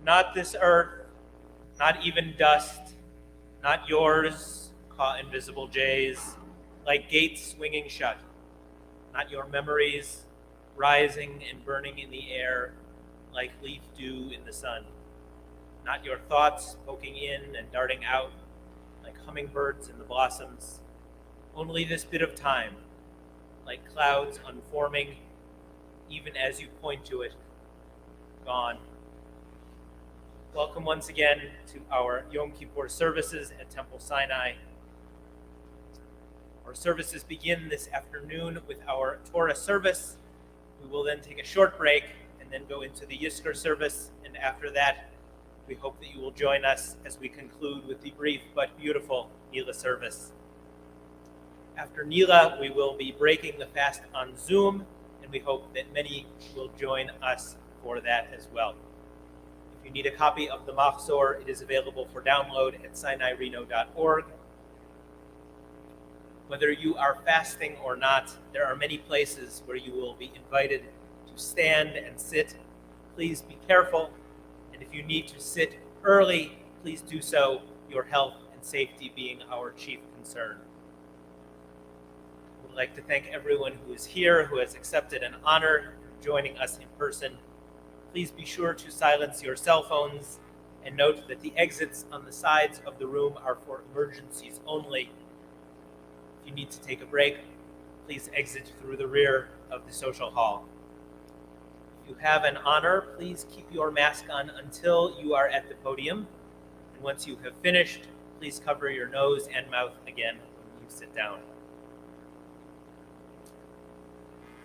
Not this earth, not even dust, not yours, caught invisible jays, like gates swinging shut. Not your memories, rising and burning in the air, like leaf dew in the sun. Not your thoughts poking in and darting out, like hummingbirds in the blossoms. Only this bit of time, like clouds unforming, even as you point to it, gone. Welcome once again to our Yom Kippur services at Temple Sinai. Our services begin this afternoon with our Torah service. We will then take a short break and then go into the Yizkor service, and after that, we hope that you will join us as we conclude with the brief but beautiful Nila service. After Nila, we will be breaking the fast on Zoom, and we hope that many will join us for that as well. If you need a copy of the machzor, it is available for download at sinaireno.org. Whether you are fasting or not, there are many places where you will be invited to stand and sit. Please be careful, and if you need to sit early, please do so, your health and safety being our chief concern. I would like to thank everyone who is here, who has accepted an honor joining us in person. Please be sure to silence your cell phones, and note that the exits on the sides of the room are for emergencies only. If you need to take a break, please exit through the rear of the social hall. If you have an honor, please keep your mask on until you are at the podium. And once you have finished, please cover your nose and mouth again when you sit down.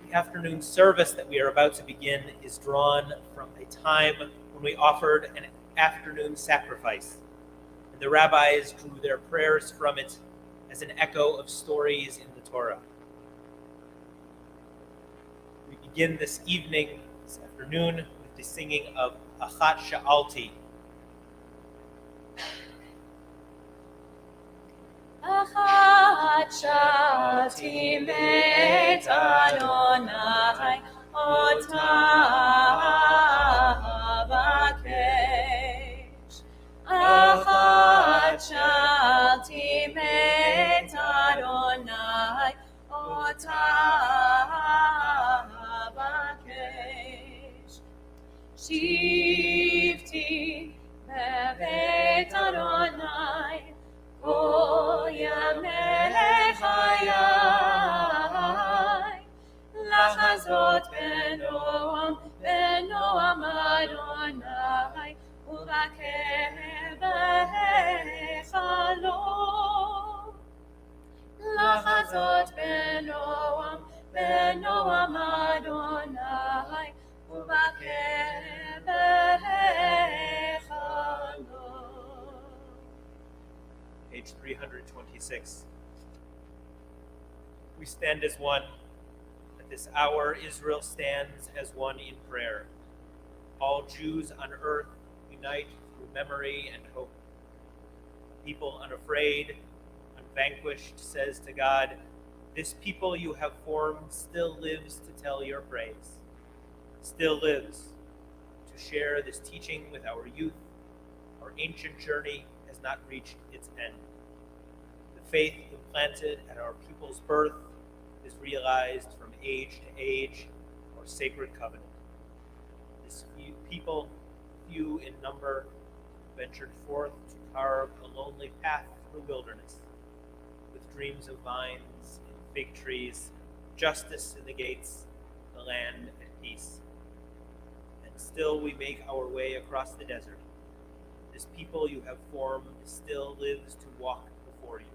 The afternoon service that we are about to begin is drawn from a time when we offered an afternoon sacrifice, and the rabbis drew their prayers from it as an echo of stories in the Torah. We begin this evening, this afternoon, with the singing of Achat Sha'alti. Achat Sha'alti met Adonai ota avakesh. Achat Sha'alti met Adonai ota avakesh. Shivti bevet Adonai O yamei chayai, lachazot benoam Adonai, uvakeh b'chalom. Lachazot benoam Adonai, uvakeh b'chalom. Page 326. We stand as one. At this hour, Israel stands as one in prayer. All Jews on earth unite through memory and hope. A people unafraid, unvanquished, says to God, "This people you have formed still lives to tell your praise, still lives to share this teaching with our youth. Our ancient journey has not reached its end. The faith implanted at our people's birth is realized from age to age, our sacred covenant. This people, few in number, ventured forth to carve a lonely path through wilderness, with dreams of vines and fig trees, justice in the gates, the land at peace. And still we make our way across the desert. This people you have formed still lives to walk before you.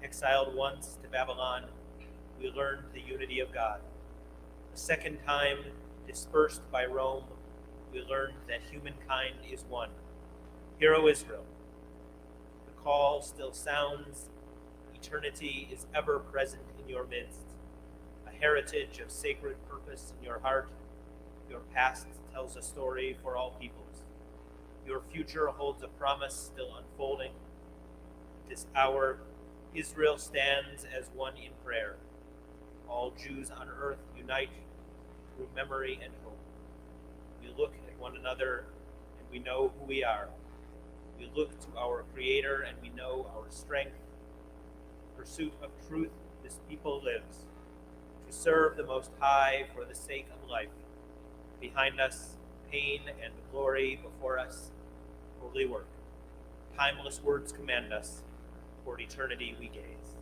Exiled once to Babylon, we learned the unity of God. A second time, dispersed by Rome, we learned that humankind is one. Hear, O Israel, the call still sounds. Eternity is ever present in your midst. A heritage of sacred purpose in your heart. Your past tells a story for all peoples. Your future holds a promise still unfolding. At this hour, Israel stands as one in prayer. All Jews on earth unite through memory and hope. We look at one another and we know who we are. We look to our Creator and we know our strength. In pursuit of truth, this people lives, to serve the Most High for the sake of life. Behind us, pain and glory; before us, holy work. Timeless words command us, toward eternity we gaze.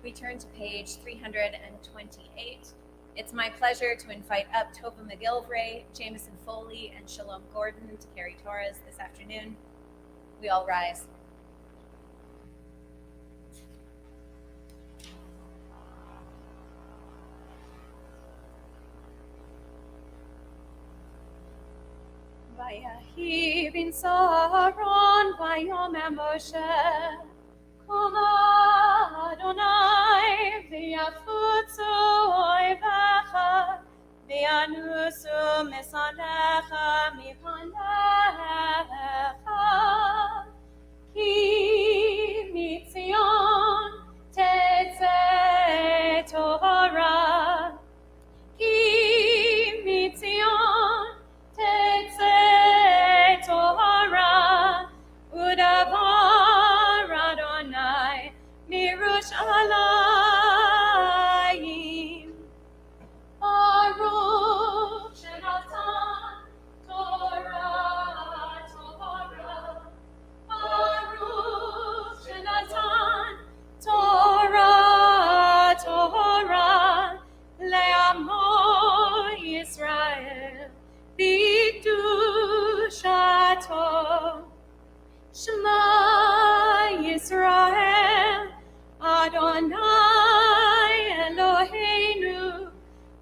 We turn to page 328. It's my pleasure to invite up Tova McGilvray, Jameson Foley, and Shalom Gorden to carry Torahs this afternoon. We all rise. Vayahi bin Saharon vayom Moshe Kula Adonai v'yafutzu oivecha v'yanusu misanecha mipanecha ki mitzion tetzeh Torah ki mitzion tetzeh Torah udavar Adonai mirushalayim Baruch shenatan Torah Torah Baruch shenatan Torah Torah le'amo Yisrael b'kedushato Shema Yisrael Adonai Eloheinu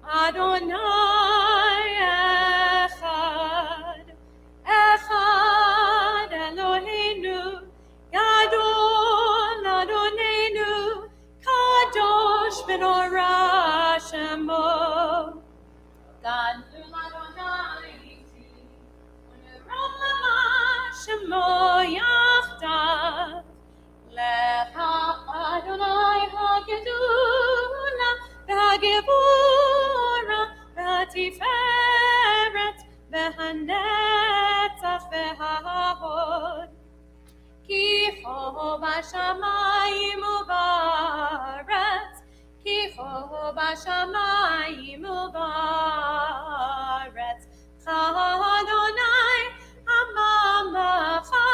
Adonai Echad Echad Eloheinu Gadol Adonenu Kadosh v'norah Shemo Gadol Adonai v'norah Shemo Yachdav Lecha Adonai hagedula v'hagevura v'hatiferet v'hanetzach v'hahod Ki ho b'shamayim u'ba'aretz Ki ho b'shamayim u'ba'aretz Adonai amamacha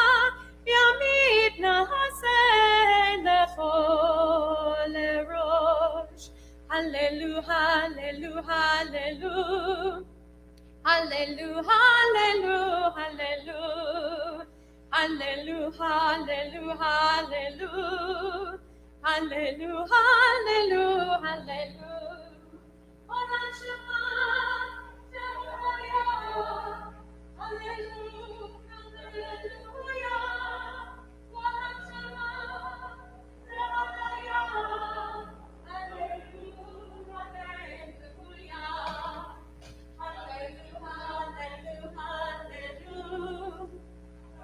yamid na'aseh lechol rosh Hallelujah, hallelujah, hallelujah Hallelujah, hallelujah, hallelujah Hallelujah, hallelujah, hallelujah Hallelujah, hallelujah, hallelujah Ola Shema Hallelujah, hallelujah, hallelujah Ola Shema Hallelujah, hallelujah, hallelujah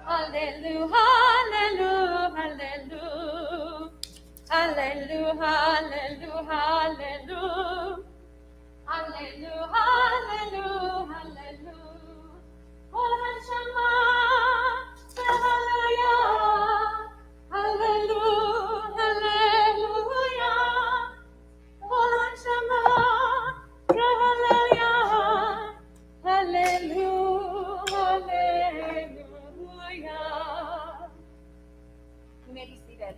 Hallelujah, hallelujah, hallelujah Hallelujah, hallelujah Hallelujah, hallelujah, hallelujah Ola Shema Hallelujah, hallelujah, hallelujah Ola Shema Hallelujah, hallelujah, hallelujah You may be seated.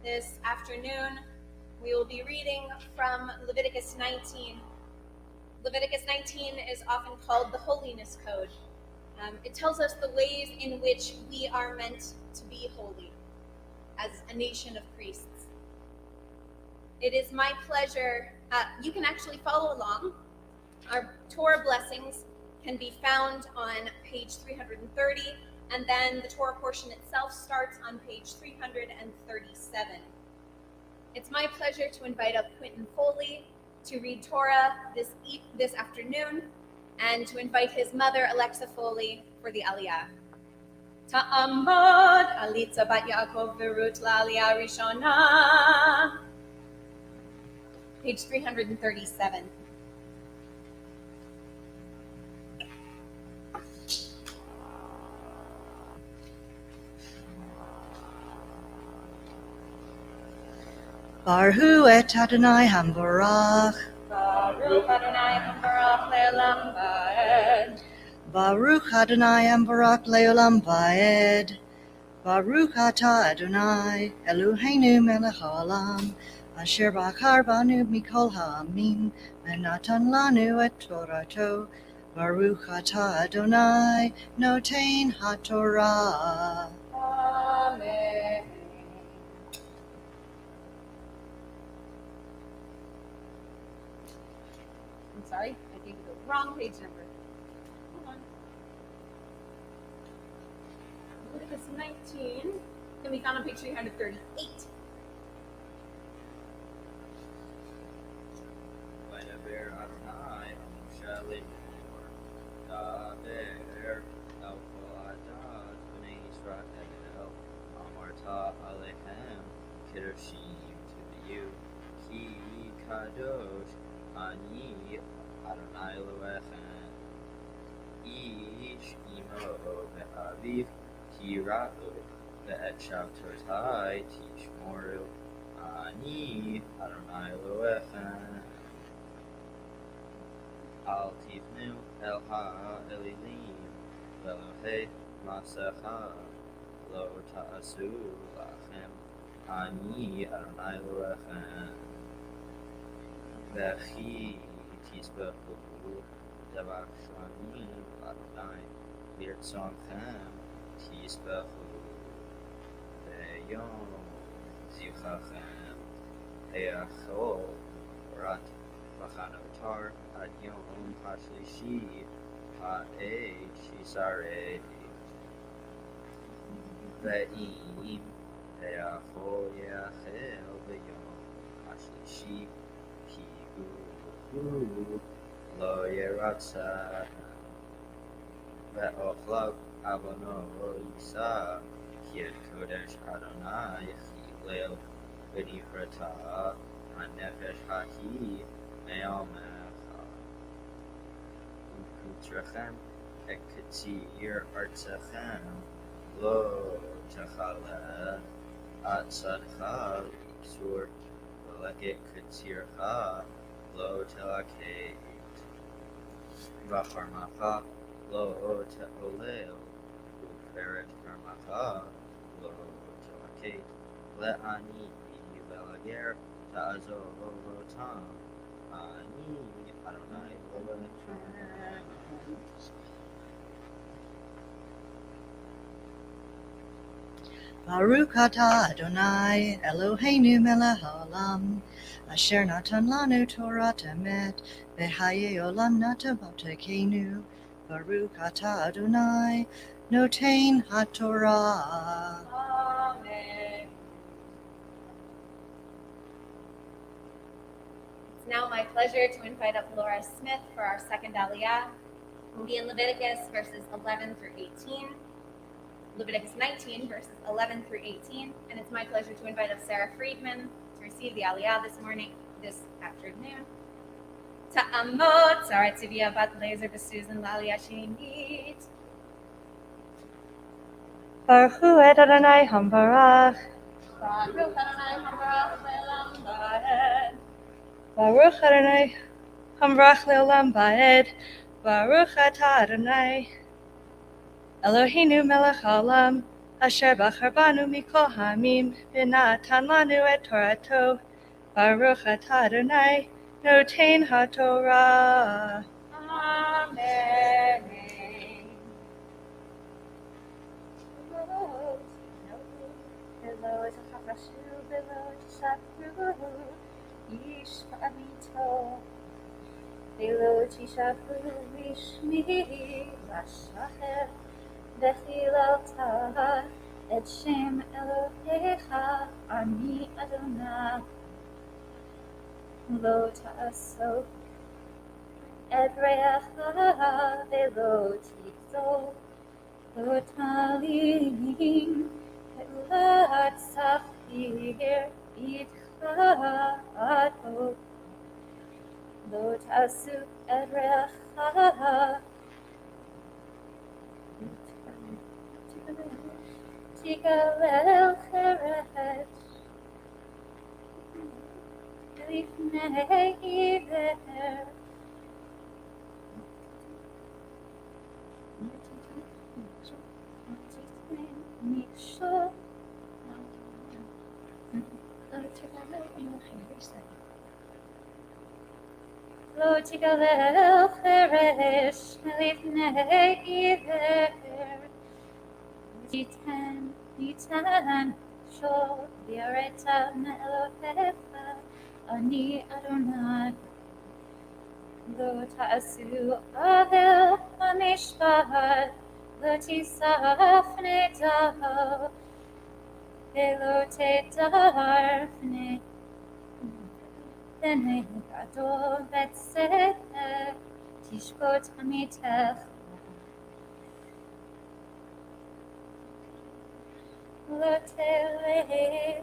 This afternoon, we will be reading from Leviticus 19. Leviticus 19 is often called the Holiness Code. It tells us the ways in which we are meant to be holy as a nation of priests. It is my pleasure, you can actually follow along. Our Torah blessings can be found on page 330, and then the Torah portion itself starts on page 337. It's my pleasure to invite up Quentin Foley to read Torah this afternoon, and to invite his mother, Alexa Foley, for the Aliyah. Ta'amod Alitza bat Yaakov Virut La'aliyah Rishona. Page 337. Baruch et Adonai Hambarach. Baruch Adonai Hambarach Le'olam Va'ed. Baruch Adonai Hambarach Le'olam Va'ed. Baruch atah Adonai Eloheinu melech haolam asher bachar banu mikol ha'amim v'natan lanu et Torato. Baruch atah Adonai noten haTorah. Amen. I'm sorry, I gave you the wrong page number. Hold on. Leviticus 19 can be found on page 338. Vaydaber Adonai Shalim Daber El Koladat Bnei Israel Amarta Alehem Kedoshim to you Ki Kadosh Ani Adonai Elohechem Ish Imo Be'aviv Kira'u Be'et Shavtotai Tishmoru Ani Adonai Elohechem Al tifnu el ha'elilim ve'lohei masecha lo ta'asu lachem ani Adonai Elohechem ve'chi tisbechu devar shanim Adonai v'irtzonchem tisbechu ve'yom zivchachem he'achol rat v'chanotar ad yom hashlishi ha'eshisarei ve'im he'achol ye'achel v'yom hashlishi ki hu lo yeratzah ve'ochlav avono yisa ki et kodesh Adonai chilel v'nifrata ha'nefesh hahi me'omecha U'kutrechem et ketzir artechem lo techaleh atzadcha v'ksur v'leket ketzircha lo telaket v'charmacha lo te'olel u'peret charmacha lo telaket le'ani v'lager ta'azovotam ani Adonai Elohechem. Baruch atah Adonai Eloheinu melech haolam asher natan lanu Torah emet v'hayei olam natan b'tekenu. Baruch atah Adonai noten haTorah. Amen. It's now my pleasure to invite up Laura Smith for our second Aliyah. We'll be in Leviticus verses 11 through 18, Leviticus 19 verses 11 through 18, and it's my pleasure to invite up Sarah Friedman to receive the Aliyah this afternoon. Ta'amot, Sarah Tivia Bat Laser B'Susan L'Aliyah Shinit. Baruch et Adonai Hambarach. Baruch Adonai Hambarach Le'olam Va'ed. Baruch Adonai Hambarach Le'olam Va'ed. Baruch atah Adonai Eloheinu melech haolam asher bachar banu mikol ha'amim v'natan lanu et Torato. Baruch atah Adonai noten haTorah. Amen. Velo tishafu vishmi vashacher v'chilalta et shem Elohecha ani Adonai lo ta'asok et re'acha velo tichzol lo tali Elohim, Elat Safir, Itchado, Lo Tasu Erecha, Tigalel Cheret, Lifnei Iver, Machzor, Lo Tigalel Cheret, Lifnei Iver, Nitan, Shor, Biareta Me'elohecha, Ani Adonai, Lo Ta'asu Avel HaMishpat, Lo Tisaf Nedah, Velo Tedar B'nei Gadol B'tzedek, Tishkot Amitech, Lo Teleh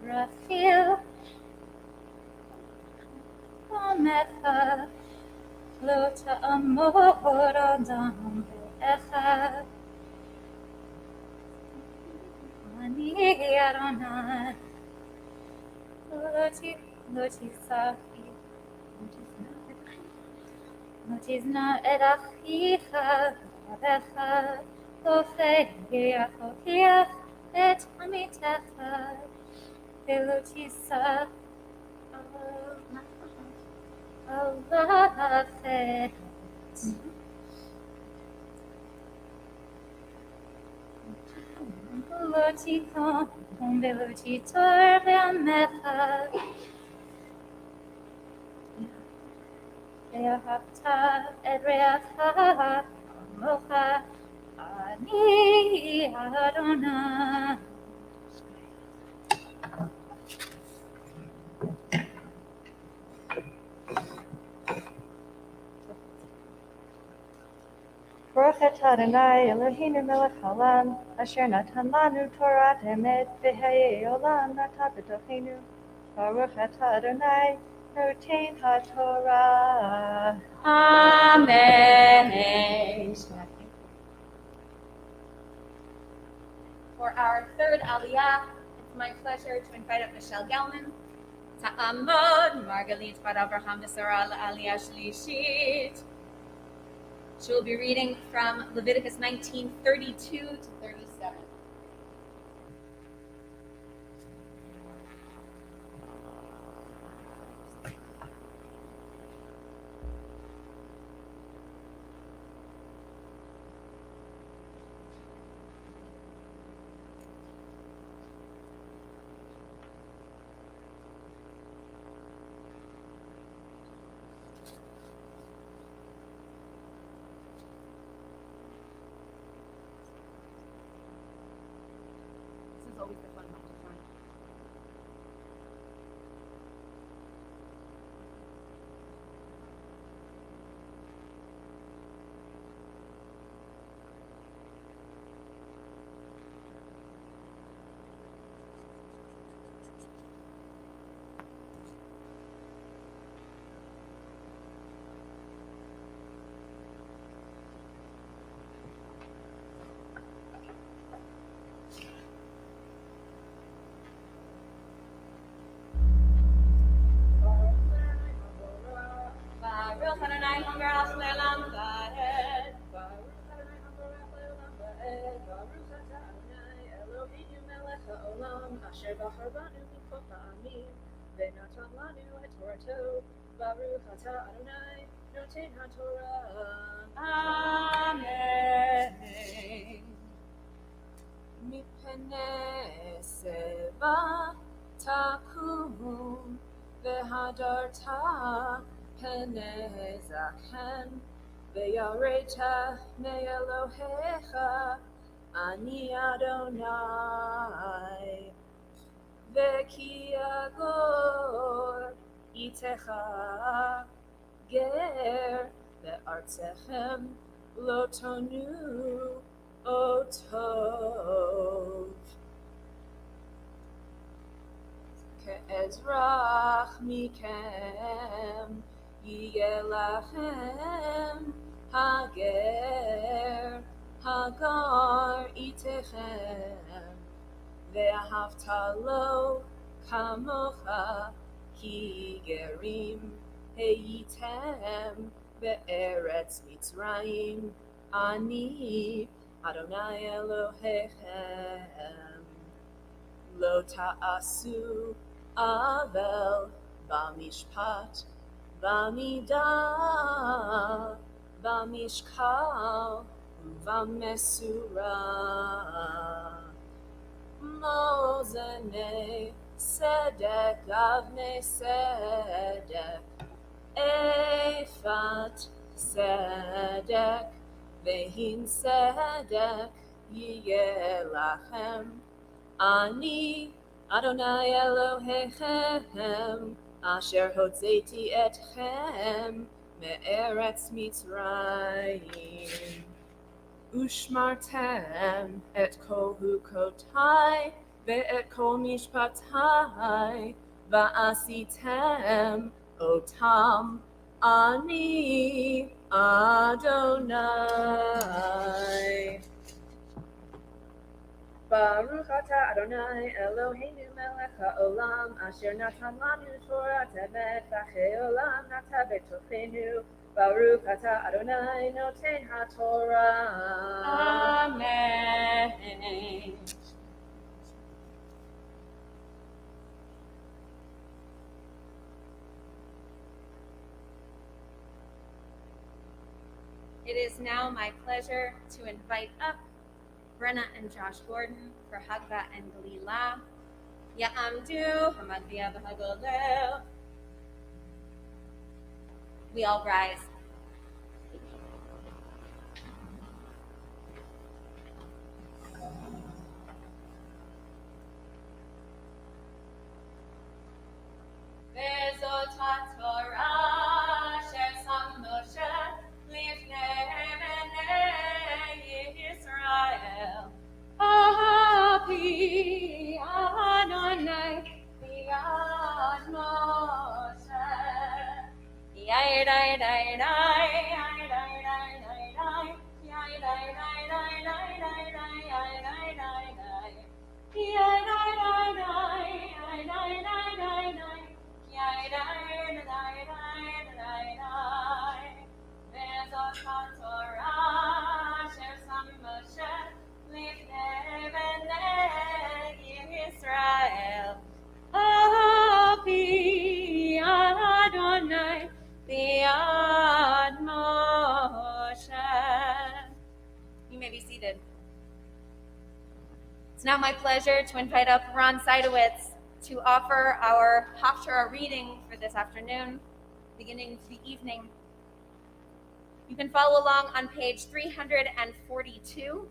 Rachil Omecha, Lo Ta'amor Adam Be'echad, Ani Adonai, Lo Tisafi, Lo Tizna Et Achicha V'Avecha, Lo Fe'Yachokiach Et Amitecha, Velo Tisa Alafet, Lo Tikom Velo Titor Ve'amecha, Ve'ahavta Et Re'acha Mocha, Ani Adonai. Baruch atah Adonai Eloheinu melech haolam, asher natan lanu Torah emet v'hayei olam natan b'tochenu. Baruch atah Adonai noten haTorah. Amen. For our third Aliyah, it's my pleasure to invite up Michelle Gelman, Ta'amod, Margalit Bar Abraham Nesara Aliyah Shlishit. She will be reading from Leviticus 19:32 to 37. This is always the fun one to find. Baruch Adonai Hamerach Le'olam Va'ed. Baruch Adonai Hamerach Le'olam Va'ed. Baruch atah Adonai Eloheinu melech haolam, asher bachar banu mikol ha'amim, ve'natan lanu et Torato. Baruch atah Adonai noten haTorah. Amen. Mipnei seva takum vehadarta pnei zaken veyareta me'elohecha ani Adonai veki agor itecha ger ve'artechem lo tonu O Tov. Ke'ezrach mikem yeh lachem hager hagar itechem ve'ahavta lo kamocha ki gerim heitem be'eretz Mitzrayim ani Adonai Elohechem lo ta'asu avel b'mishpat b'midah b'mishkal u'b'mesurah Mozene Sedek Avne Sedek Efat Sedek Vehin Sedek Yeh Lachem Ani Adonai Elohechem Asher Hotzeti Etchem Me'eretz Mitzrayim Ushmartem et kol hukotai ve'et kol mishpatai va'asitem otam ani Adonai. Baruch atah Adonai Eloheinu melech haolam asher natan lanu Torah temet v'chei olam nata betochenu Baruch atah Adonai noten haTorah. Amen. It is now my pleasure to invite up Brenna and Josh Gorden for Hagba and Galila. Ya'amdu, Hamadbiya v'Hagolel. We all rise. Vezot haTorah asher sam Moshe lifnei bnei Yisrael. Api Adonai b'yad Moshe. Yai dai dai dai, yai dai dai dai dai, yai dai dai dai dai dai dai, yai dai dai dai, yai dai dai dai, yai dai dai dai dai, yai dai dai dai dai dai. Vezot haTorah asher sam Moshe lifnei bnei Yisrael. Api Adonai b'yad Moshe. You may be seated. It's now my pleasure to invite up Ron Seidowitz to offer our Haftarah reading for this afternoon, beginning the evening. You can follow along on page 342.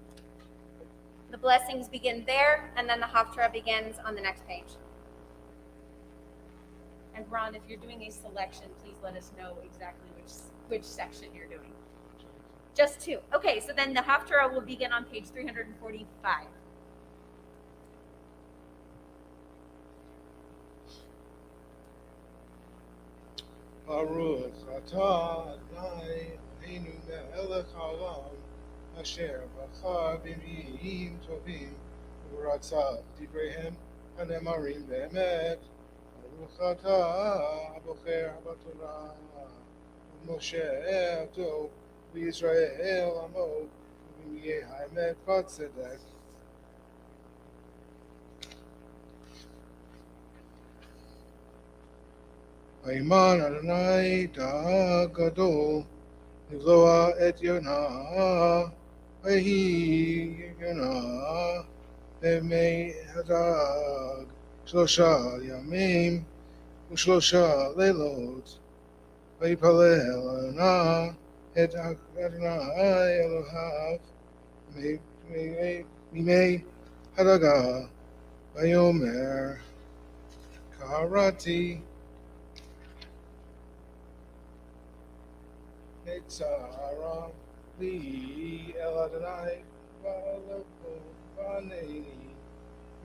The blessings begin there, and then the Haftarah begins on the next page. And Ron, if you're doing a selection, please let us know exactly which section you're doing. Just two. Okay, so then the Haftarah will begin on page 345. Baruch atah Adonai Eloheinu melech haolam asher bachar b'mi'im tovim u'ratzav divreihem hanemarim be'emet. Baruch atah abocher b'torah u'moshe tov v'Yisrael amo v'yeh ha'emet v'tzedek. Vayman Adonai gadol לבלוע את יונה, ויהי יונה במי הדג 3 ימים ו3 לילות, ויפלל יונה את אדוני אלוהיו מימי הדגה, ויאמר קראתי צרה לי אל אדוני Valakon Vaneni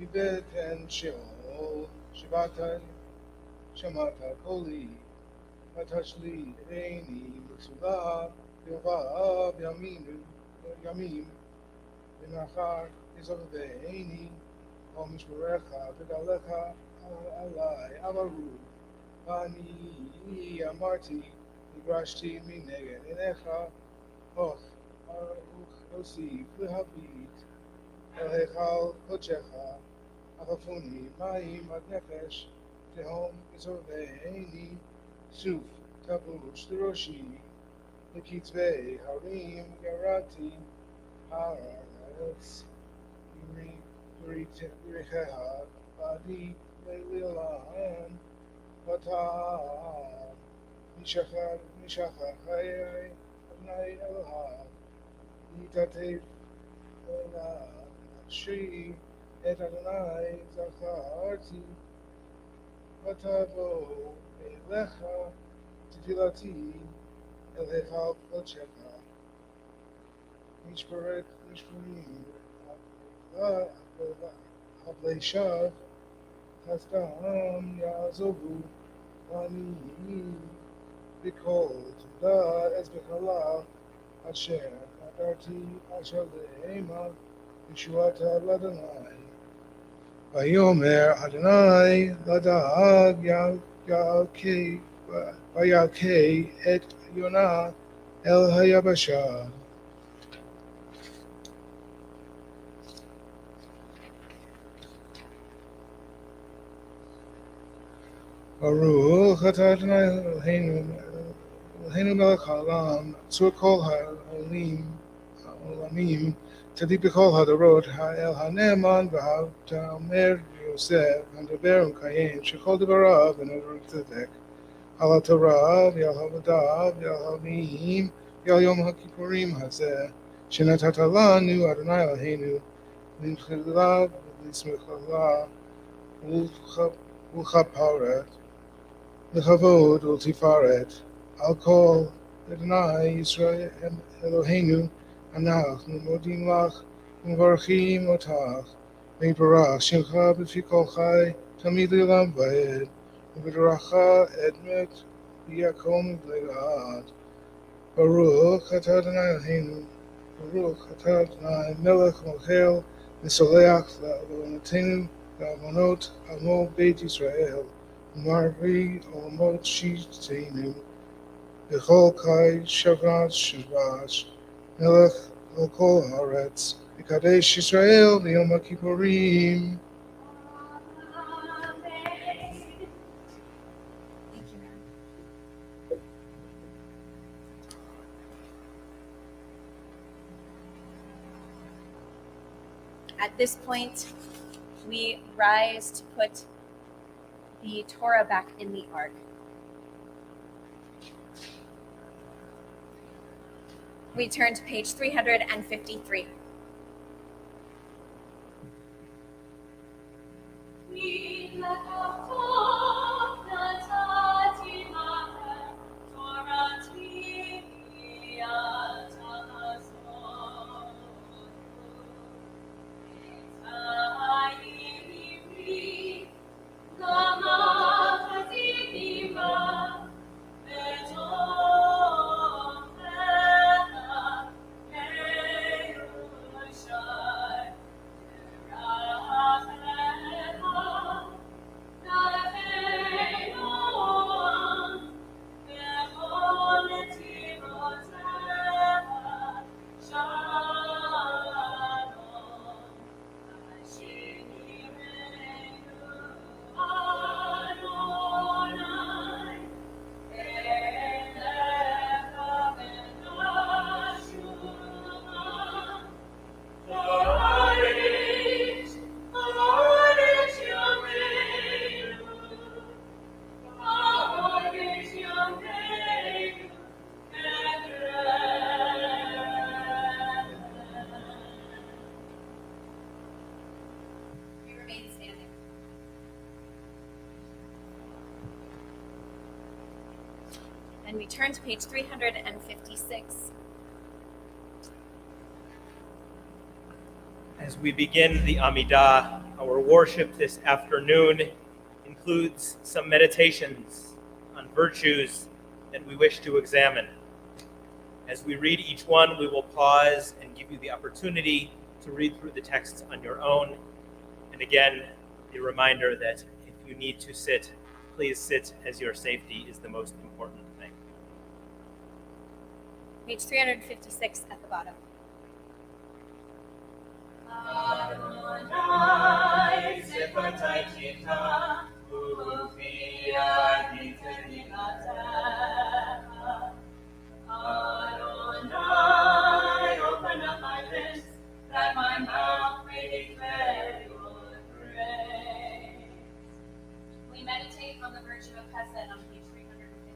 Mibet and Sheol Shabbatai Shamata Koli Matashli Reini Mutsula Yova Yamim Binachar Isoveini Omishmurecha Vidalecha Alai Avaru Ani Amarti Nigrashti Mineged Enecha Och Aruch Osi Flihabit El Hechal Kochecha Achafuni Maim Ad Nefesh Tehom Isoveini Suf Tabush Roshi Nikitzvei Harim Garati Haaretz Yuricheha Badi Leililan Vatam Mishachar Chayai Adnai Eloham Yitatei Ola Shri Et Adonai Zacharti Vatavo Elecha Tefilati El Hechal Kochecha Mishparet Mishparim Hablei Shav Hastam Yazovu Ani Bikol Tuda Ezbekala Asher Adarti Asher Lehema Yeshuata Ladonai Vayomer Adonai Ladahag Yalkei Vayalkei Et Yonah El Hayabashah Baruch atah Adonai Eloheinu melech haolam, tzur kol ha'olamim, tzadik b'kol hadorot, ha'el ha'ne'eman v'ha'omer Yosef, ha'medaber u'mekayem, shechol dibarav v'nodor tzedek, al ha'torah v'al ha'vodah v'al ha'miyim v'al yom ha'kippurim hazeh, shenatata lanu Adonai Eloheinu, l'nchila v'lismechala u'chaparet, L'chavod ultifaret, I'll call Adonai Yisrael Eloheinu, Anach, Modim Lach, Uvarchim Otach, Me'barach, Shemcha B'fi Kol Chai, Tamid L'olam Va'ed, U'v'daracha Edmet, Yakom V'le'ad, Baruch Atah Adonai Eloheinu, Baruch Atah Adonai Melech Mochel, V'soleach L'onotenu, L'avonot, Amo Beit Yisrael, Marvi Olmot Shitenu, Bechol Kai Shavrat Shavash, Melech Okol Haaretz, B'Kadesh Yisrael B'Yom HaKippurim. At this point, we rise to put the Torah back in the ark. We turn to page 353. And we turn to page 356. As we begin the Amidah, our worship this afternoon includes some meditations on virtues that we wish to examine. As we read each one, we will pause and give you the opportunity to read through the texts on your own. And again, the reminder that if you need to sit, please sit, as your safety is the most important thing. Page 356 at the bottom. Adonai, Sefatai Chita, Ufia Nitanilatecha. Adonai, open up my lips, that my mouth may declare your praise. We meditate on the virtue of Chesed on page 358.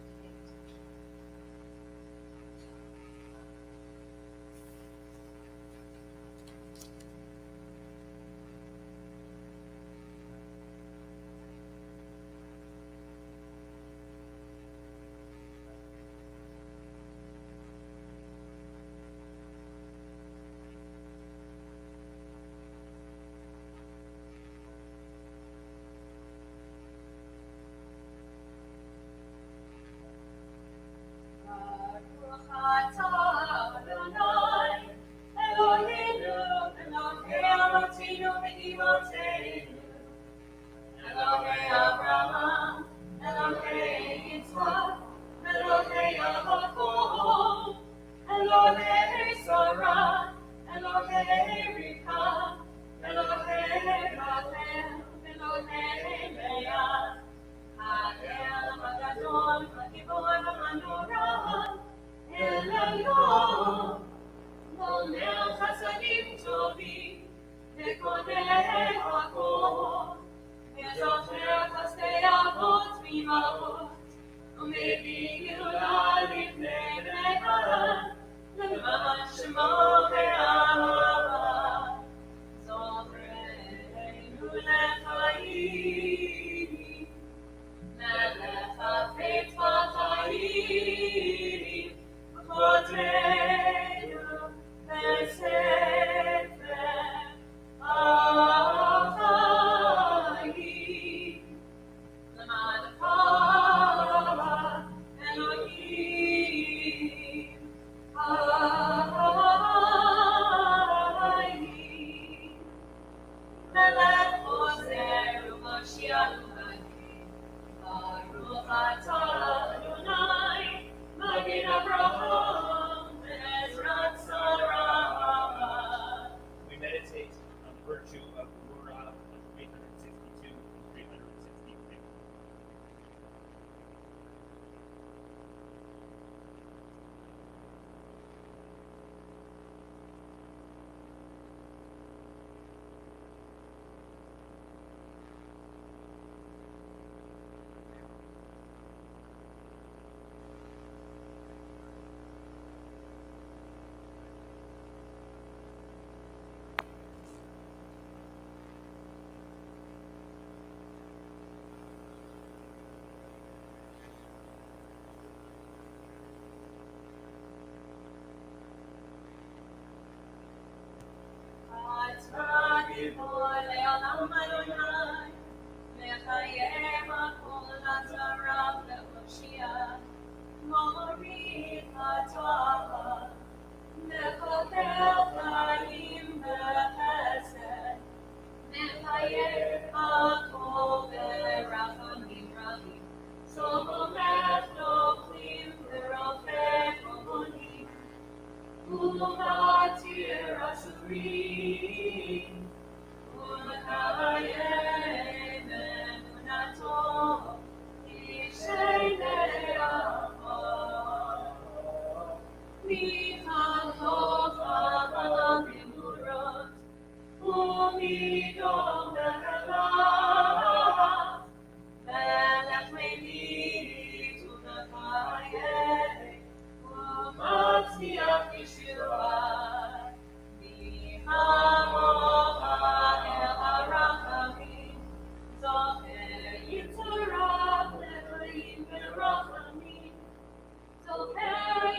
We meditate on the virtue of Gorden on 362 and 363.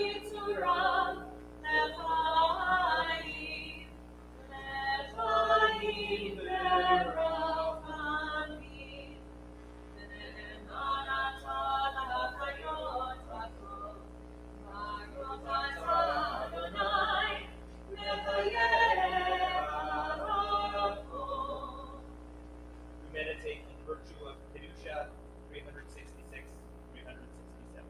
Yitzurah, Levi, Levi. We meditate on the virtue of Kedusha, 366, 367.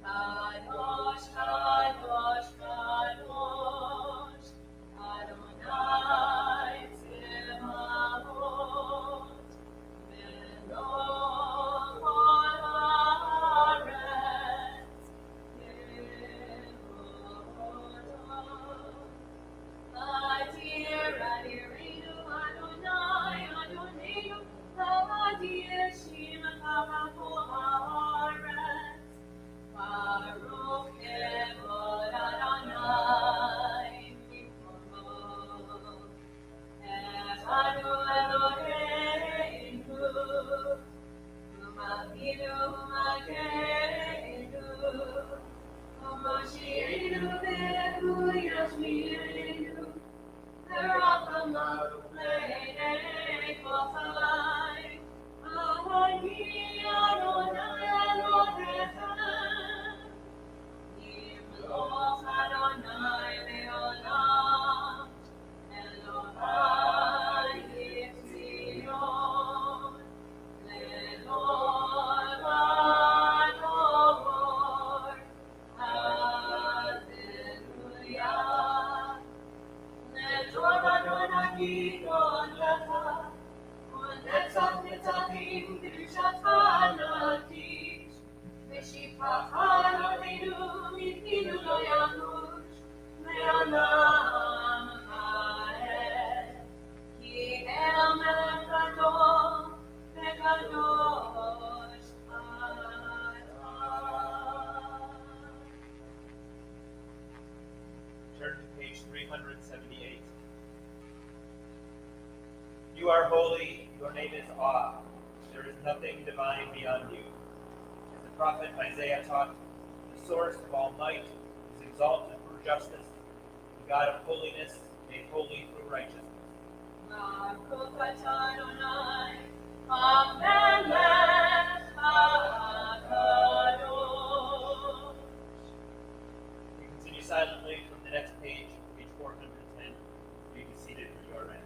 Kadosh, Kadosh, Kadosh, Adonai Tzebaot, Melech kol haaretz, Yehodah. Adir, Adirenu, Adonai, Adonenu, Adir Shimcha b'kol haaretz. Baruch Kevod Adonai Mikol. Echadu Eloheinu, Umalkeinu, Umalkeinu, Umoshienu ve'ehu yashmienu, Verachamav le'enei kol chalai. Ani Adonai Elohechem, Yimloch Adonai le'olam, Elohai Zion, le'lol v'ador, Hallelujah. Le'tov Adonai Gidon lecha, Netzach netzachim kedushatcha natish, v'shivchacha Eloheinu mitinu lo yamush, le'olam ha'ed. Ki el melech gadol v'kadosh atah. Turn to page 378. You are holy, your name is awe. There is nothing divine beyond you. As the prophet Isaiah taught, the source of all might is exalted through justice, the God of holiness made holy through righteousness. Baruch atah Adonai, HaMelech HaKadosh. We continue silently from the next page, page 410. You may be seated where you are at.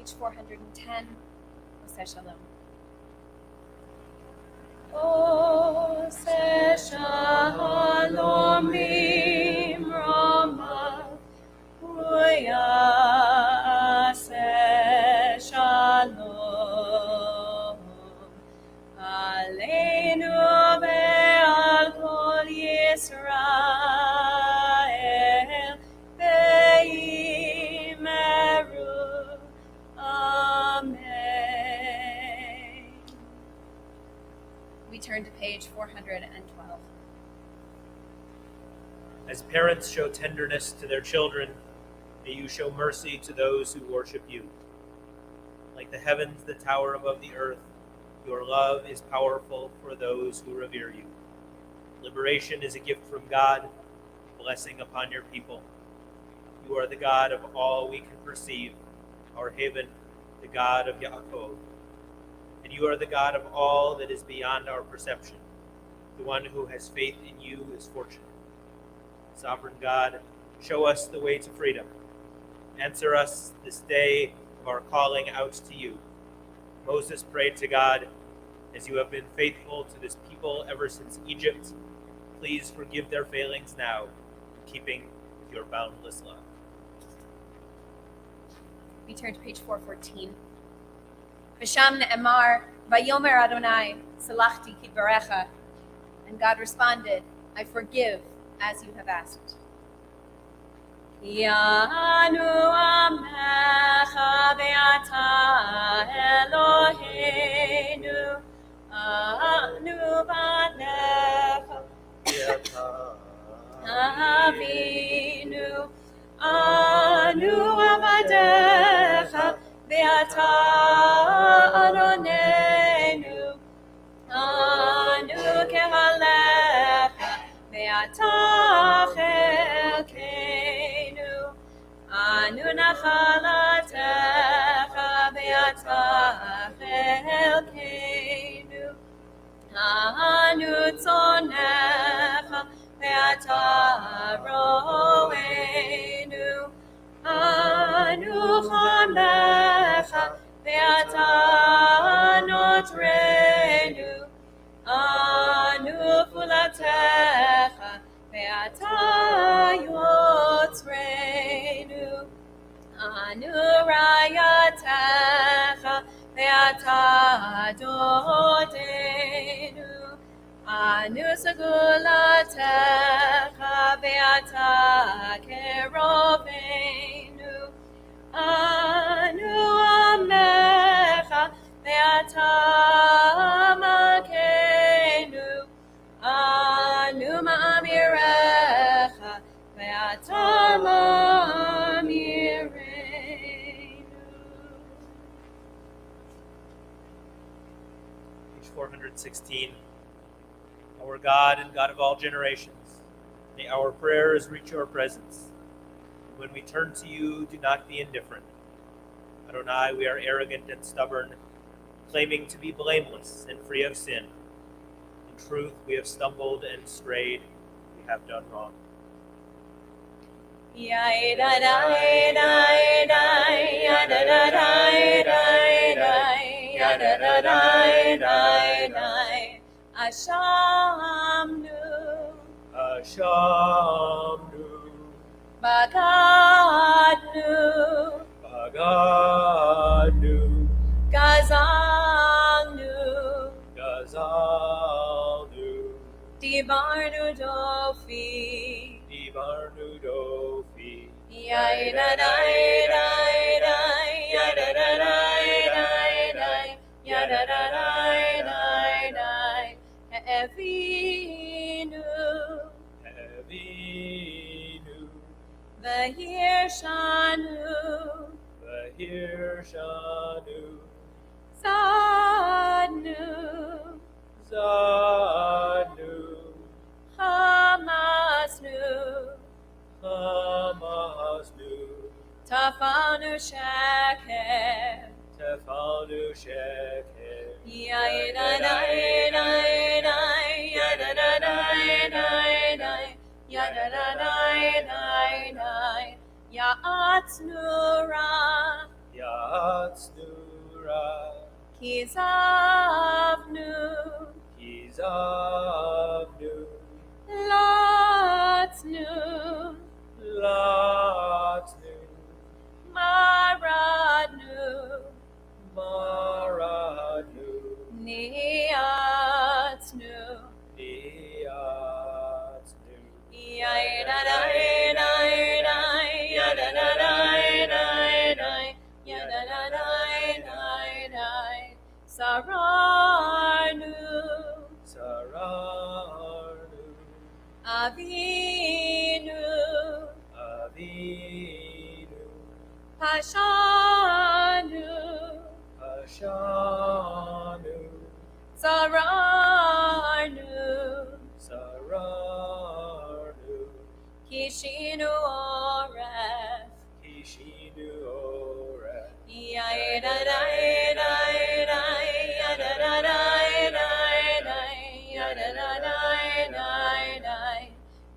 page 410. Oseh Shalom. Oseh Shalom Bimrama Uyaseh Shalom Aleinu ve'al kol Yisrael ve'imeru. Amen. We turn to page 412. As parents show tenderness to their children, may you show mercy to those who worship you. Like the heavens that tower above the earth, your love is powerful for those who revere you. Liberation is a gift from God, blessing upon your people. You are the God of all we can perceive, our haven, the God of Yaakov. And you are the God of all that is beyond our perception. The one who has faith in you is fortunate. Sovereign God, show us the way to freedom. Answer us this day of our calling out to you. Moses prayed to God, as you have been faithful to this people ever since Egypt, please forgive their failings now, in keeping with your boundless love. We turn to page 414. V'sham ne'emar, Vayomer Adonai, Salachti kidvarecha. And God responded, I forgive as you have asked. Yanu amecha ve'ata Eloheinu anu banecha avinu anu avadecha ve'ata Adonenu anu kehalecha ve'ata chelkeinu anu nachalatecha ve'ata chelkeinu anu tzonecha ve'ata ro'enu anu chamecha ve'ata notrenu anu fulatecha ve'ata yotzrenu anu rayatecha ve'ata dodenu anu segulatecha ve'ata kerovenu anu amecha ve'ata makenu anu ma'amirecha ve'ata ma'amirenu. Page 416. Our God and God of all generations, may our prayers reach your presence. When we turn to you, do not be indifferent. Adonai, we are arrogant and stubborn, claiming to be blameless and free of sin. In truth, we have stumbled and strayed. We have done wrong. Ashamnu, Ashamnu, Bagadnu, Bagadnu, Gazangnu, Gazalnu, Dibarnu Dofi, Dibarnu Dofi, Evinu, Evinu, Vahirshanu, Vahirshanu, Zadnu, Zadnu, Hamasnu, Hamasnu, Tafanu Sheker, Tefanu Sheker, Ya'atznu Ra, Ya'atznu Latsnura, Kizavnu, Kizavnu, Latsnu, Latsnu, Maradnu, Maradu, Niatsnu, Niatsnu, Yadadai, yadadai, yadadai, Saranu, Saranu, Avinu, Avinu, Pashanu, Ashanu, Saranu, Saranu, Kishinu Oref, Kishinu Ora,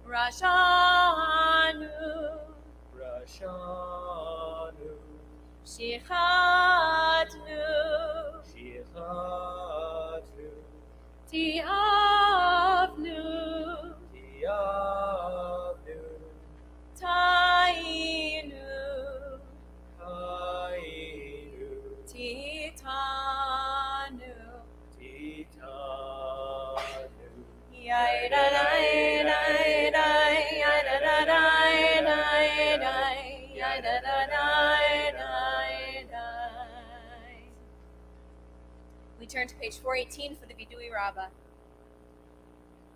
Rashanu, Rashanu, Shichatnu, Shichatu, Tiavnu, Tiavnu, Tainu, Kainu, Titanu, Titanu, We turn to page 418 for the Vidui Rabbah.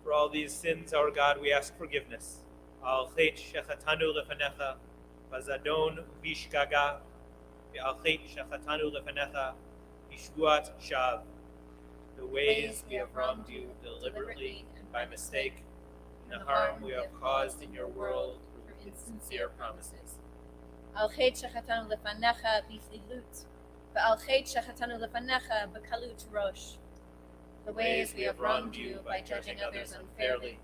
For all these sins, our God, we ask forgiveness. Al chet shechatanu lefanecha, vazadon vishgaga, al chet shechatanu lefanecha, ishvuat shav. The ways we have wronged you deliberately and by mistake, and the harm we have caused in your world through insincere promises. Al chet shechatanu lefanecha b'chlilut, ve'al chet shechatanu lefanecha b'kalut rosh. The ways we have wronged you by judging others unfairly,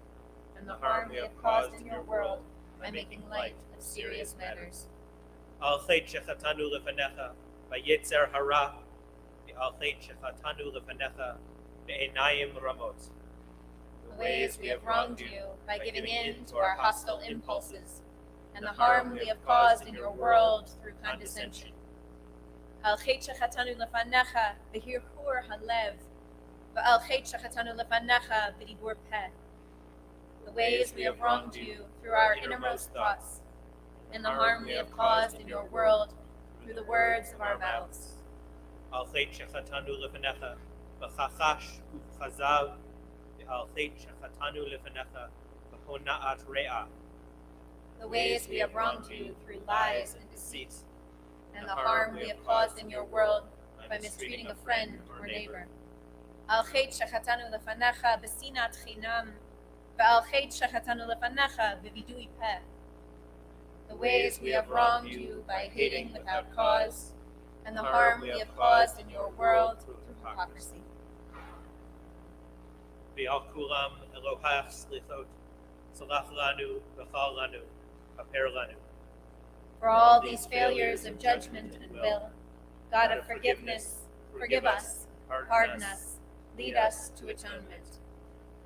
and the harm we have caused in your world by making light of serious matters. Al chet shechatanu lefanecha, vayetzer hara, al chet shechatanu lefanecha, ve'enayim ramot. The ways we have wronged you by giving in to our hostile impulses, and the harm we have caused in your world through condescension. Al chet shechatanu lefanecha b'hirhur halev, ve'al chet shechatanu lefanecha b'dibur peh. The ways we have wronged you through our innermost thoughts, and the harm we have caused in your world through the words of our mouths. Al chet shechatanu lefanecha, v'chachash u'chazav, ve'al chet shechatanu lefanecha, v'hona'at re'ah. The ways we have wronged you through lies and deceit, and the harm we have caused in your world by mistreating a friend or neighbor. Al chet shechatanu lefanecha b'sinat chinam, ve'al chet shechatanu lefanecha b'vidui peh. The ways we have wronged you by hating without cause, and the harm we have caused in your world through hypocrisy. Ve'al kulam Elohach slichot, salach lanu, v'chal lanu, haper lanu. For all these failures of judgment and will, God of forgiveness, forgive us, pardon us, lead us to atonement.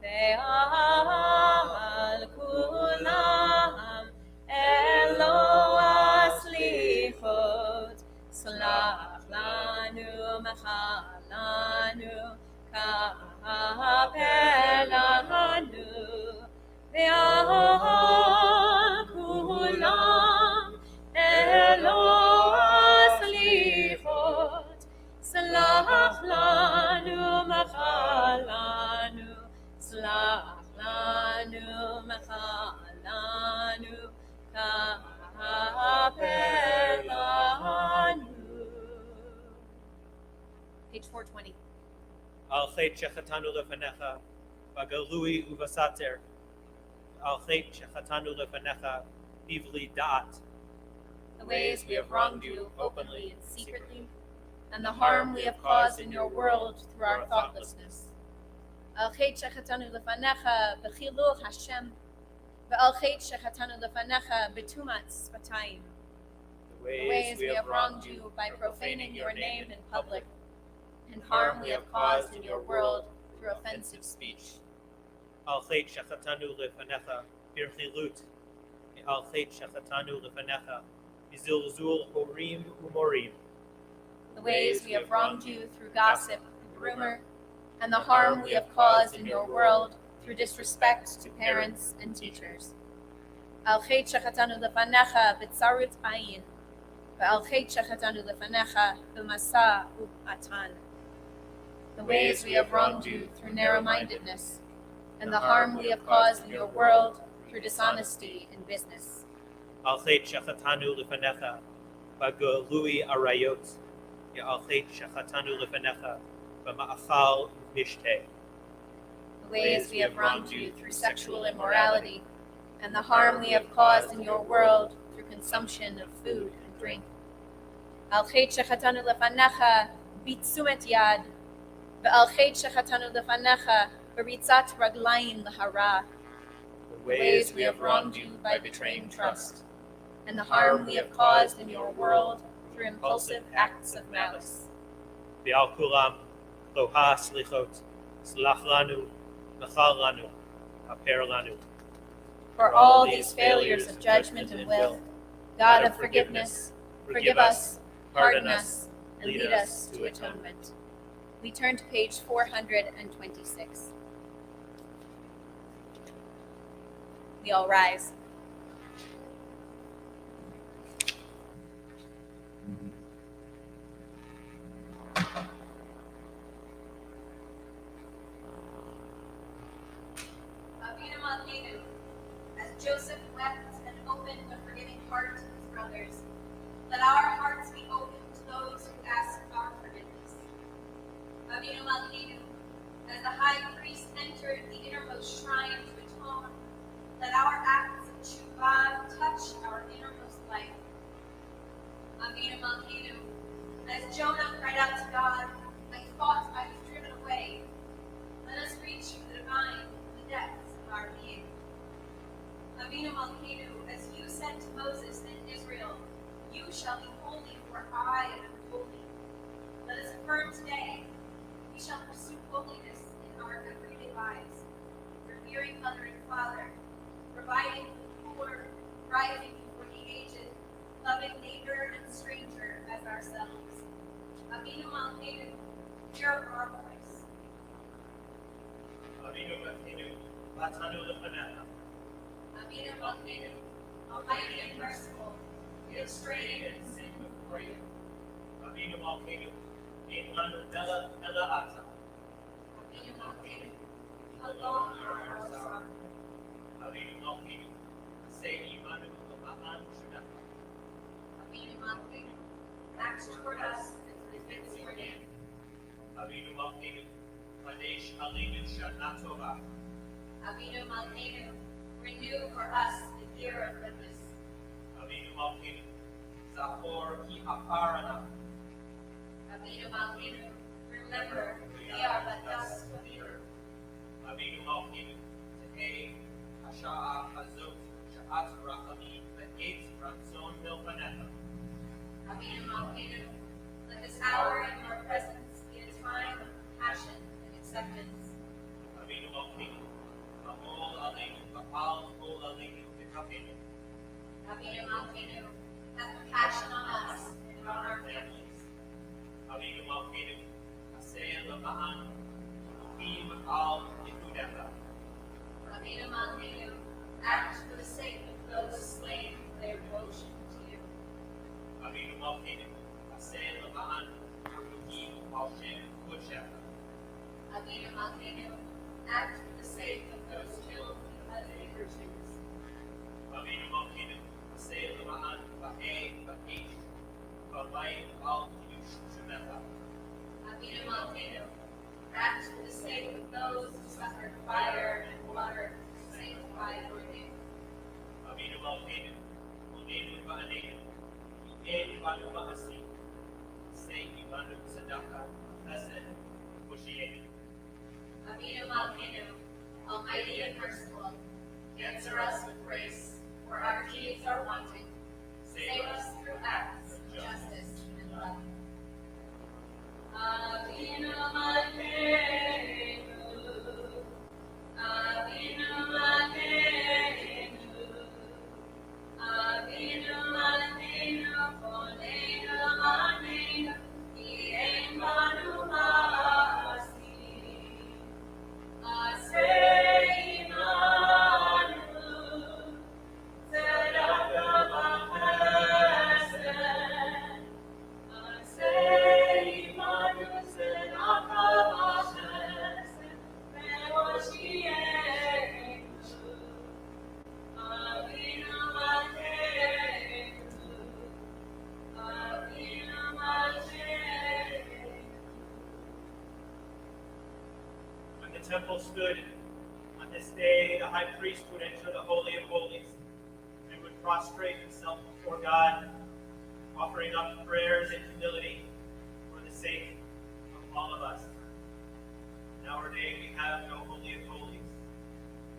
Ve'al kulam Eloah slichot, salach lanu, machal lanu, kaper lanu. Ve'al kulam Eloah slichot, salach lanu, machal lanu, salach lanu, machal lanu, kaper lanu. Page 420. Al chet shechatanu lefanecha, v'galui uvasater, al chet shechatanu lefanecha, bivli da'at. The ways we have wronged you openly and secretly, and the harm we have caused in your world through our thoughtlessness. Al chet shechatanu lefanecha b'chiluch Hashem, ve'al chet shechatanu lefanecha b'tumat sfatayim. the ways we have wronged you by profaning your name in public, and harm we have caused in your world through offensive speech. Al chet shechatanu lefanecha birchilut, al chet shechatanu lefanecha bizilzul horim umorim. The ways we have wronged you through gossip and rumor, and the harm we have caused in your world through disrespect to parents and teachers. Al chet shechatanu lefanecha b'tzarut ayin, ve'al chet shechatanu lefanecha b'masa u'atan. The ways we have wronged you through narrow-mindedness, and the harm we have caused in your world through dishonesty in business. Al chet shechatanu lefanecha b'golui arayot, al chet shechatanu lefanecha b'ma'achal mishteh. The ways we have wronged you through sexual immorality, and the harm we have caused in your world through consumption of food and drink. Al chet shechatanu lefanecha bitzumet yad, ve'al chet shechatanu lefanecha b'ritzat raglayim l'hara. The Ways we have wronged you by betraying trust, and the harm we have caused in your world through impulsive acts of malice. V'al kulam loha slichot, slach lanu, mechal lanu, haper lanu. For all these failures of judgment and will, God of forgiveness, forgive us, pardon us, and lead us to atonement. We turn to page 426. We all rise. As Joseph wept and opened a forgiving heart to his brothers, let our hearts be open to those who ask our forgiveness. Avinu Malkeinu, as the high priest entered the innermost shrine to atone, let our acts of tshuva touch our innermost life. Avinu Malkeinu, as Jonah cried out to God, I thought I was driven away. Let us reach for the divine in the depths of our being. Avinu Malkeinu, as you said to Moses and Israel, you shall be holy, for I am holy. Let us affirm today, we shall pursue holiness in our everyday lives, revering mother and father, providing for the poor, rising for the aged, loving neighbor and stranger as ourselves. Avinu Malkeinu, hear our voice. Avinu Malkeinu, latanu lefanecha. Avinu Malkeinu, almighty and merciful, we have strayed and sinned before you. Avinu Malkeinu, ein lanu ela ata. Avinu Malkeinu, alone are our sorrow. Avinu Malkeinu, aseh imanu lema'an shemecha. Avinu Malkeinu, act toward us as befits your name. Avinu Malkeinu, kadesh aleinu shana tova. Avinu Malkeinu, renew for us the year of goodness. Avinu Malkeinu, zachor ki aparana. Avinu Malkeinu, remember we are but dust of the earth. Avinu Malkeinu, tehei hasha'a hazot sha'at rachamim ve'etz ratzon milfanecha. Avinu Malkeinu, let this hour in your presence be a time of passion and acceptance. Avinu Malkeinu, v'amol aleinu v'al kol aleinu v'kafenu. Avinu Malkeinu, have compassion on us and on our families. Avinu Malkeinu, aseh lema'an u'im al yehudecha. Avinu Malkeinu, act for the sake of those slain for their devotion to you. Avinu Malkeinu, aseh lema'an u'im al shem kudushecha. Avinu Malkeinu, act for the sake of those killed because they were Jews. Avinu Malkeinu, aseh lema'an va'ei va'esh v'layim al kiddush shemecha. Avinu Malkeinu, act for the sake of those who suffered fire and water to sanctify your name. Avinu Malkeinu, u'nenu va'anenu, u'en v'anu va'asi, aseh v'anu tzedakah, chesed, v'shi'enu. Avinu Malkeinu, almighty and merciful, answer us with grace, for our deeds are wanting. Save us through acts of justice and love. Avinu Malkeinu, Avinu Malkeinu, Avinu Malkeinu, Koneinu Aneinu, Ki ein banu ma'asim. Aseh imanu, tzedakah v'chesed. Aseh imanu, tzedakah v'chesed, ve'oshienu. Avinu Malkeinu, Avinu Malkeinu. When the temple stood on this day, the high priest would enter the Holy of Holies and would prostrate himself before God, offering up prayers and humility for the sake of all of us. In our day, we have no Holy of Holies.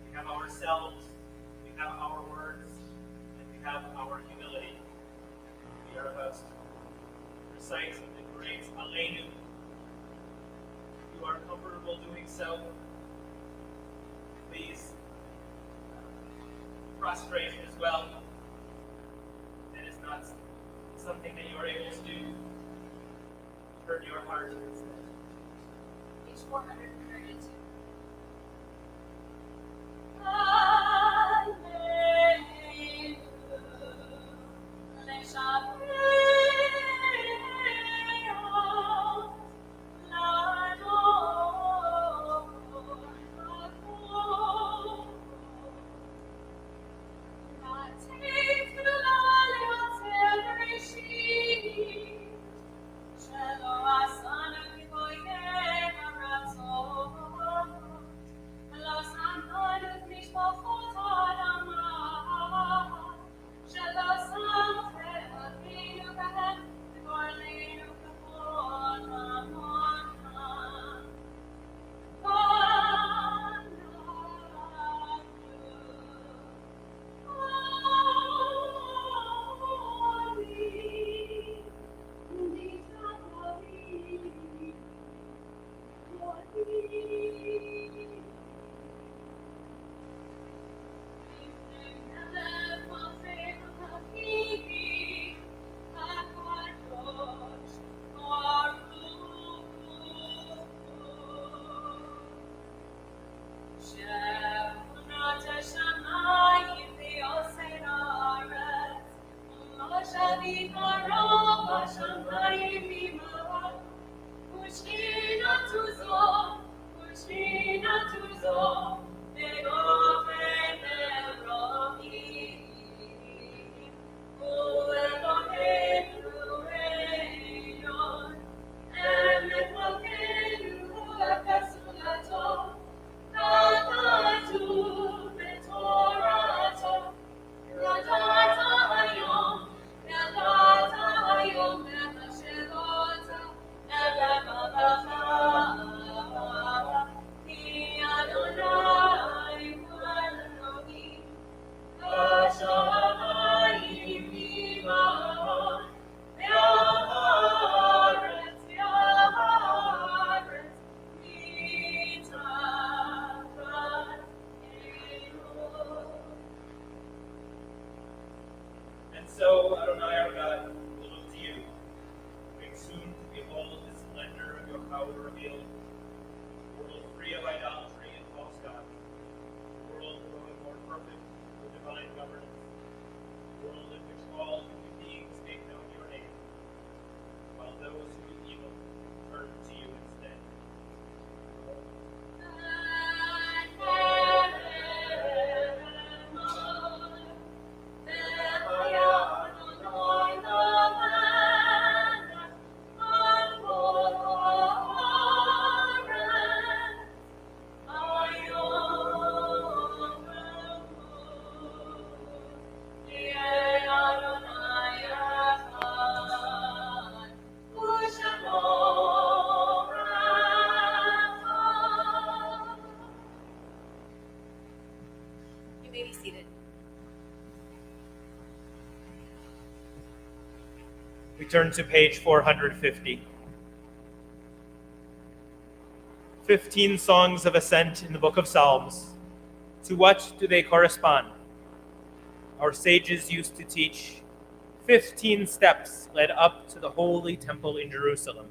We have ourselves, we have our words, and we have our humility. We are about to recite the great Aleinu. If you are comfortable doing so, please prostrate as well. That is not something that you are able to do. Turn your heart instead. Page 432. And so, Adonai our God, we look to you, make soon to behold the splendor of your power revealed, a world free of idolatry and false gods, a world growing more perfect with divine governance, a world in which all human beings make known your name, while those who do evil turn to you instead. Who turn to page 450. 15 songs of ascent in the book of Psalms. To what do they correspond? Our sages used to teach 15 steps led up to the holy temple in Jerusalem.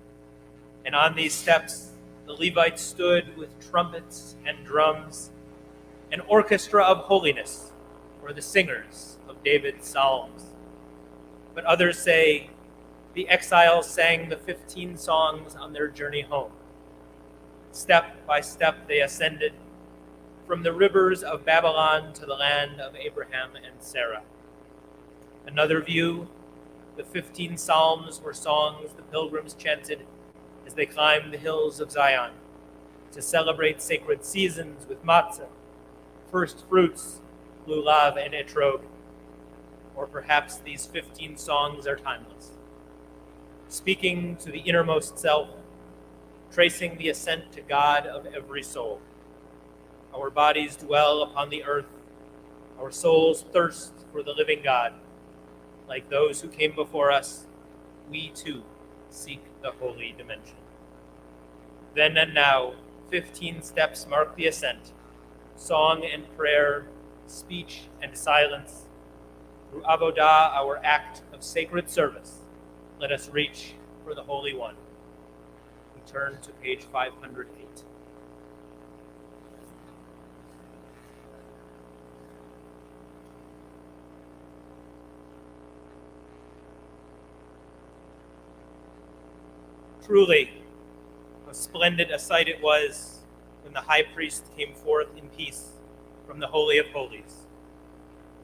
And on these steps, the Levites stood with trumpets and drums, an orchestra of holiness for the singers of David's psalms. But others say the exiles sang the 15 songs on their journey home. Step by step they ascended from the rivers of Babylon to the land of Abraham and Sarah. Another view, the 15 psalms were songs the pilgrims chanted as they climbed the hills of Zion to celebrate sacred seasons with matzah, first fruits, lulav, and etrog. Or perhaps these 15 songs are timeless, speaking to the innermost self, tracing the ascent to God of every soul. Our bodies dwell upon the earth, our souls thirst for the living God. Like those who came before us, we too seek the holy dimension. Then and now, 15 steps mark the ascent, song and prayer, speech and silence. Through avodah, our act of sacred service, let us reach for the Holy One. We turn to page 508. Truly, how splendid a sight it was when the high priest came forth in peace from the Holy of Holies.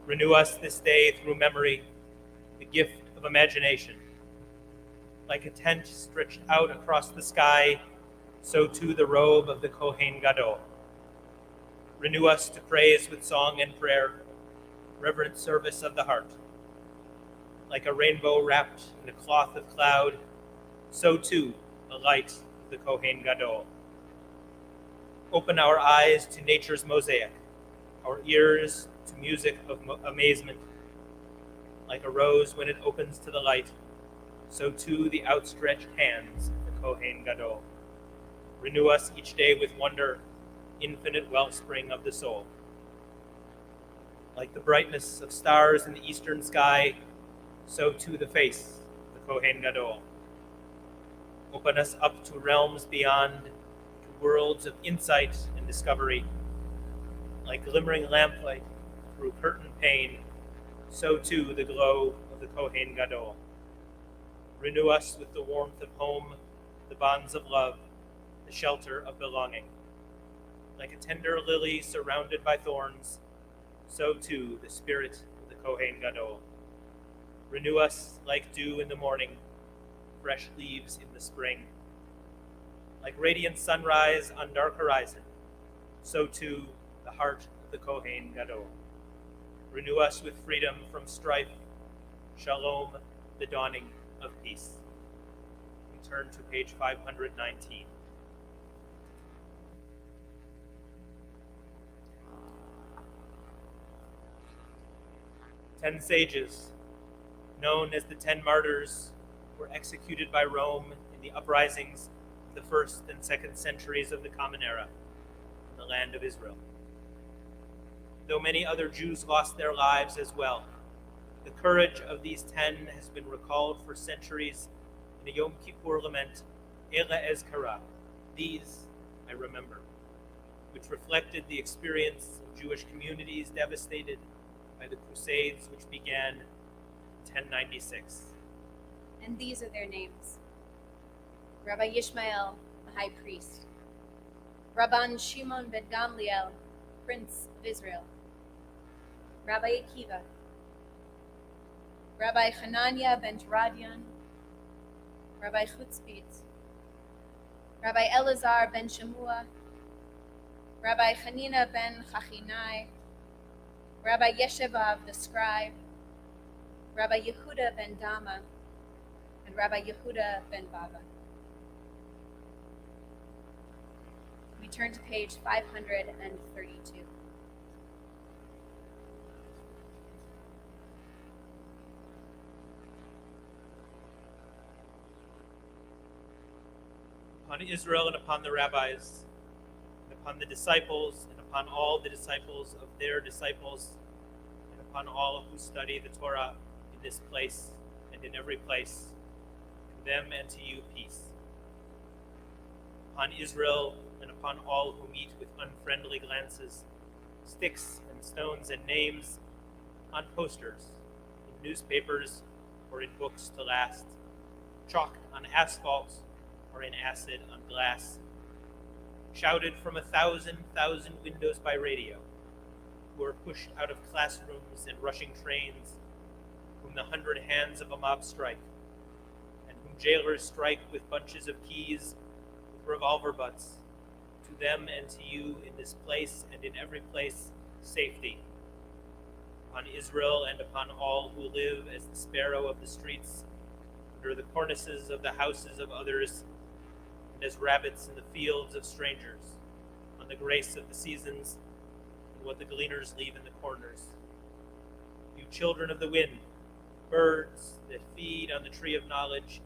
Renew us this day through memory, the gift of imagination. Like a tent stretched out across the sky, so too the robe of the Kohen Gadol. Renew us to praise with song and prayer, reverent service of the heart. Like a rainbow wrapped in a cloth of cloud, so too the light of the Kohen Gadol. Open our eyes to nature's mosaic, our ears to music of amazement. Like a rose when it opens to the light, so too the outstretched hands of the Kohen Gadol. Renew us each day with wonder, infinite wellspring of the soul. Like the brightness of stars in the eastern sky, so too the face of the Kohen Gadol. Open us up to realms beyond, to worlds of insight and discovery. Like glimmering lamplight through curtained pane, so too the glow of the Kohen Gadol. Renew us with the warmth of home, the bonds of love, the shelter of belonging. Like a tender lily surrounded by thorns, so too the spirit of the Kohen Gadol. Renew us like dew in the morning, fresh leaves in the spring. Like radiant sunrise on dark horizon, so too the heart of the Kohen Gadol. Renew us with freedom from strife, shalom, the dawning of peace. We turn to page 519. Ten sages, known as the 10 martyrs, were executed by Rome in the uprisings of the 1st and 2nd centuries of the Common Era in the land of Israel. Though many other Jews lost their lives as well, the courage of these 10 has been recalled for centuries in the Yom Kippur lament, Ela Ezkara, these I remember, which reflected the experience of Jewish communities devastated by the Crusades which began in 1096. And these are their names: Rabbi Yishmael, the high priest; Rabban Shimon ben Gamliel, prince of Israel; Rabbi Akiva; Rabbi Hananiah ben Teradion; Rabbi Chutzpit; Rabbi Elazar ben Shemua; Rabbi Hanina ben Chachinai; Rabbi Yeshevav the scribe; Rabbi Yehuda ben Dama; and Rabbi Yehuda ben Bava. We turn to page 532. upon Israel and upon the rabbis, and upon the disciples, and upon all the disciples of their disciples, and upon all who study the Torah in this place and in every place. To them and to you, peace. Upon Israel and upon all who meet with unfriendly glances, sticks and stones and names on posters, in newspapers, or in books to last, chalk on asphalt, or in acid on glass, shouted from 1,000 windows by radio, who are pushed out of classrooms and rushing trains, whom the 100 hands of a mob strike, and whom jailers strike with bunches of keys, with revolver butts. To them and to you in this place and in every place, safety. Upon Israel and upon all who live as the sparrow of the streets, under the cornices of the houses of others, and as rabbits in the fields of strangers, on the grace of the seasons, and what the gleaners leave in the corners. You children of the wind, birds that feed on the tree of knowledge,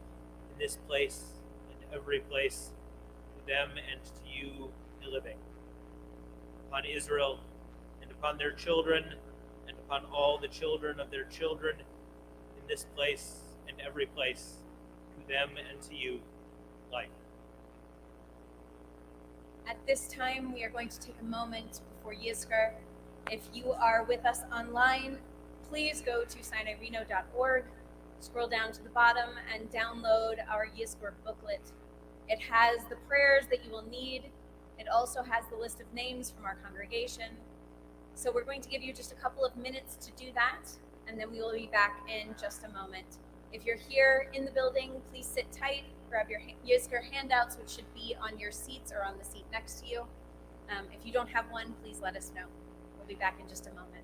in this place and every place, to them and to you be living. Upon Israel and upon their children, and upon all the children of their children, in this place and every place, to them and to you, life. At this time, we are going to take a moment before Yizkor. If you are with us online, please go to sinaireno.org, scroll down to the bottom, and download our Yizkor booklet. It has the prayers that you will need. It also has the list of names from our congregation. So we're going to give you just a couple of minutes to do that, and then we will be back in just a moment. If you're here in the building, please sit tight, grab your Yizkor handouts, which should be on your seats or on the seat next to you. If you don't have one, please let us know. We'll be back in just a moment.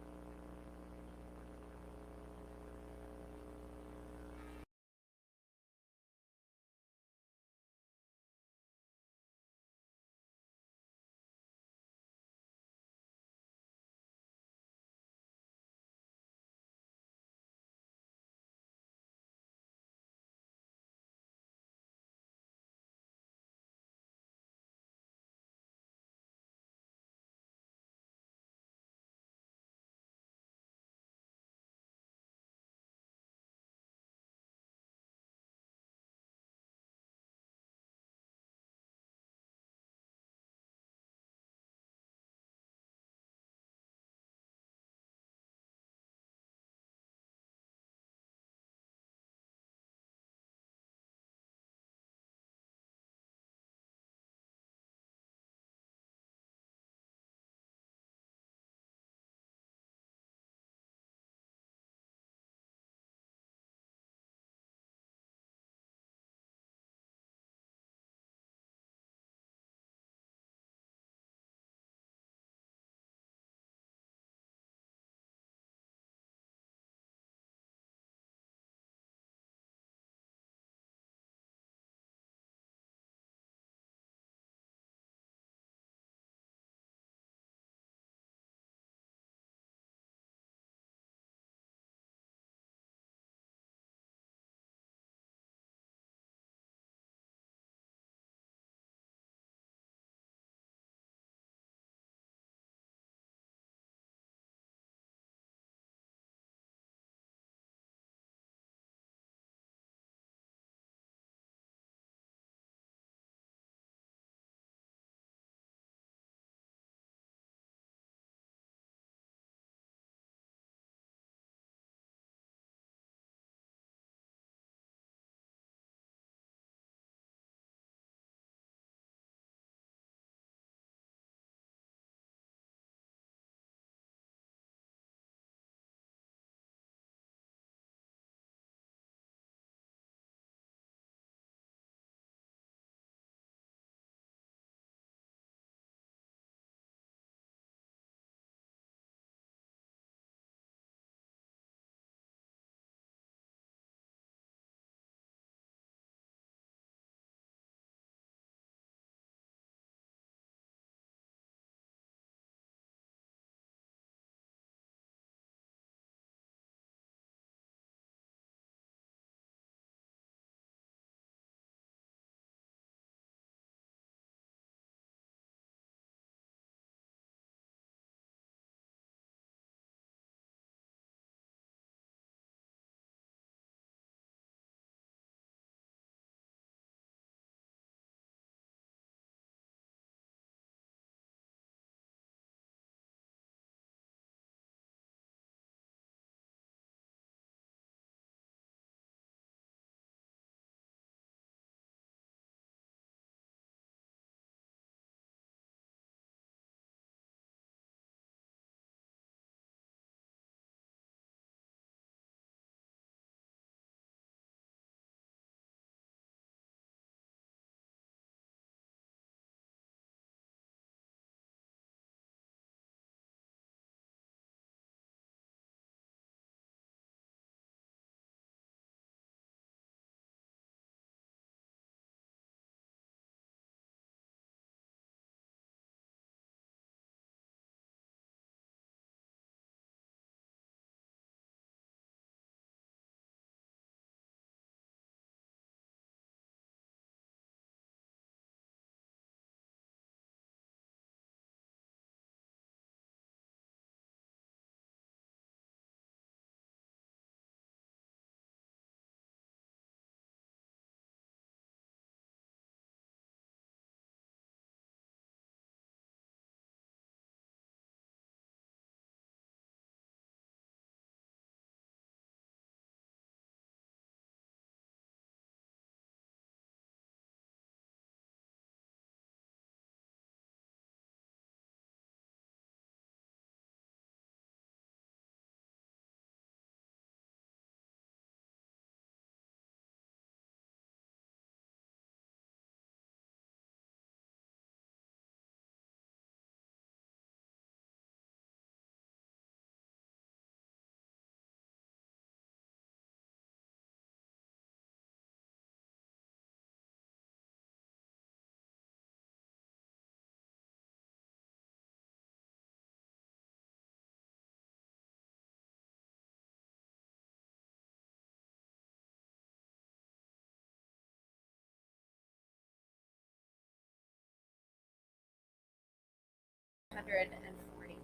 140.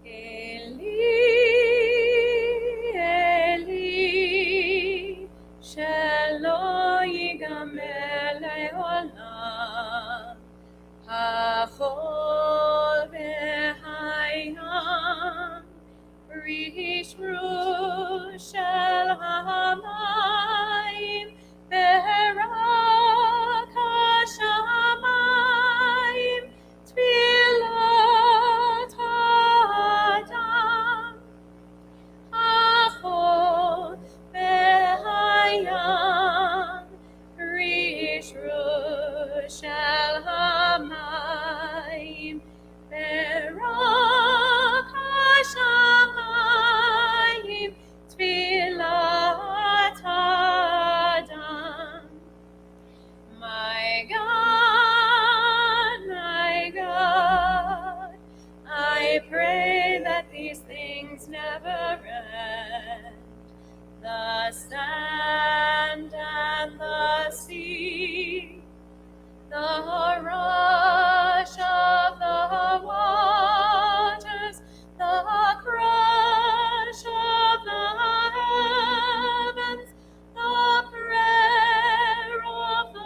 Eli, Eli, shelo yigamer leolam, hachol v'hayam, rishru shel hamayim, berak hashamayim, tfilat Adam, achol v'hayam, rishru shel hamayim, berak hashamayim, tfilat Adam. My God, I pray that these things never end. The sand and the sea, the rush of the waters, the crush of the heavens, the prayer of the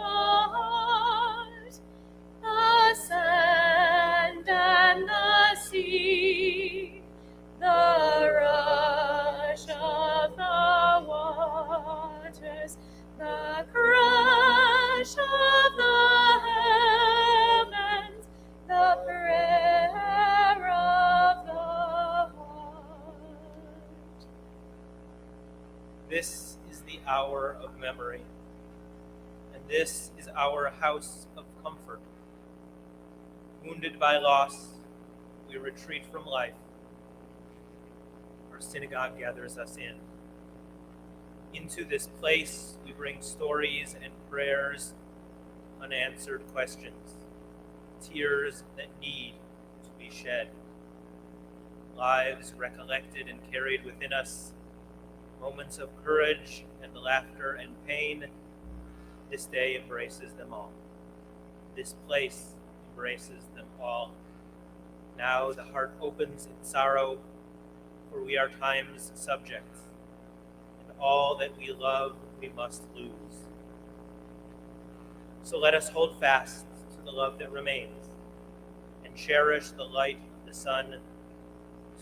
heart, the sand and the sea, the rush of the waters, the crush of the heavens, the prayer of the heart. This is the hour of memory, and this is our house of comfort. Wounded by loss, we retreat from life. Our synagogue gathers us in. Into this place, we bring stories and prayers, unanswered questions, tears that need to be shed, lives recollected and carried within us, moments of courage and laughter and pain. This day embraces them all. This place embraces them all. Now the heart opens in sorrow, for we are time's subjects, and all that we love we must lose. So let us hold fast to the love that remains, and cherish the light of the sun.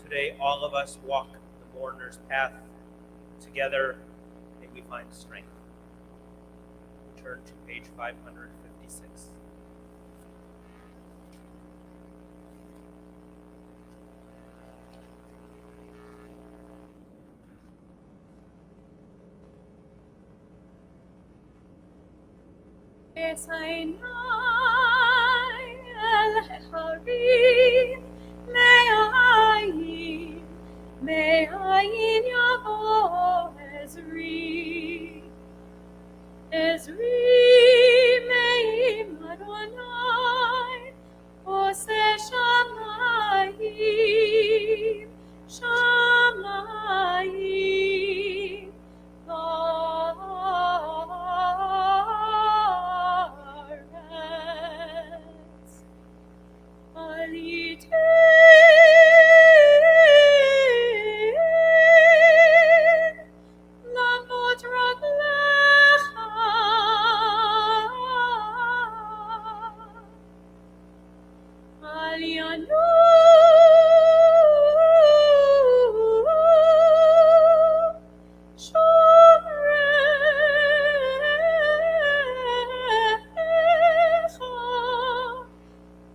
Today all of us walk the mourner's path. Together may we find strength. Turn to page 556. Sinai el harim me'ayin yavo Ezri me'im Adonai ose shamayim Varetz Alite Lavot raglecha Al yanu shomrecha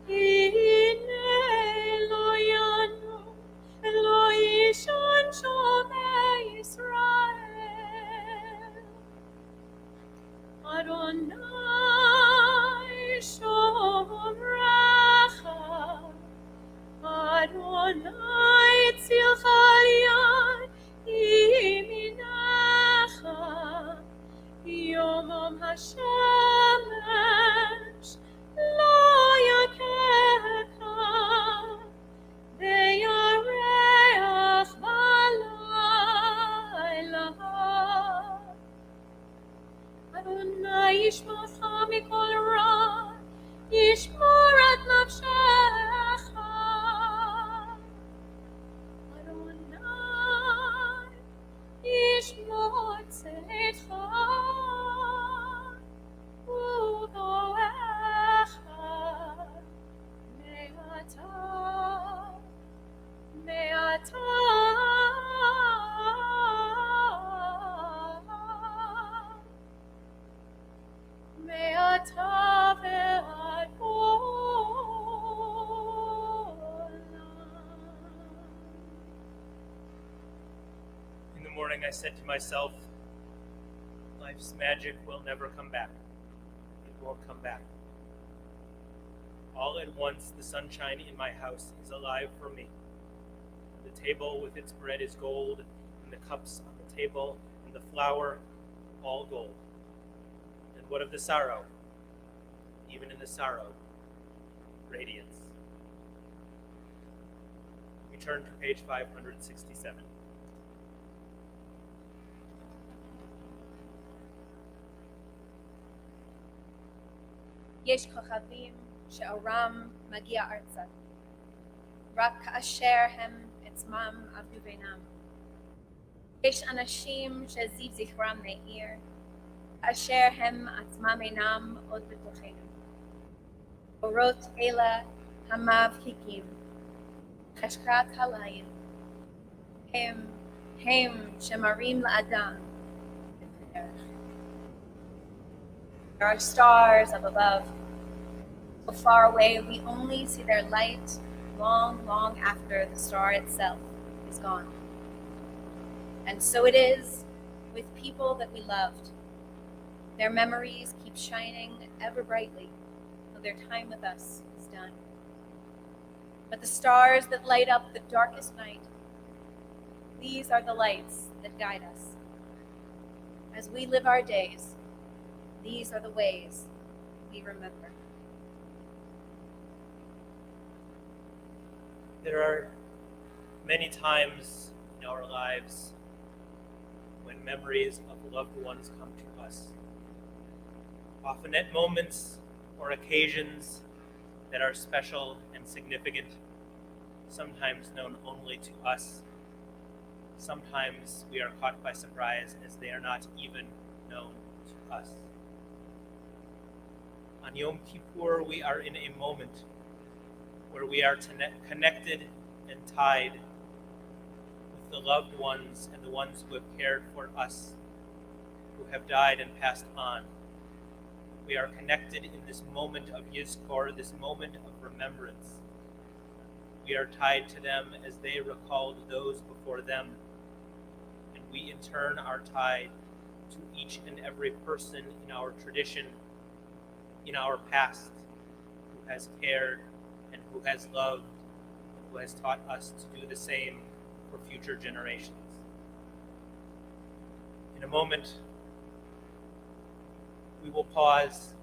Hine lo yanu lo yishon shomei Yisrael Adonai shomrecha Adonai tzilcha liad yiminecha Yomam hashemesh lo yakecha Ve'yareach balayla Adonai ישמורך מכל רע, ישמור את נפשך. אדוני ישמור צאתך ובואך מעתה ועד עולם. In the morning, I said to myself, life's magic will never come back. It won't come back. All at once, the sunshine in my house is alive for me. The table with its bread is gold, and the cups on the table, and the flour, all gold. And what of the sorrow? Even in the sorrow, radiance. We turn to page 567. יש כוכבים שאורם מגיע ארצה, רק כאשר הם עצמם עבדו בינם. יש אנשים שזיו זכרם מאיר, כאשר הם עצמם אינם עוד בתוכנו. אורות אלה המבהיקים, חשכת הליל, הם שמראים לאדם את הדרך. There are stars up above. So far away, we only see their light long, long after the star itself is gone. And so it is with people that we loved. Their memories keep shining ever brightly till their time with us is done. But the stars that light up the darkest night, these are the lights that guide us. As we live our days, these are the ways we remember. There are many times in our lives when memories of loved ones come to us. Often at moments or occasions that are special and significant, sometimes known only to us. Sometimes we are caught by surprise as they are not even known to us. On Yom Kippur, we are in a moment where we are connected and tied with the loved ones and the ones who have cared for us, who have died and passed on. We are connected in this moment of Yizkor, this moment of remembrance. We are tied to them as they recalled those before them, and we in turn are tied to each and every person in our tradition, in our past, who has cared and who has loved, and who has taught us to do the same for future generations. In a moment, we will pause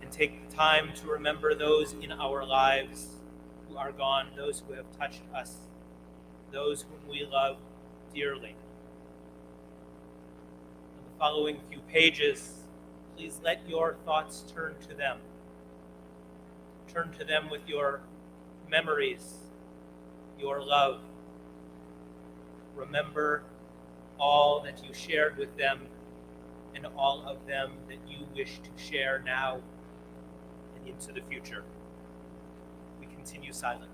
and take the time to remember those in our lives who are gone, those who have touched us, those whom we love dearly. On the following few pages, please let your thoughts turn to them. Turn to them with your memories, your love. Remember all that you shared with them and all of them that you wish to share now and into the future. We continue silent.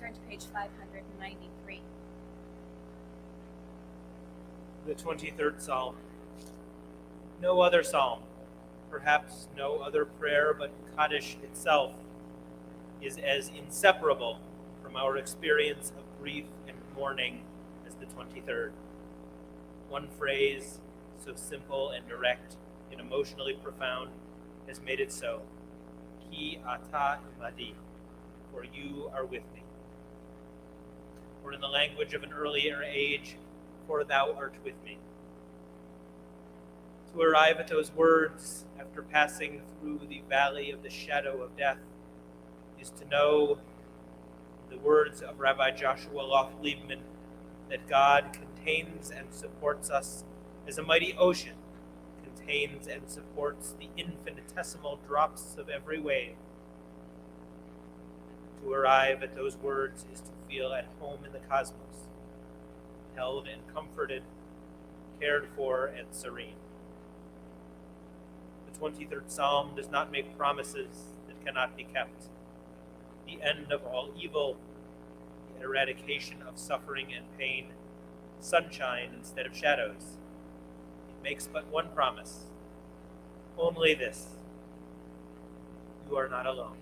turn to page 593. The 23rd Psalm. No other psalm, perhaps no other prayer, but Kaddish itself is as inseparable from our experience of grief and mourning as the 23rd. One phrase, so simple and direct and emotionally profound, has made it so. Ki ata imadi, for you are with me. Or in the language of an earlier age, for thou art with me. To arrive at those words after passing through the valley of the shadow of death is to know, in the words of Rabbi Joshua Loft-Liebman, that God contains and supports us as a mighty ocean contains and supports the infinitesimal drops of every wave. To arrive at those words is to feel at home in the cosmos, held and comforted, cared for and serene. The 23rd Psalm does not make promises that cannot be kept. The end of all evil, the eradication of suffering and pain, sunshine instead of shadows. It makes but one promise, only this: you are not alone.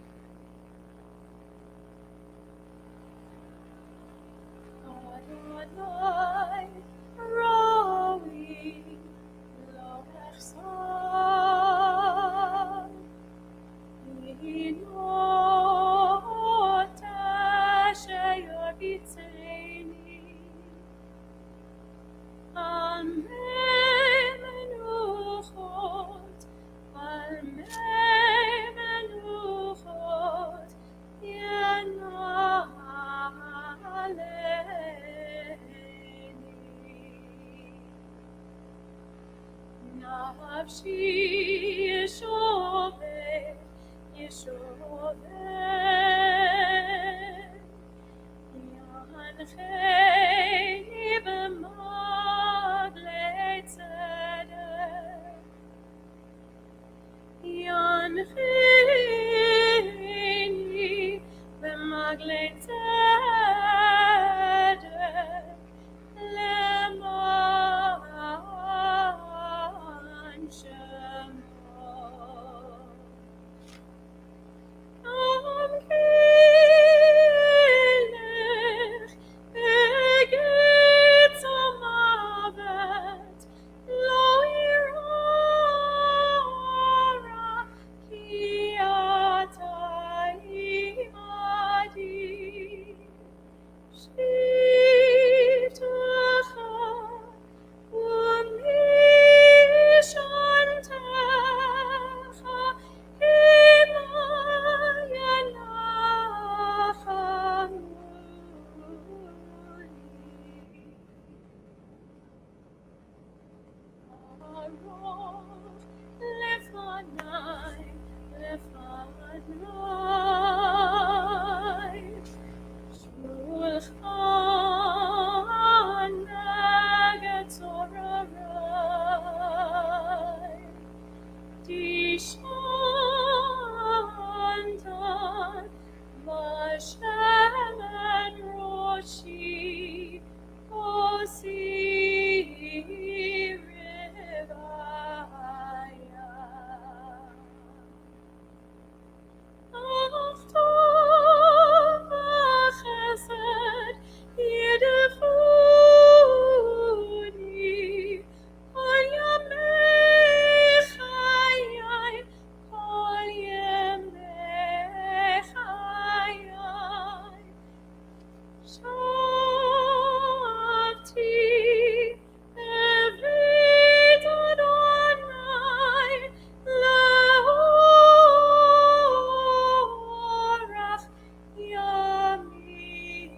Adonai, Roi, lo echsar, inot asher bitzeni, al mei menuchot, nafshi yeshoveh, yancheni b'maglei tzedek, yancheni b'maglei tzedek, leman shemo. Am kelech begitz hamavet, lo irara, ki ata imadi. Shivtecha u'mishantecha imaya nachamuni. Aroch lefanai, lefanai, shulchan neged zorarai, dishantan v'shemen roshi, osi rivaya. Ach tov v'chesed yidchuni, kol yamei chayai, kol yamei chayai. Shavti evit Adonai leorach yamim.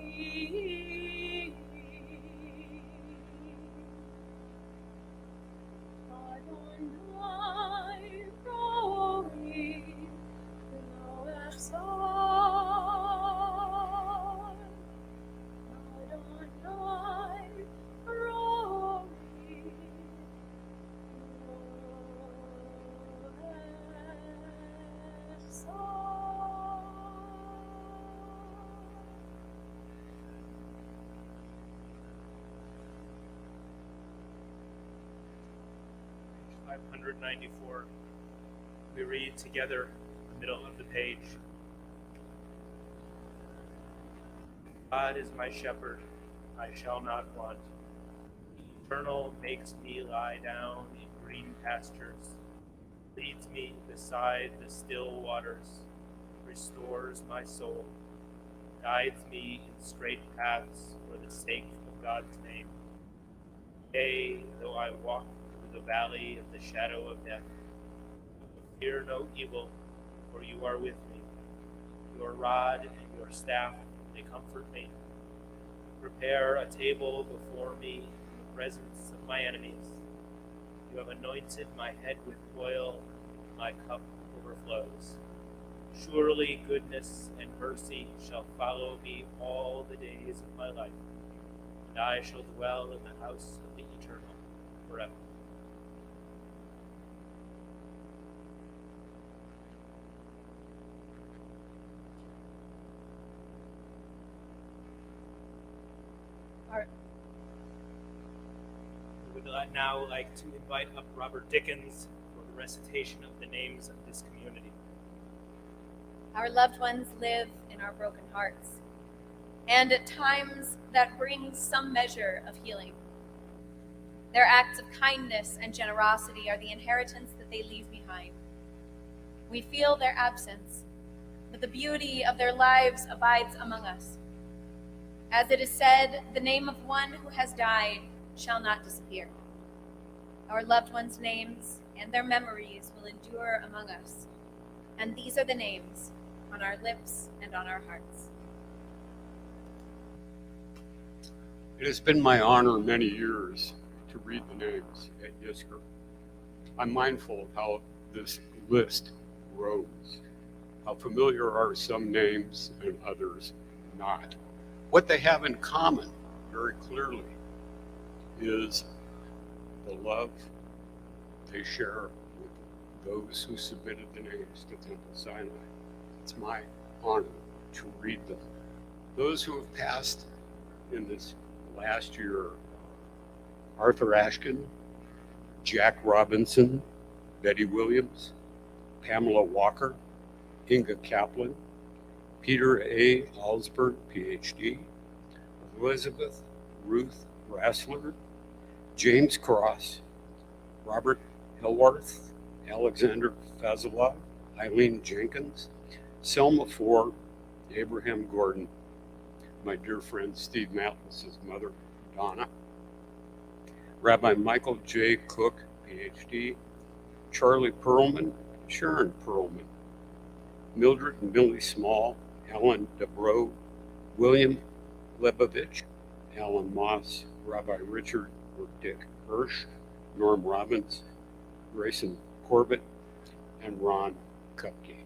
Adonai roi lo echsar. Adonai roi lo echsar. 594. We read together the middle of the page. God is my shepherd, I shall not want. The Eternal makes me lie down in green pastures, leads me beside the still waters, restores my soul, guides me in straight paths for the sake of God's name. Yea, though I walk through the valley of the shadow of death, I will fear no evil, for you are with me. Your rod and your staff, they comfort me. Prepare a table before me in the presence of my enemies. You have anointed my head with oil, my cup overflows. Surely goodness and mercy shall follow me all the days of my life, and I shall dwell in the house of the Eternal forever. We would now like to invite up Robert Dickens for the recitation of the names of this community. Our loved ones live in our broken hearts, and at times that brings some measure of healing. Their acts of kindness and generosity are the inheritance that they leave behind. We feel their absence, but the beauty of their lives abides among us. As it is said, the name of one who has died shall not disappear. Our loved ones' names and their memories will endure among us, and these are the names on our lips and on our hearts. It has been my honor many years to read the names at Yisker. I'm mindful of how this list grows, how familiar are some names and others not. What they have in common, very clearly, is the love they share with those who submitted the names to Temple Sinai. It's my honor to read them. Those who have passed in this last year: Arthur Ashkin, Jack Robinson, Betty Williams, Pamela Walker, Inga Kaplan, Peter A. Alsberg, PhD, Elizabeth Ruth Rassler, James Cross, Robert Hillworth, Alexander Fazalov, Eileen Jenkins, Selma Ford, Abraham Gordon, my dear friend Steve Matlis's mother, Donna, Rabbi Michael J. Cook, PhD, Charlie Perlman, Sharon Perlman, Mildred and Millie Small, Alan Debrow, William Lebovich, Alan Moss, Rabbi Richard or Dick Hirsch, Norm Robbins, Grayson Corbett, and Ron Kupke.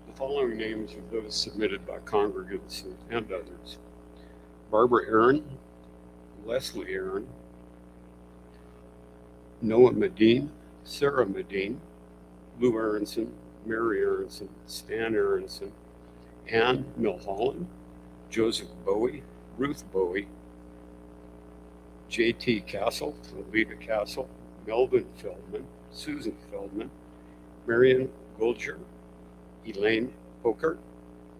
The following names are those submitted by congregants and others: Barbara Aaron, Leslie Aaron, Noah Medine, Sarah Medine, Lou Aronson, Mary Aronson, Stan Aronson, Ann Milholland, Joseph Bowie, Ruth Bowie, J.T. Castle, Alita Castle, Melvin Feldman, Susan Feldman, Marion Golger, Elaine Poker,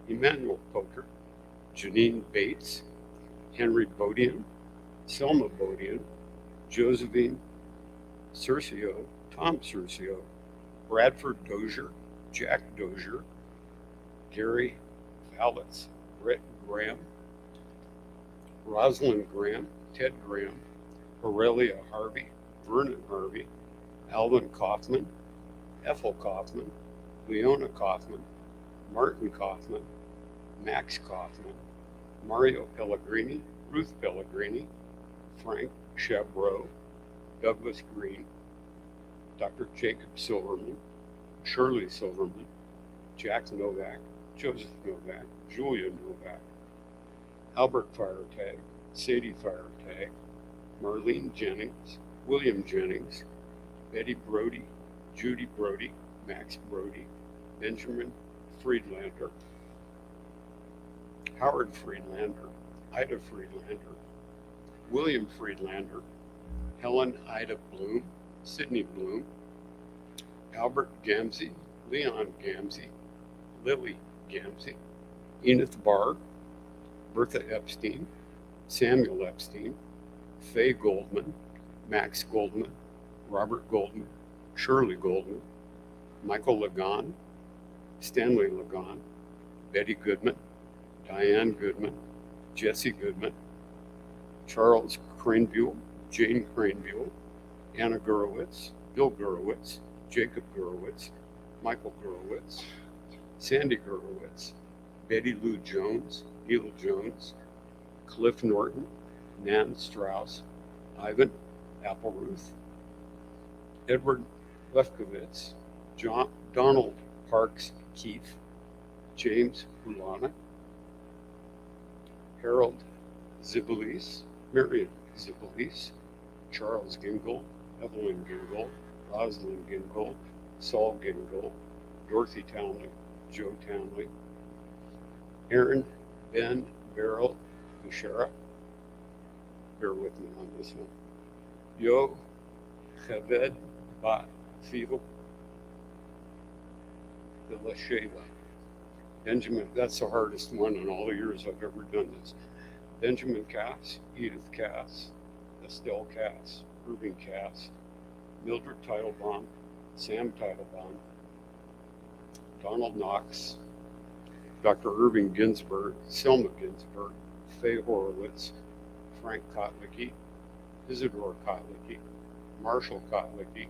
Emmanuel Poker, Janine Bates, Henry Bodian, Selma Bodian, Josephine Cercio, Tom Cercio, Bradford Dozier, Jack Dozier, Gary Fallitz, Brett Graham, Rosalind Graham, Ted Graham, Aurelia Harvey, Vernon Harvey, Alvin Kaufman, Ethel Kaufman, Leona Kaufman, Martin Kaufman, Max Kaufman, Mario Pellegrini, Ruth Pellegrini, Frank Chevreau, Douglas Green, Dr. Jacob Silverman, Shirley Silverman, Jack Novak, Joseph Novak, Julia Novak, Albert Firetag, Sadie Firetag, Marlene Jennings, William Jennings, Betty Brody, Judy Brody, Max Brody, Benjamin Friedlander, Howard Friedlander, Ida Friedlander, William Friedlander, Helen Ida Bloom, Sidney Bloom, Albert Gamsey, Leon Gamsey, Lily Gamsey, Enith Barr, Bertha Epstein, Samuel Epstein, Faye Goldman, Max Goldman, Robert Goldman, Shirley Goldman, Michael Lagan, Stanley Lagan, Betty Goodman, Diane Goodman, Jesse Goodman, Charles Cranebuell, Jane Cranebuell, Anna Gurowitz, Bill Gurowitz, Jacob Gurowitz, Michael Gurowitz, Sandy Gurowitz, Betty Lou Jones, Neil Jones, Cliff Norton, Nan Strauss, Ivan Appleruth, Edward Lefkowitz, Donald Parks Keith, James Hulana, Harold Zibelis, Marion Zibelis, Charles Gingold, Evelyn Gingold, Rosalind Gingold, Saul Gingold, Dorothy Townley, Joe Townley, Aaron Ben Beryl Bouchera, bear with me on this one, Yo Chaved Bat Filo Vilasheva, Benjamin, that's the hardest one in all the years I've ever done this. Benjamin Cass, Edith Cass, Estelle Cass, Irving Cass, Mildred Teitelbaum, Sam Teitelbaum, Donald Knox, Dr. Irving Ginsburg, Selma Ginsburg, Faye Horowitz, Frank Kotlicki, Isidore Kotlicki, Marshall Kotlicki,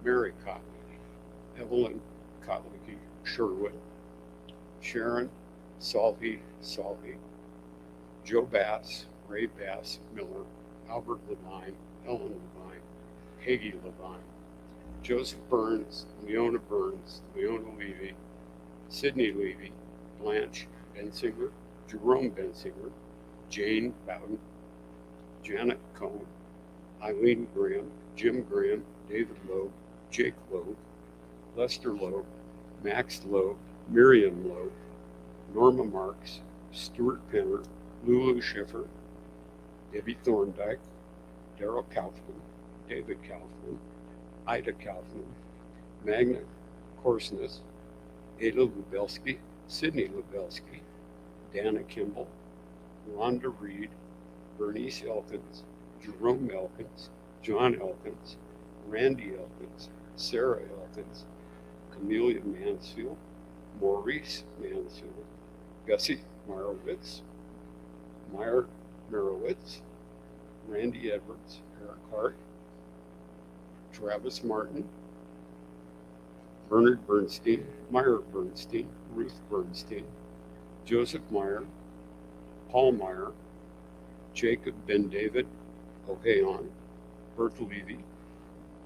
Mary Kotlicki, Evelyn Kotlicki Sherwood, Sharon Salve, Joe Bass, Ray Bass Miller, Albert Levine, Ellen Levine, Peggy Levine, Joseph Burns, Leona Levy, Sidney Levy, Blanche Bensinger, Jerome Bensinger, Jane Bowden, Janet Cohn, Eileen Graham, Jim Graham, David Loeb, Jake Loeb, Lester Loeb, Max Loeb, Miriam Loeb, Norma Marks, Stuart Penner, Lulu Schiffer, Debbie Thorndike, Daryl Kaufman, David Kaufman, Ida Kaufman, Magna Korsness, Ada Lubelski, Sydney Lubelski, Dana Kimball, Rhonda Reed, Bernice Elkins, Jerome Elkins, John Elkins, Randy Elkins, Sarah Elkins, Camelia Mansfield, Maurice Mansfield, Gussie Marowitz, Meyer Merowitz, Randy Edwards, Eric Hart, Travis Martin, Bernard Bernstein, Meyer Bernstein, Ruth Bernstein, Joseph Meyer, Paul Meyer, Jacob Ben David Ohayon, Bert Levy,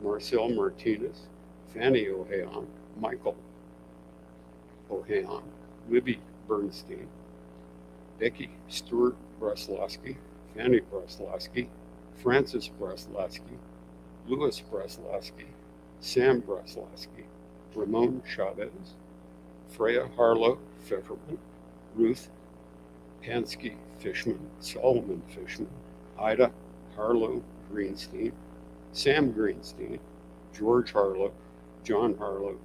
Marcel Martinez, Fanny Ohayon, Michael Ohayon, Libby Bernstein, Becky Stewart Breslowski, Fanny Breslowski, Francis Breslowski, Louis Breslowski, Sam Breslowski, Ramon Chavez, Freya Harlow Pfefferman, Ruth Pansky Fishman, Solomon Fishman, Ida Harlow Greenstein, Sam Greenstein, George Harlow, John Harlow,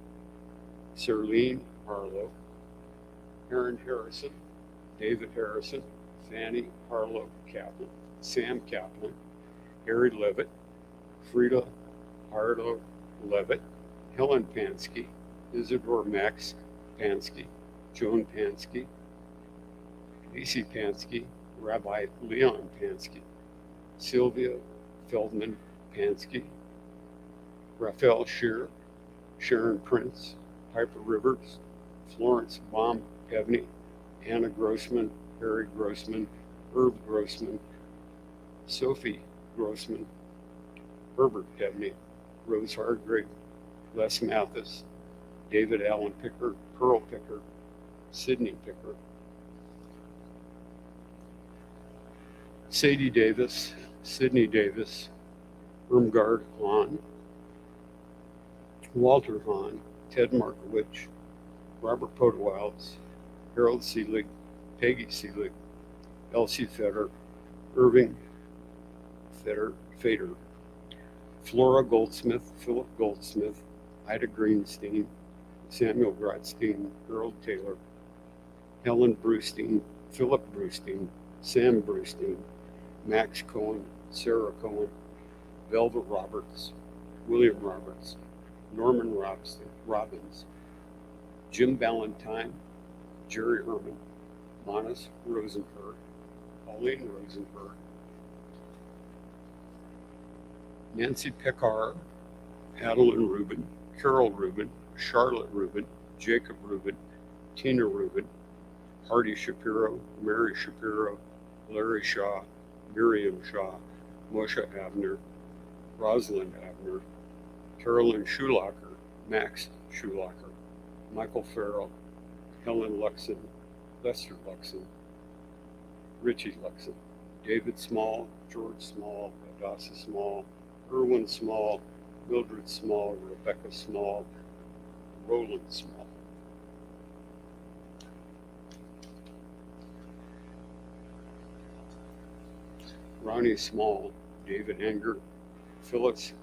Serlene Harlow, Aaron Harrison, David Harrison, Fanny Harlow Kaplan, Sam Kaplan, Harry Levitt, Frida Harlow Levitt, Helen Pansky, Isidore Max Pansky, Joan Pansky, Lacey Pansky, Rabbi Leon Pansky, Sylvia Feldman Pansky, Raphael Shearer, Sharon Prince, Piper Rivers, Florence Baum Pevney, Anna Grossman, Harry Grossman, Herb Grossman, Sophie Grossman, Herbert Pevney, Rose Hargrave, Les Mathis, David Allen Picker, Pearl Picker, Sidney Picker, Sadie Davis, Sydney Davis, Irmgard Hahn, Walter Hahn, Ted Markowitz, Robert Podewilds, Harold Seelig, Peggy Seelig, Elsie Fetter, Irving Fader, Flora Goldsmith, Philip Goldsmith, Ida Greenstein, Samuel Gradstein, Earl Taylor, Helen Brewstein, Philip Brewstein, Sam Brewstein, Max Cohen, Sarah Cohen, Velvet Roberts, William Roberts, Norman Robbins, Jim Ballantyne, Jerry Herman, Manas Rosenberg, Pauline Rosenberg, Nancy Pekar, Adeline Rubin, Carol Rubin, Charlotte Rubin, Jacob Rubin, Tina Rubin, Hardy Shapiro, Mary Shapiro, Larry Shaw, Miriam Shaw, Moshe Abner, Rosalind Abner, Carolyn Schulacher, Max Schulacher, Michael Farrell, Helen Luxon, Lester Luxon, Richie Luxon, David Small, George Small, Adasa Small, Erwin Small, Mildred Small, Rebecca Small, Roland Small. Ronnie Small, David Enger, Phyllis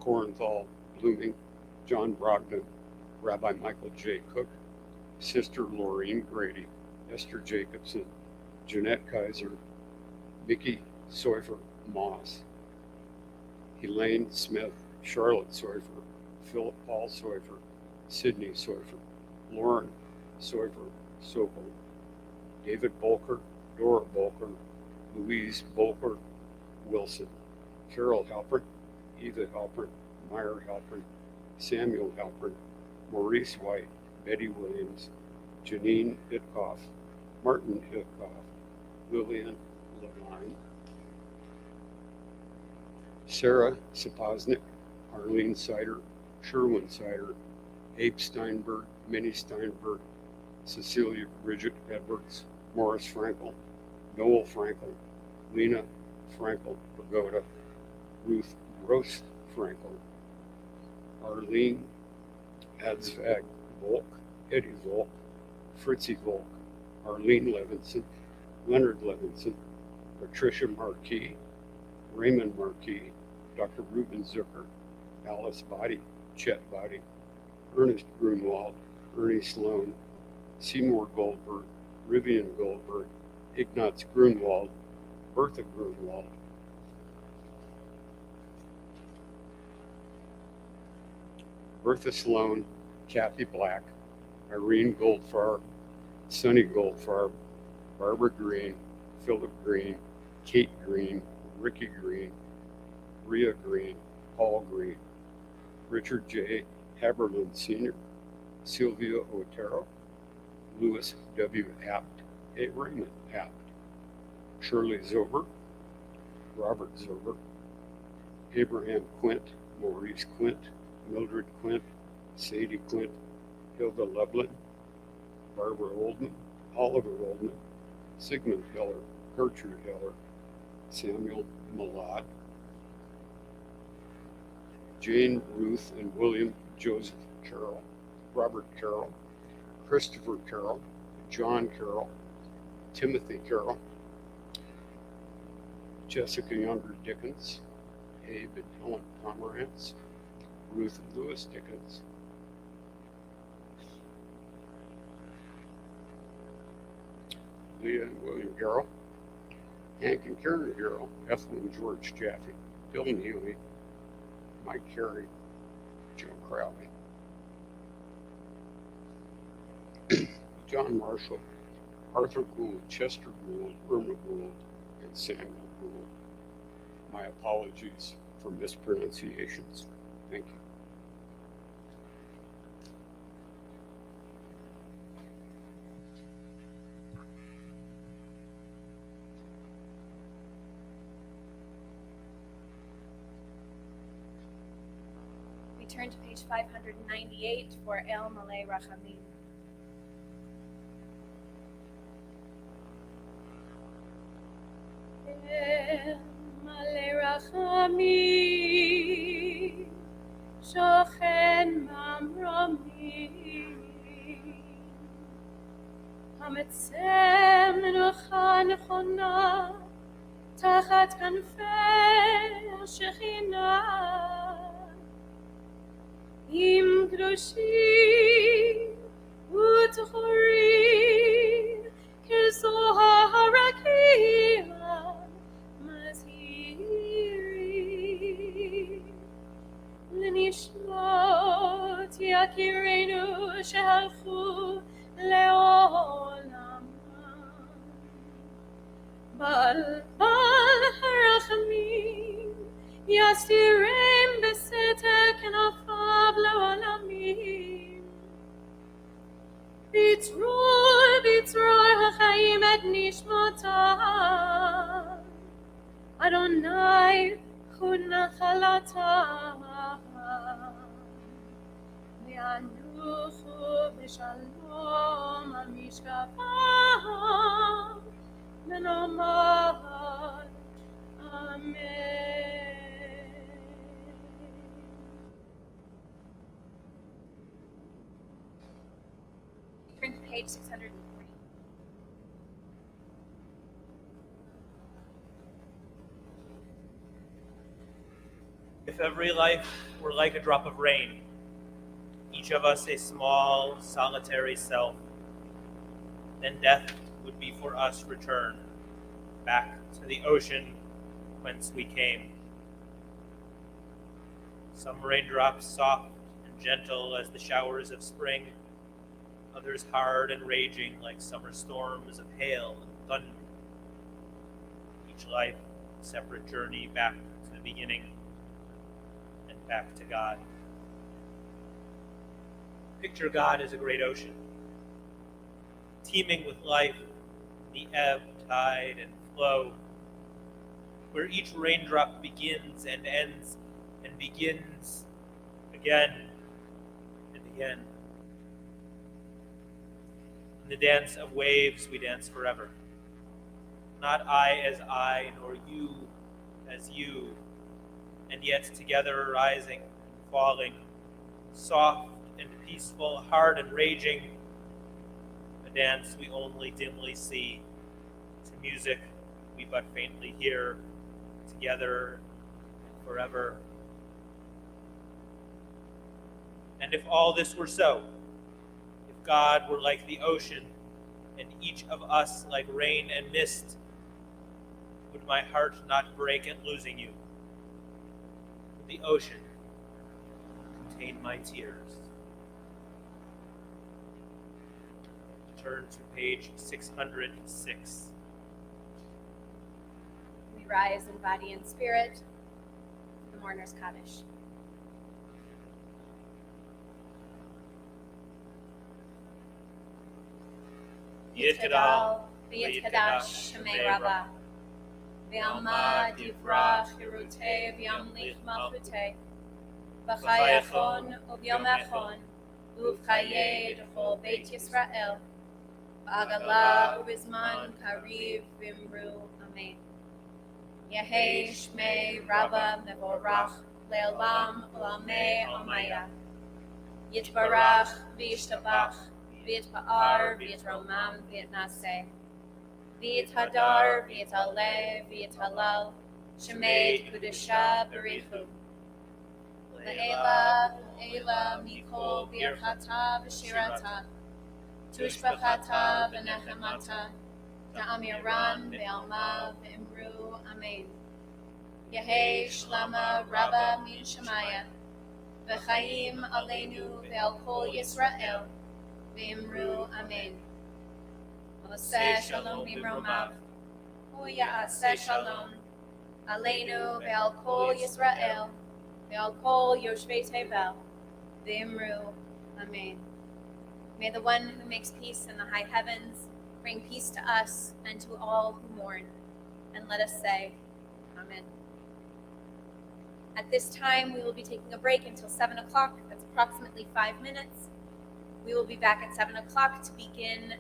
Korenthal Blooming, John Brogdon, Rabbi Michael J. Cook, Sister Laureen Grady, Esther Jacobson, Jeanette Kaiser, Vicki Seufer Moss, Elaine Smith, Charlotte Seufer, Philip Paul Seufer, Sidney Seufer, Lauren Seufer Sokol, David Bolker, Dora Bolker, Louise Bolker Wilson, Carol Halpern, Eva Halpern, Meyer Halpern, Samuel Halpern, Maurice White, Betty Williams, Janine Itkoff, Martin Itkoff, Lillian Levine, Sarah Sapoznik, Arlene Sider, Sherwin Sider, Abe Steinberg, Minnie Steinberg, Cecilia Bridget Edwards, Morris Frankel, Noel Frankel, Lena Frankel Pagoda, Ruth Gross Frankel, Arlene Adzvag Volk, Eddie Volk, Fritzie Volk, Arlene Levinson, Leonard Levinson, Patricia Marquis, Raymond Marquis, Dr. Reuben Zucker, Alice Body, Chet Body, Ernest Grunwald, Ernie Sloan, Seymour Goldberg, Rivian Goldberg, Ignaz Grunwald, Bertha Grunwald, Bertha Sloan, Kathy Black, Irene Goldfarb, Sonny Goldfarb, Barbara Green, Philip Green, Kate Green, Ricky Green, Rhea Green, Paul Green, Richard J. Haberlin Sr., Sylvia Otero, Louis W. Apt, A. Raymond Apt, Shirley Zober, Robert Zober, Abraham Quint, Maurice Quint, Mildred Quint, Sadie Quint, Hilda Lublin, Barbara Oldman, Oliver Oldman, Sigmund Heller, Gertrude Heller, Samuel Malad, Jane Ruth and William Joseph Carroll, Robert Carroll, Christopher Carroll, John Carroll, Timothy Carroll, Jessica Younger Dickens, Abe and Helen Pomerantz, Ruth and Lewis Dickens, Leah and William Garrow, Hank and Karen Garrow, Ethel and George Jaffe, Bill Neely, Mike Carey, Joe Crowley, John Marshall, Arthur Gould, Chester Gould, Irma Gould, and Samuel Gould. My apologies for mispronunciations. Thank you. We turn to page 598 for El Malay Rachamim. El Malay Rachamim, Shochen Mamromim, Hametzem Menucha Nechona, תחת כנפי השכינה, עם קדושים וטהורים כזוהר הרקיע מזהירים לנשמות יקירינו שהלכו לעולמם. בעל הרחמים יסתירם בסתר כנפיו לעולמים. בצרור החיים את נשמתם, אדוני הוא נחלתם. וינוחו בשלום על משכבם, ונאמר אמן. Turn to page 603. If every life were like a drop of rain, each of us a small, solitary self, then death would be for us return back to the ocean whence we came. Some raindrops soft and gentle as the showers of spring, others hard and raging like summer storms of hail and thunder. Each life a separate journey back to the beginning and back to God. Picture God as a great ocean, teeming with life, the ebb, tide, and flow, where each raindrop begins and ends and begins again and again. In the dance of waves, we dance forever. Not I as I, nor you as you, and yet together rising and falling, soft and peaceful, hard and raging, a dance we only dimly see, to music we but faintly hear, together and forever. And if all this were so, if God were like the ocean, and each of us like rain and mist, would my heart not break at losing you? Would the ocean contain my tears? Turn to page 606. We rise in body and spirit, the mourner's Kaddish. Yitgadal, V'yitkadash Shemei Rabbah, V'yamad Yivrach Yerutei V'yamlich Malchutei, V'chayachon U'vyomachon, U'v'chayei D'chol Beit Yisrael, V'agala U'bizman Kariv V'imru Amen. Yehei Shmei Rabbah Mevorach Le'olam U'amei Amaya, Yitbarach V'yishtabach, V'yitpa'ar, V'yitromam, V'yitnaseh, V'yithadar, V'yitaleh, V'yithalal, Shemei Kudusha B'richu, Le'ela, Le'ela, Mikol, V'yirchata, V'shirata, Tushbachata, V'nechemata, Ta'amiran, V'alma, V'imru, Amen. Yehei Shlama Rabba Min Shemaya, V'chaim Aleinu, V'al Kol Yisrael, V'imru Amen. Oseh Shalom B'mromav, Hu Ya'aseh Shalom, Aleinu V'al Kol Yisrael, V'al Kol Yoshvei Tevel, V'imru Amen. May the one who makes peace in the high heavens bring peace to us and to all who mourn. And let us say, Amen. At this time, we will be taking a break until 7 o'clock. That's approximately 5 minutes. We will be back at 7 o'clock to begin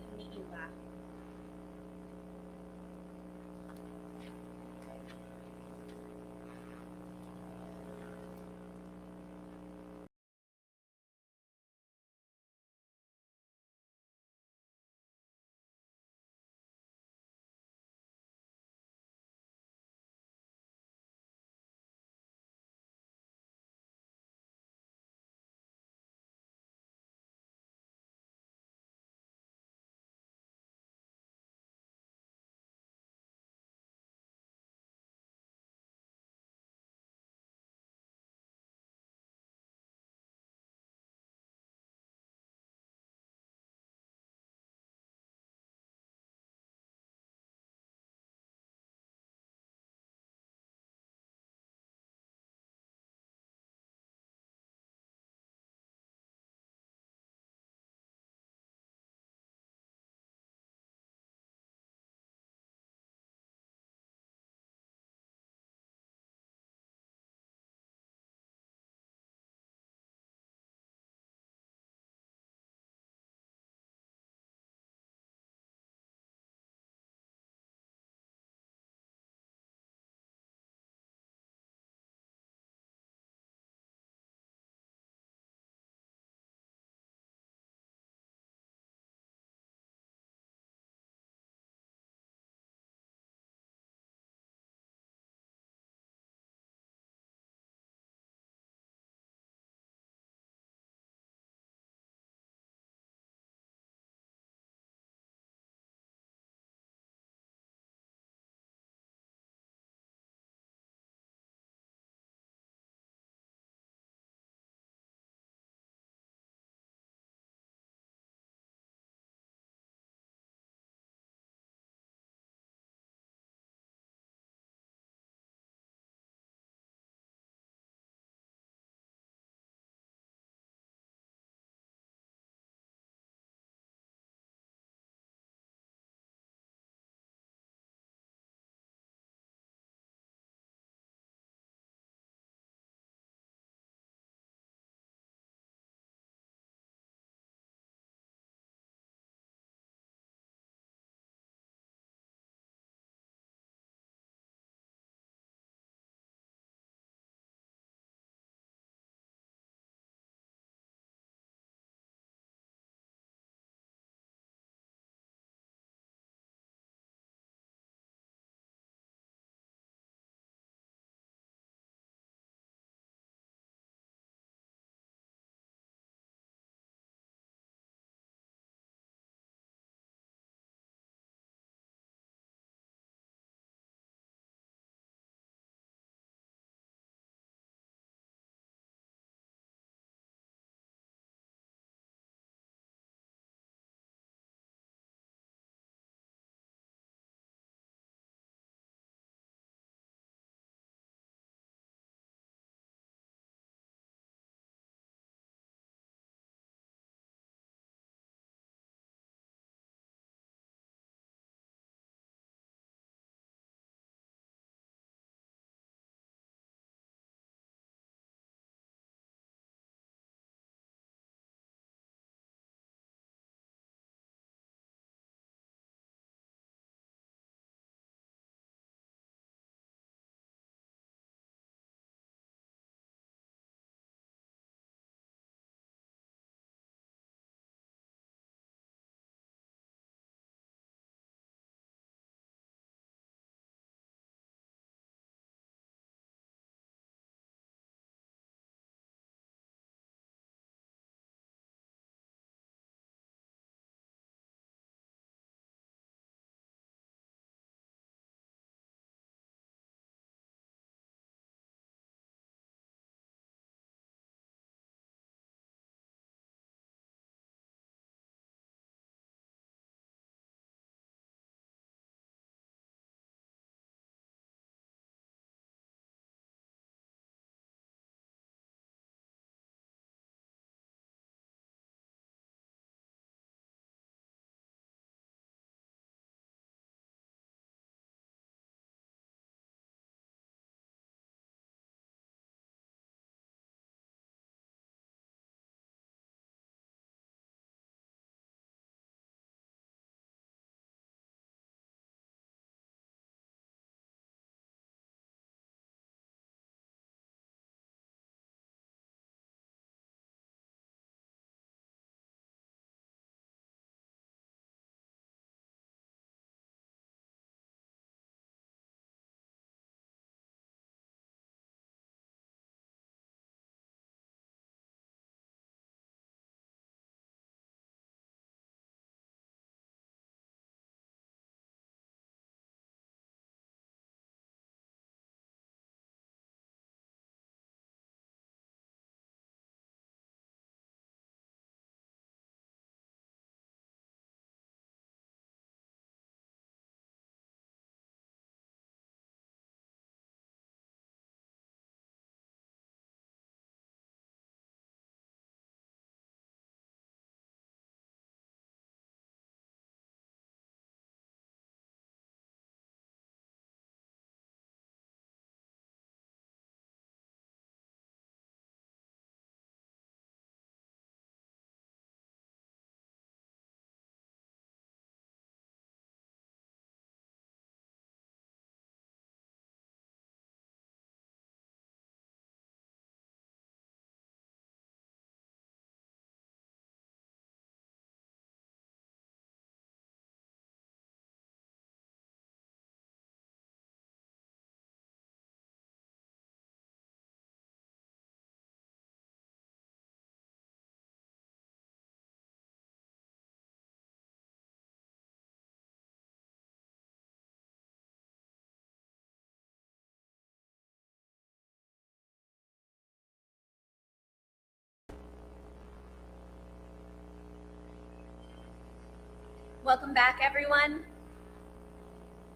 Welcome back, everyone.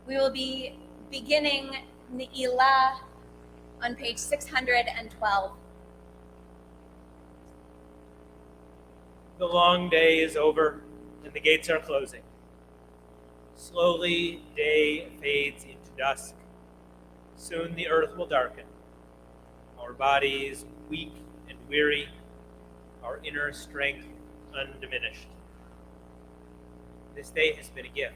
We will be beginning Ne'ilah on page 612. The long day is over, and the gates are closing. Slowly, day fades into dusk. Soon the earth will darken. Our bodies weak and weary, our inner strength undiminished. This day has been a gift.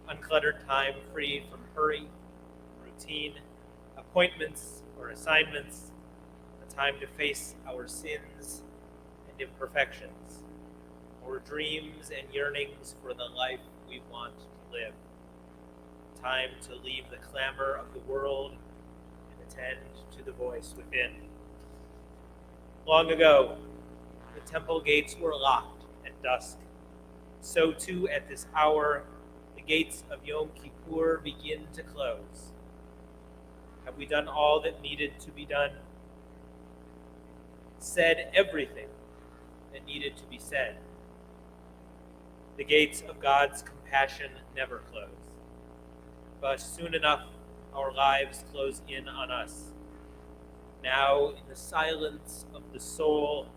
Uncluttered time free from hurry, routine, appointments or assignments, a time to face our sins and imperfections, our dreams and yearnings for the life we want to live. Time to leave the clamor of the world and attend to the voice within. Long ago, the temple gates were locked at dusk. So too at this hour, the gates of Yom Kippur begin to close. Have we done all that needed to be done? Said everything that needed to be said? The gates of God's compassion never close. But soon enough, our lives close in on us. Now, in the silence of the soul,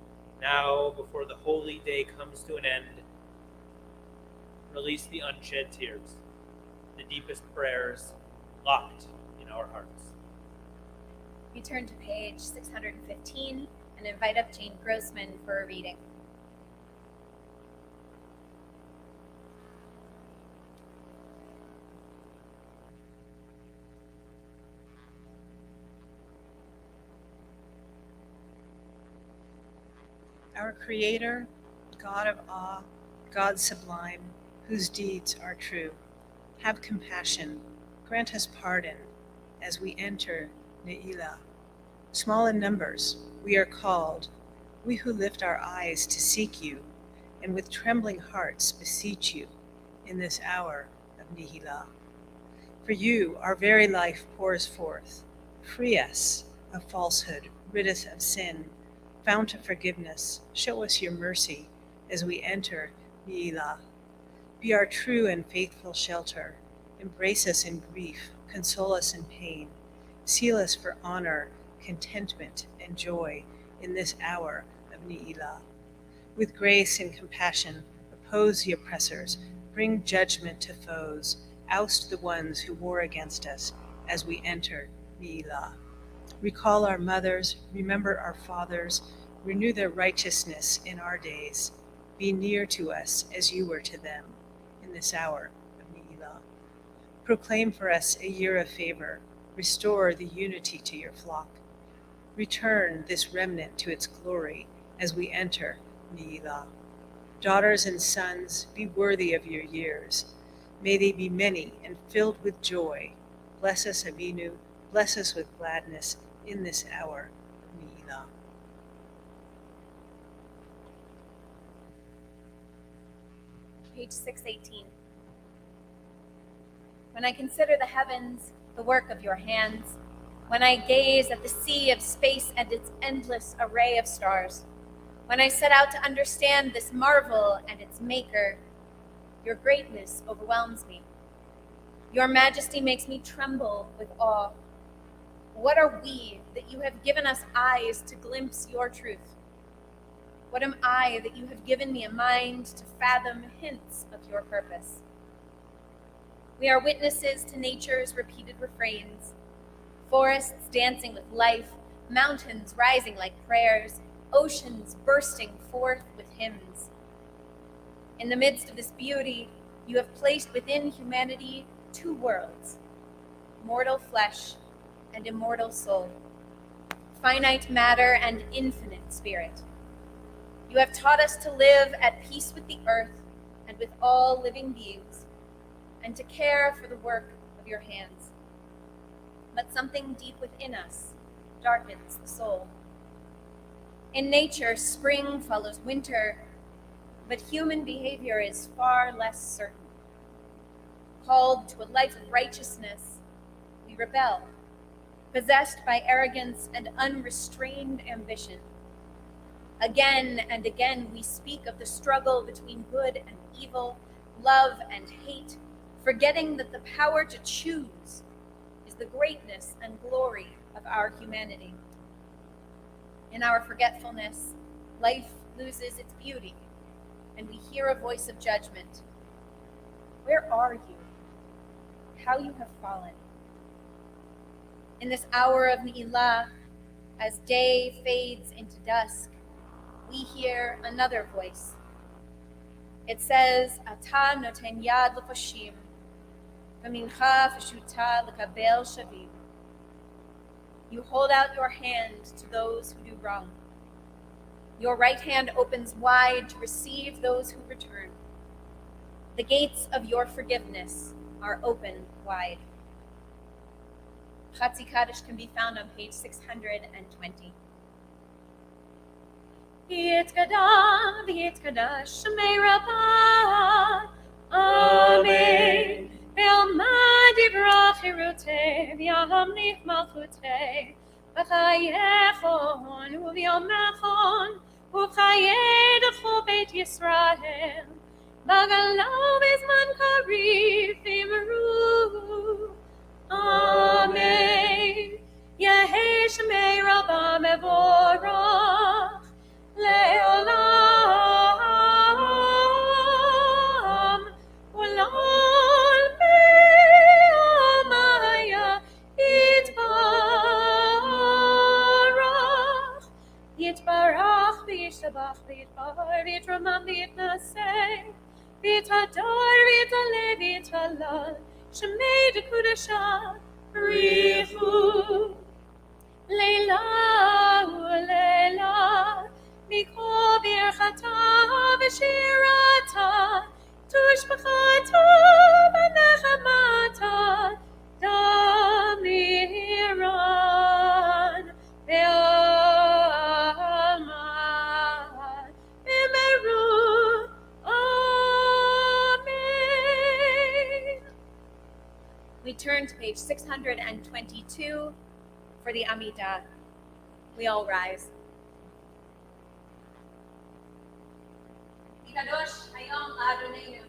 now before the holy day comes to an end, release the unshed tears, the deepest prayers locked in our hearts. We turn to page 615 and invite up Jane Grossman for a reading. Our Creator, God of awe, God sublime, whose deeds are true, have compassion, grant us pardon as we enter Ne'ilah. Small in numbers, we are called, we who lift our eyes to seek you, and with trembling hearts beseech you in this hour of Ne'ilah. For you, our very life pours forth. Free us of falsehood, rid us of sin, fount of forgiveness, show us your mercy as we enter Ne'ilah. Be our true and faithful shelter. Embrace us in grief, console us in pain. Seal us for honor, contentment, and joy in this hour of Ne'ilah. With grace and compassion, oppose the oppressors, bring judgment to foes, oust the ones who war against us as we enter Ne'ilah. Recall our mothers, remember our fathers, renew their righteousness in our days. Be near to us as you were to them in this hour of Ne'ilah. Proclaim for us a year of favor. Restore the unity to your flock. Return this remnant to its glory as we enter Ne'ilah. Daughters and sons, be worthy of your years. May they be many and filled with joy. Bless us, Avinu, bless us with gladness in this hour of Ne'ilah. Page 618. When I consider the heavens, the work of your hands, when I gaze at the sea of space and its endless array of stars, when I set out to understand this marvel and its maker, your greatness overwhelms me. Your majesty makes me tremble with awe. What are we that you have given us eyes to glimpse your truth? What am I that you have given me a mind to fathom hints of your purpose? We are witnesses to nature's repeated refrains, forests dancing with life, mountains rising like prayers, oceans bursting forth with hymns. In the midst of this beauty, you have placed within humanity two worlds, mortal flesh and immortal soul, finite matter and infinite spirit. You have taught us to live at peace with the earth and with all living beings, and to care for the work of your hands. But something deep within us darkens the soul. In nature, spring follows winter, but human behavior is far less certain. Called to a life of righteousness, we rebel, possessed by arrogance and unrestrained ambition. Again and again, we speak of the struggle between good and evil, love and hate, forgetting that the power to choose is the greatness and glory of our humanity. In our forgetfulness, life loses its beauty, and we hear a voice of judgment. Where are you? How you have fallen. In this hour of Ne'ilah, as day fades into dusk, we hear another voice. It says, Ata noten yad l'poshim, v'mincha feshuta l'kabel shavim. You hold out your hand to those who do wrong. Your right hand opens wide to receive those who return. The gates of your forgiveness are open wide. Chatzi Kaddish can be found on page 620. Yitkada, Yitkada, Shemei Rabbah, Amen. Ve'almad yivrach hiruteh, v'yamnich malchuteh, v'chayechon, u'v'yomechon, u'chayedachol Beit Yisrael, v'galav bezman kariv v'imru. Amen. Yehei Shemei Rabbah mevorach le'olam, u'l'ol be'amaya yitbarach, yitbarach v'yishtabach v'yitbar v'yitramam v'yitnaseh, v'yitador v'yitaleh v'yitalal, Shemei Dekudasha, Richu, Leila, Leila, Mikol Birchata, V'shirata, Tushbachata, V'nechamata, Damiran, Ve'alma, V'meru, Amen. We turn to page 622 for the Amidah. We all rise. Yikadosh hayom Adonenu,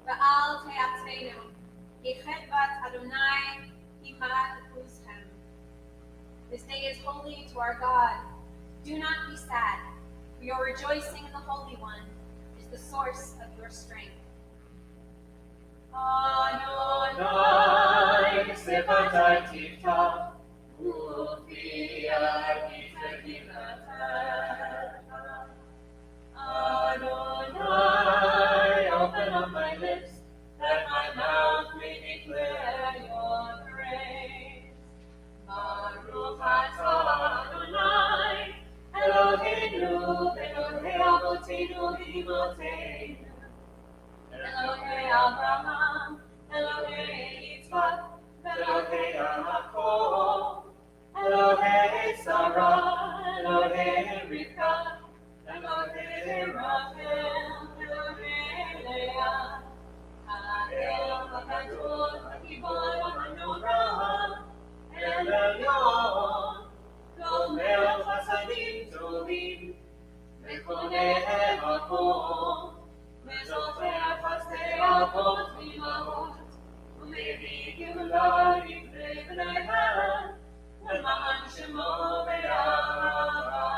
va'al te'atzvenu, yechetvat Adonai imad uzhem. This day is holy to our God. Do not be sad, for your rejoicing in the Holy One is the source of your strength. Adonai, sevatai tifta, u'fia b'tegilatecha. Adonai, open up my lips, that my mouth may declare your praise. Baruch atah Adonai, Eloheinu, Elohei Avotenu v'Imotenu, Elohei Abraham, Elohei Yitzchak, Elohei Yaakov, Elohei Sarah, Elohei Rivka, Elohei Rachel, Elohei Leah, Ha'el HaGadol, HaGibor HaNorah, El Elyon, Gomer Chasadim Tovim, Mekoneh Hakom, וזוכר חסדי אבות ואמהות, ומביא גאולה לפני בניהם, למען שמו באהבה.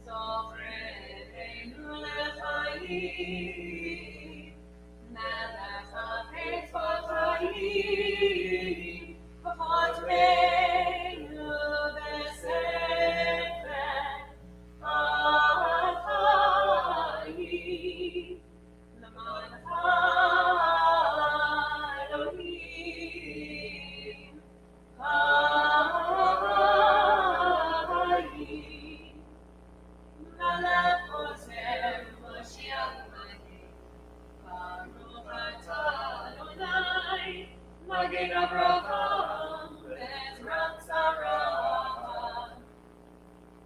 זוכרנו לחיים, מלך החץ בחיים, וחותמנו בספר החיים. למענך אלוהים חיים. מלך חוזר משיח מגיע, ברוך אתה אדוני, מגן אברהם בעזרת שרה.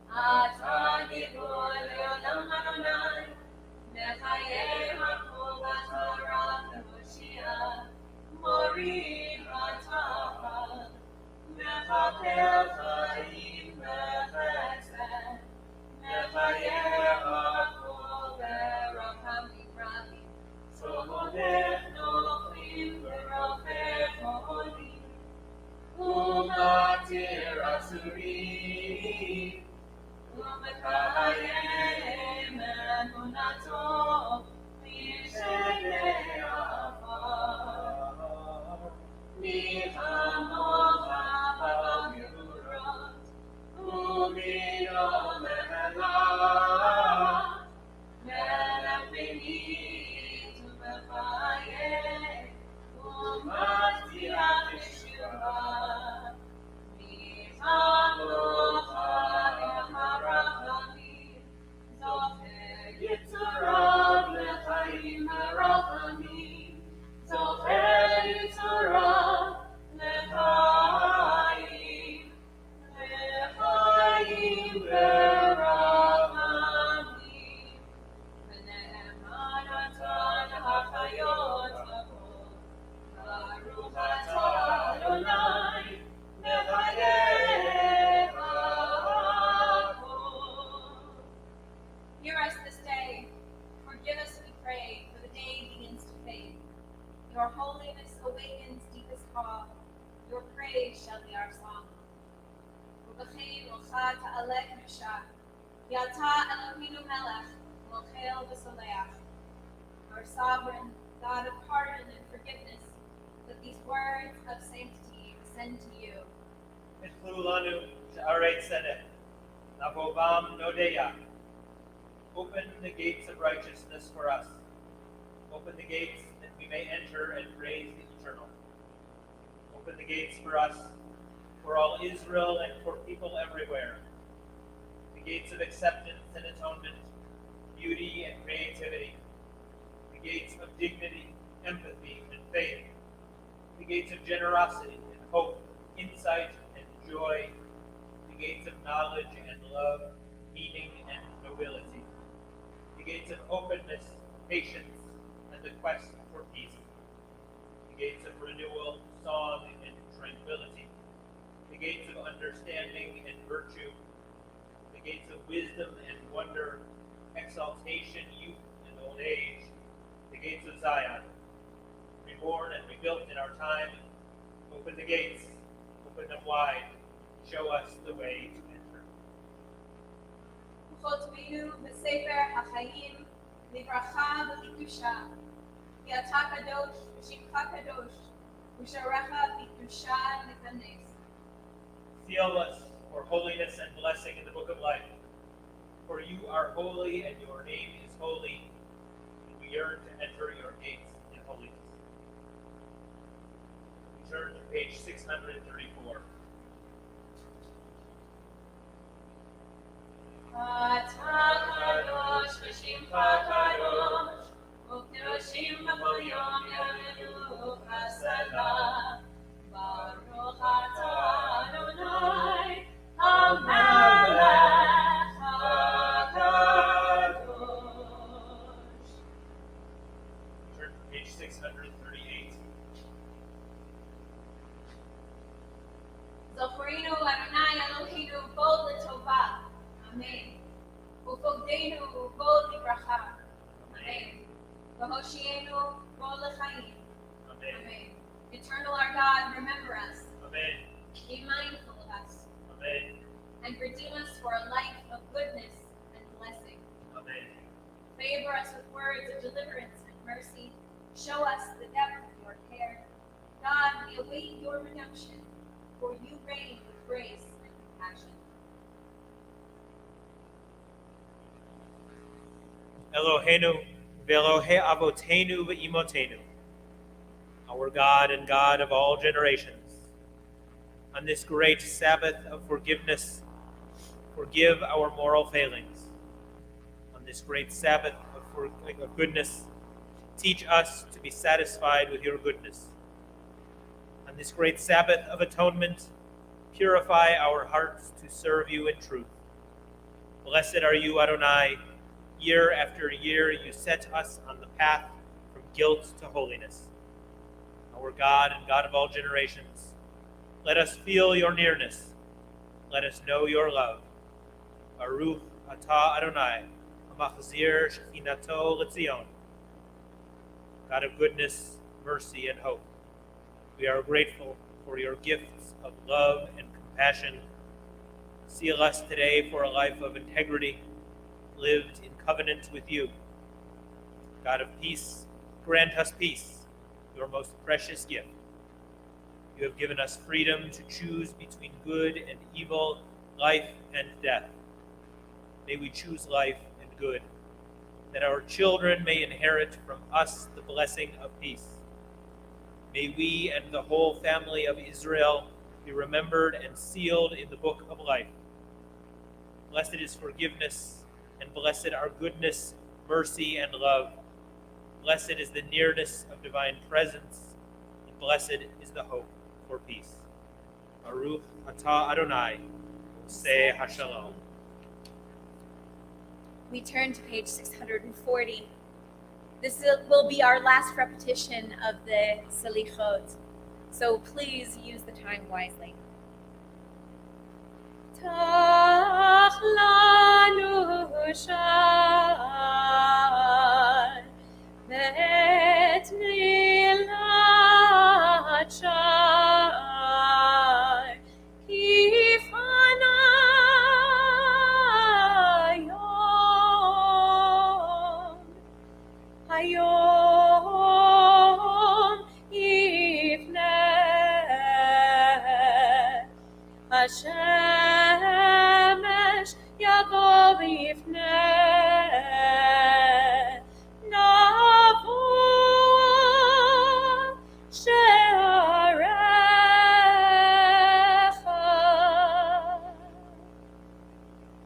אתה גיבור לעולם אדוני, מחיה הכל בתורה ומושיע, מוריד התחת, מכפר חיים וחסד, מחיה הכל ברחמים רבים, צומח Asuri, Umekayem Emunato, Mishene Afar, Nihamocha Bavurot, Umido Lehela, Melapini Tumefaye, Umatia Yeshua, Nihamocha Yaharachami, Zoher Yitzharav Lechaim Harachamim, Zoher Yitzharav Lechaim, Lechaim Verachamim, V'ne'emanatan hachayot hakol, Baruch atah Adonai, Mechayeh hakol. Hear us this day. Forgive us, we pray, for the day begins to fade. Your holiness awakens deepest awe. Your praise shall be our song. U'b'chein ulcha ta'aleh kedusha, ki atah Eloheinu melech, mochel v'soleach. Our sovereign, God of pardon and forgiveness, that these words of sanctity ascend to you. Mitlu lanu she'arei tzedek, navovam nodeya. Open the gates of righteousness for us. Open the gates that we may enter and praise the eternal. Open the gates for us, for all Israel and for people everywhere. The gates of acceptance and atonement, beauty and creativity. The gates of dignity, empathy, and faith. The gates of generosity and hope, insight and joy. The gates of knowledge and love, meaning and nobility. The gates of openness, patience, and the quest for peace. The gates of renewal, song, and tranquility. The gates of understanding and virtue. The gates of wisdom and wonder, exaltation, youth, and old age. The gates of Zion, reborn and rebuilt in our time. Open the gates, open them wide, show us the way to enter. Uchotmenu b'sefer hachayim, livracha v'chidusha, ki atah kadosh v'shimcha kadosh, u'sharecha v'chidusha nekanes. Seal us for holiness and blessing in the book of life. For you are holy and your name is holy, and we yearn to enter your gates in holiness. We turn to page 634. Atah kadosh v'shimcha kadosh, u'kedoshim b'kol yom yamenu cheseda. Baruch atah Adonai, HaMelech HaKadosh. Turn to page 638. Zochorinu Adonai Eloheinu bol l'tova. Amen. Ufogdeinu bol libracha. Amen. V'hoshienu bol l'chaim. Amen. Amen. Eternal our God, remember us. Amen. Be mindful of us. Amen. And redeem us for a life of goodness and blessing. Amen. Favor us with words of deliverance and mercy. Show us the depth of your care. God, we await your redemption, for you reign with grace and compassion. Eloheinu ve'Elohe avotenu ve'imotenu, our God and God of all generations. On this great Sabbath of forgiveness, forgive our moral failings. On this great Sabbath of goodness, teach us to be satisfied with your goodness. On this great Sabbath of atonement, purify our hearts to serve you in truth. Blessed are you, Adonai. Year after year, you set us on the path from guilt to holiness. Our God and God of all generations, let us feel your nearness. Let us know your love. Baruch atah Adonai, machzor shechinato l'Tzion. God of goodness, mercy, and hope, we are grateful for your gifts of love and compassion Seal us today for a life of integrity, lived in covenant with you. God of peace, grant us peace, your most precious gift. You have given us freedom to choose between good and evil, life and death. May we choose life and good, that our children may inherit from us the blessing of peace. May we and the whole family of Israel be remembered and sealed in the book of life. Blessed is forgiveness, and blessed are goodness, mercy, and love. Blessed is the nearness of divine presence, and blessed is the hope for peace. Baruch atah Adonai, Oseh HaShalom. We turn to page 640. This will be our last repetition of the Selichot, so please use the time wisely. Tach lanu shar, vet milat shar, kifanayom, hayom yifneh, Hashemesh Yaakov yifneh, Navua she'arecha.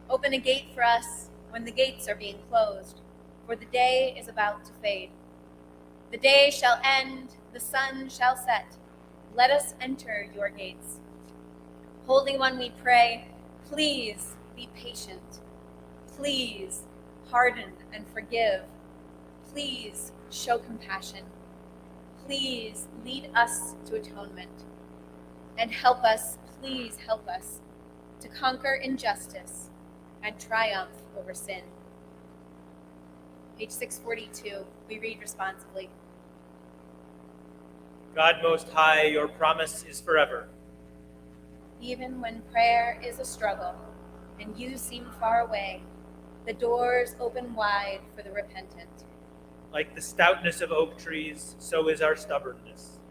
Open a gate for us when the gates are being closed, for the day is about to fade. The day shall end, the sun shall set. Let us enter your gates. Holy One, we pray, please be patient. Please pardon and forgive. Please show compassion. Please lead us to atonement. And help us, please help us, to conquer injustice and triumph over sin. Page 642, we read responsively. God Most High, your promise is forever. Even when prayer is a struggle and you seem far away, the doors open wide for the repentant. Like the stoutness of oak trees, so is our stubbornness.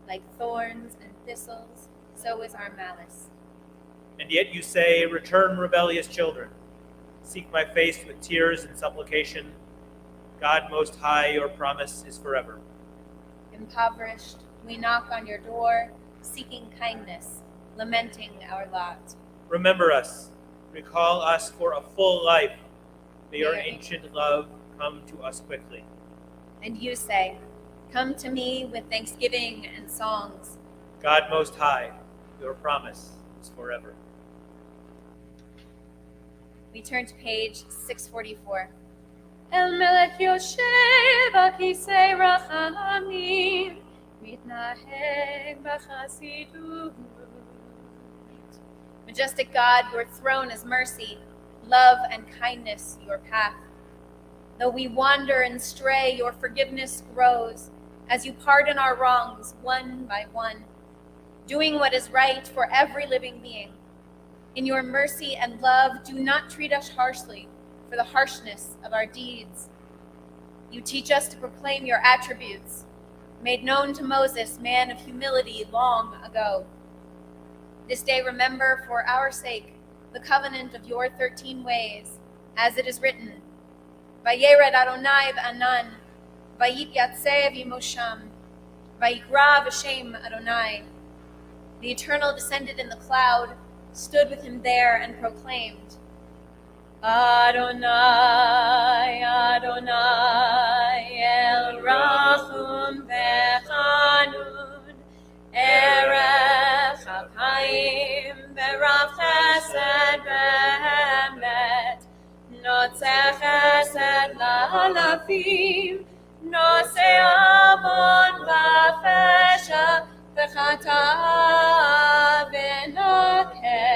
Like thorns and thistles, so is our malice. And yet you say, return, rebellious children. Seek my face with tears and supplication. God Most High, your promise is forever. Impoverished, we knock on your door, seeking kindness, lamenting our lot. Remember us. Recall us for a full life. May your ancient love come to us quickly. And you say, come to me with thanksgiving and songs. God Most High, your promise is forever. We turn to page 644. El melech yoshev al kisei rachamim, mitnaheg b'chasidut. Majestic God, your throne is mercy, love and kindness your path. Though we wander and stray, your forgiveness grows as you pardon our wrongs one by one, doing what is right for every living being. In your mercy and love, do not treat us harshly for the harshness of our deeds. You teach us to proclaim your attributes, made known to Moses, man of humility, long ago. This day remember for our sake the covenant of your 13 ways, as it is written, Vayered Adonai v'anan, vayityatzeh v'mosham, vayikra v'shem Adonai. The Eternal descended in the cloud, stood with him there, and proclaimed, Adonai, Adonai, El Rachum v'Chanun, Erech Chaim v'Rav Chesed v'Emet, Notzeh Chesed la'alafim, Noseh Avon v'Pesha v'Chata v'Nokeh.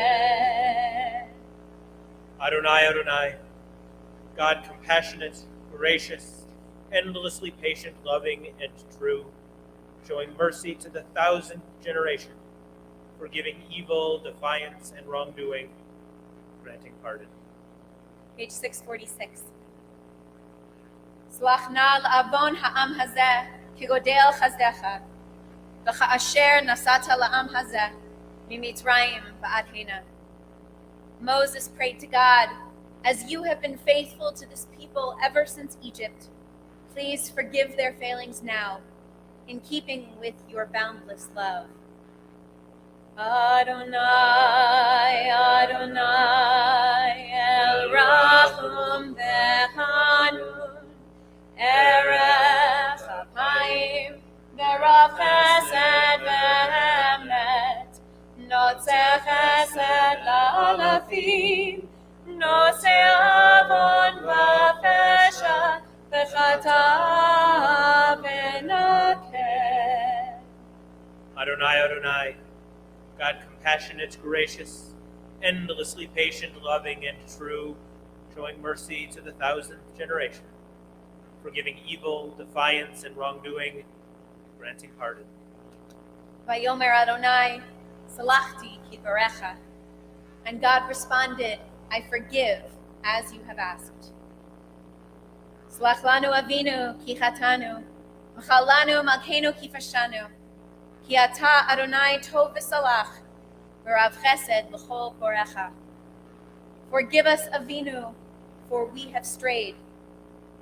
Adonai, Adonai, God compassionate, gracious, endlessly patient, loving, and true, showing mercy to the 1,000th generation, forgiving evil, defiance, and wrongdoing, granting pardon. Page 646. Slach na l'avon ha'am hazeh kigodel chazdecha v'cha'asher nasata la'am hazeh mimitzrayim va'ad hena. Moses prayed to God, as you have been faithful to this people ever since Egypt, please forgive their failings now, in keeping with your boundless love. Adonai, Adonai, El Rachum V'Chanun, Erech Apayim, V'Rav Chesed V'Emet, Notzeh Chesed L'Alafim, Noseh Avon V'Pesha, V'Chata V'Nakeh. Adonai, Adonai, God compassionate, gracious, endlessly patient, loving, and true, showing mercy to the 1,000th generation, forgiving evil, defiance, and wrongdoing, granting pardon. Vayomer Adonai, Salachti Kippurecha. And God responded, I forgive as you have asked. Salach lanu avinu ki chatanu, v'chalanu malkeinu ki fashanu, ki ata Adonai tov v'salach, v'rav chesed l'chol porecha. Forgive us, Avinu, for we have strayed.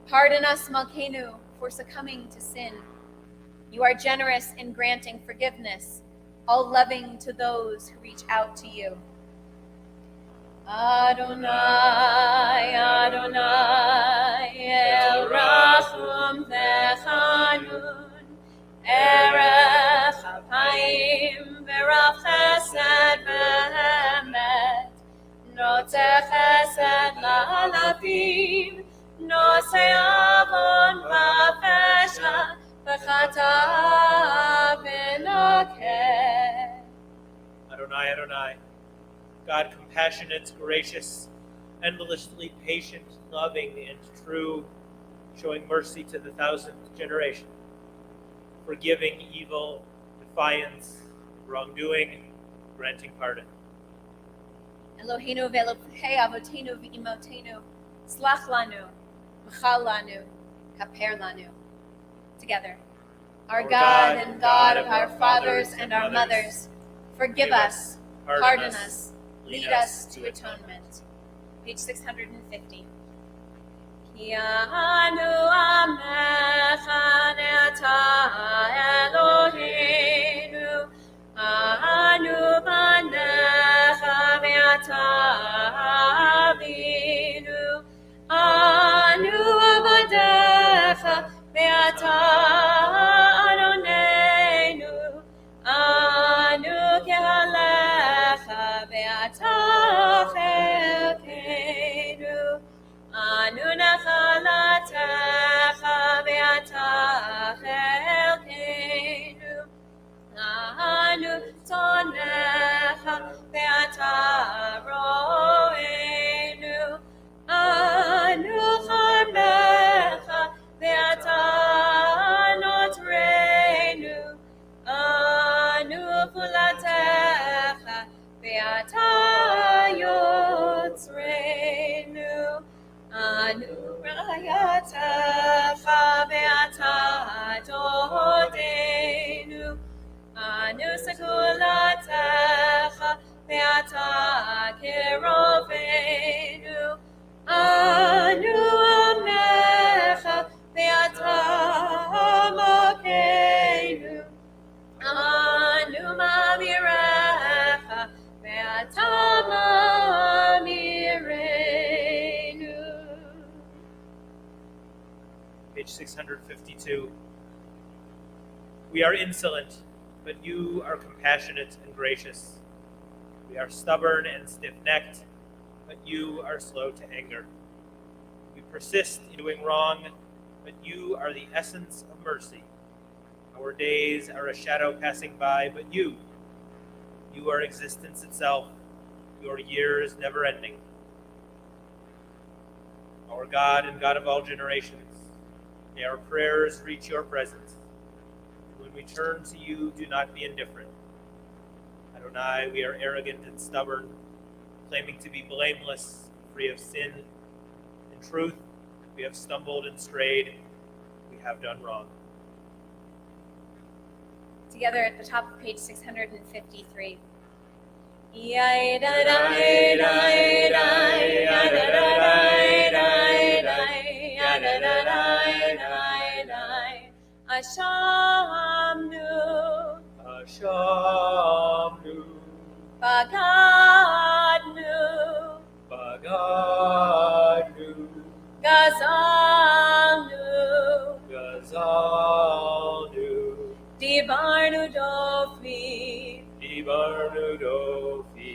Pardon us, Malkeinu, for succumbing to sin. You are generous in granting forgiveness, all loving to those who reach out to you. Adonai, Adonai, El Rachum V'Chanun, Erech Apayim, V'Rav Chesed V'Emet, Notzeh Chesed L'Alafim, Noseh Avon V'Pesha, V'Chata V'Nakeh. Adonai, Adonai, God compassionate, gracious, endlessly patient, loving, and true, showing mercy to the 1,000th generation, forgiving evil, defiance, wrongdoing, granting pardon. Eloheinu ve'Elokei avotenu v'imotenu, slach lanu, v'chal lanu, kaper lanu. Together. Our God and God of our fathers and our mothers, forgive us, pardon us, lead us to atonement. Page 650. Ki anu amecha ne'ata Eloheinu, anu banecha ve'ata avinu, anu avadecha ve'ata Adonenu, anu kehalecha ve'ata chelkeinu, anu nachalatecha ve'ata chelkeinu, anu tzonecha ve'ata ro'enu, anu charmecha ve'ata notreinu, anu fulatecha ve'ata yotzreinu, anu rayatecha ve'ata dodenu, anu sekulatecha ve'ata kerovenu, anu amnecha ve'ata makeinu, anu mamirecha ve'ata mamirenu. Page 652. We are insolent, but you are compassionate and gracious. We are stubborn and stiff-necked, but you are slow to anger. We persist in doing wrong, but you are the essence of mercy. Our days are a shadow passing by, but you are existence itself, your years never ending. Our God and God of all generations, may our prayers reach your presence. When we turn to you, do not be indifferent. Adonai, we are arrogant and stubborn, claiming to be blameless, free of sin. In truth, we have stumbled and strayed. We have done wrong. Together at the top of page 653. Ashamnu, Ashamnu, Bagadnu, Bagadnu, Gazalnu, Gazalnu, Dibarnu Dofi, Ibarnu Dofi,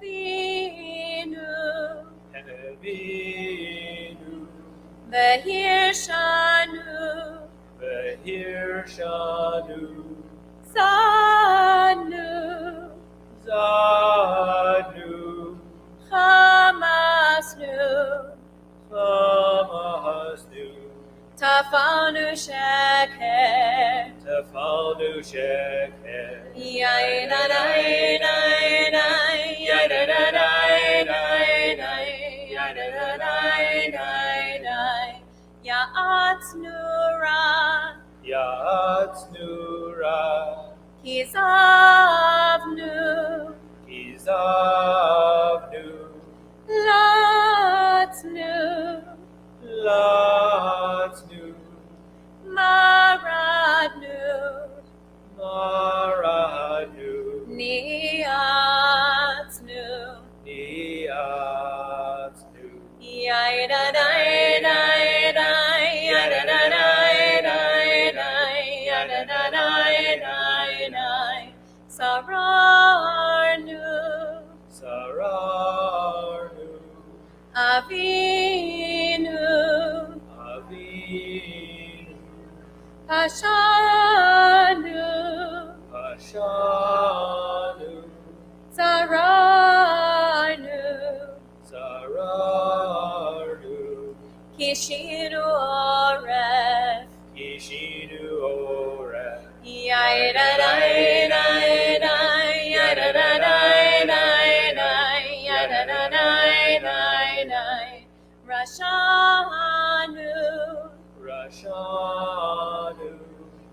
He'evinu, Hevinu, Vehirshanu, Vehirshanu, Zanu, Zanu, Hamasnu, Hamahasnu, Tafanu Sheker, Tefalnu Sheker, Ya'atnura, Ya'atnura, Kizavnu, Kizavnu, Latnu, Latnu, Maradnu, Maradu, Niatnu, Niatnu, Sararnu, Sararnu, Avinu, Avinu, Pashanu, Pashanu, Sararnu, Sararnu, Kishinu Oref, Kishinu Oref, Rashanu, Rashanu,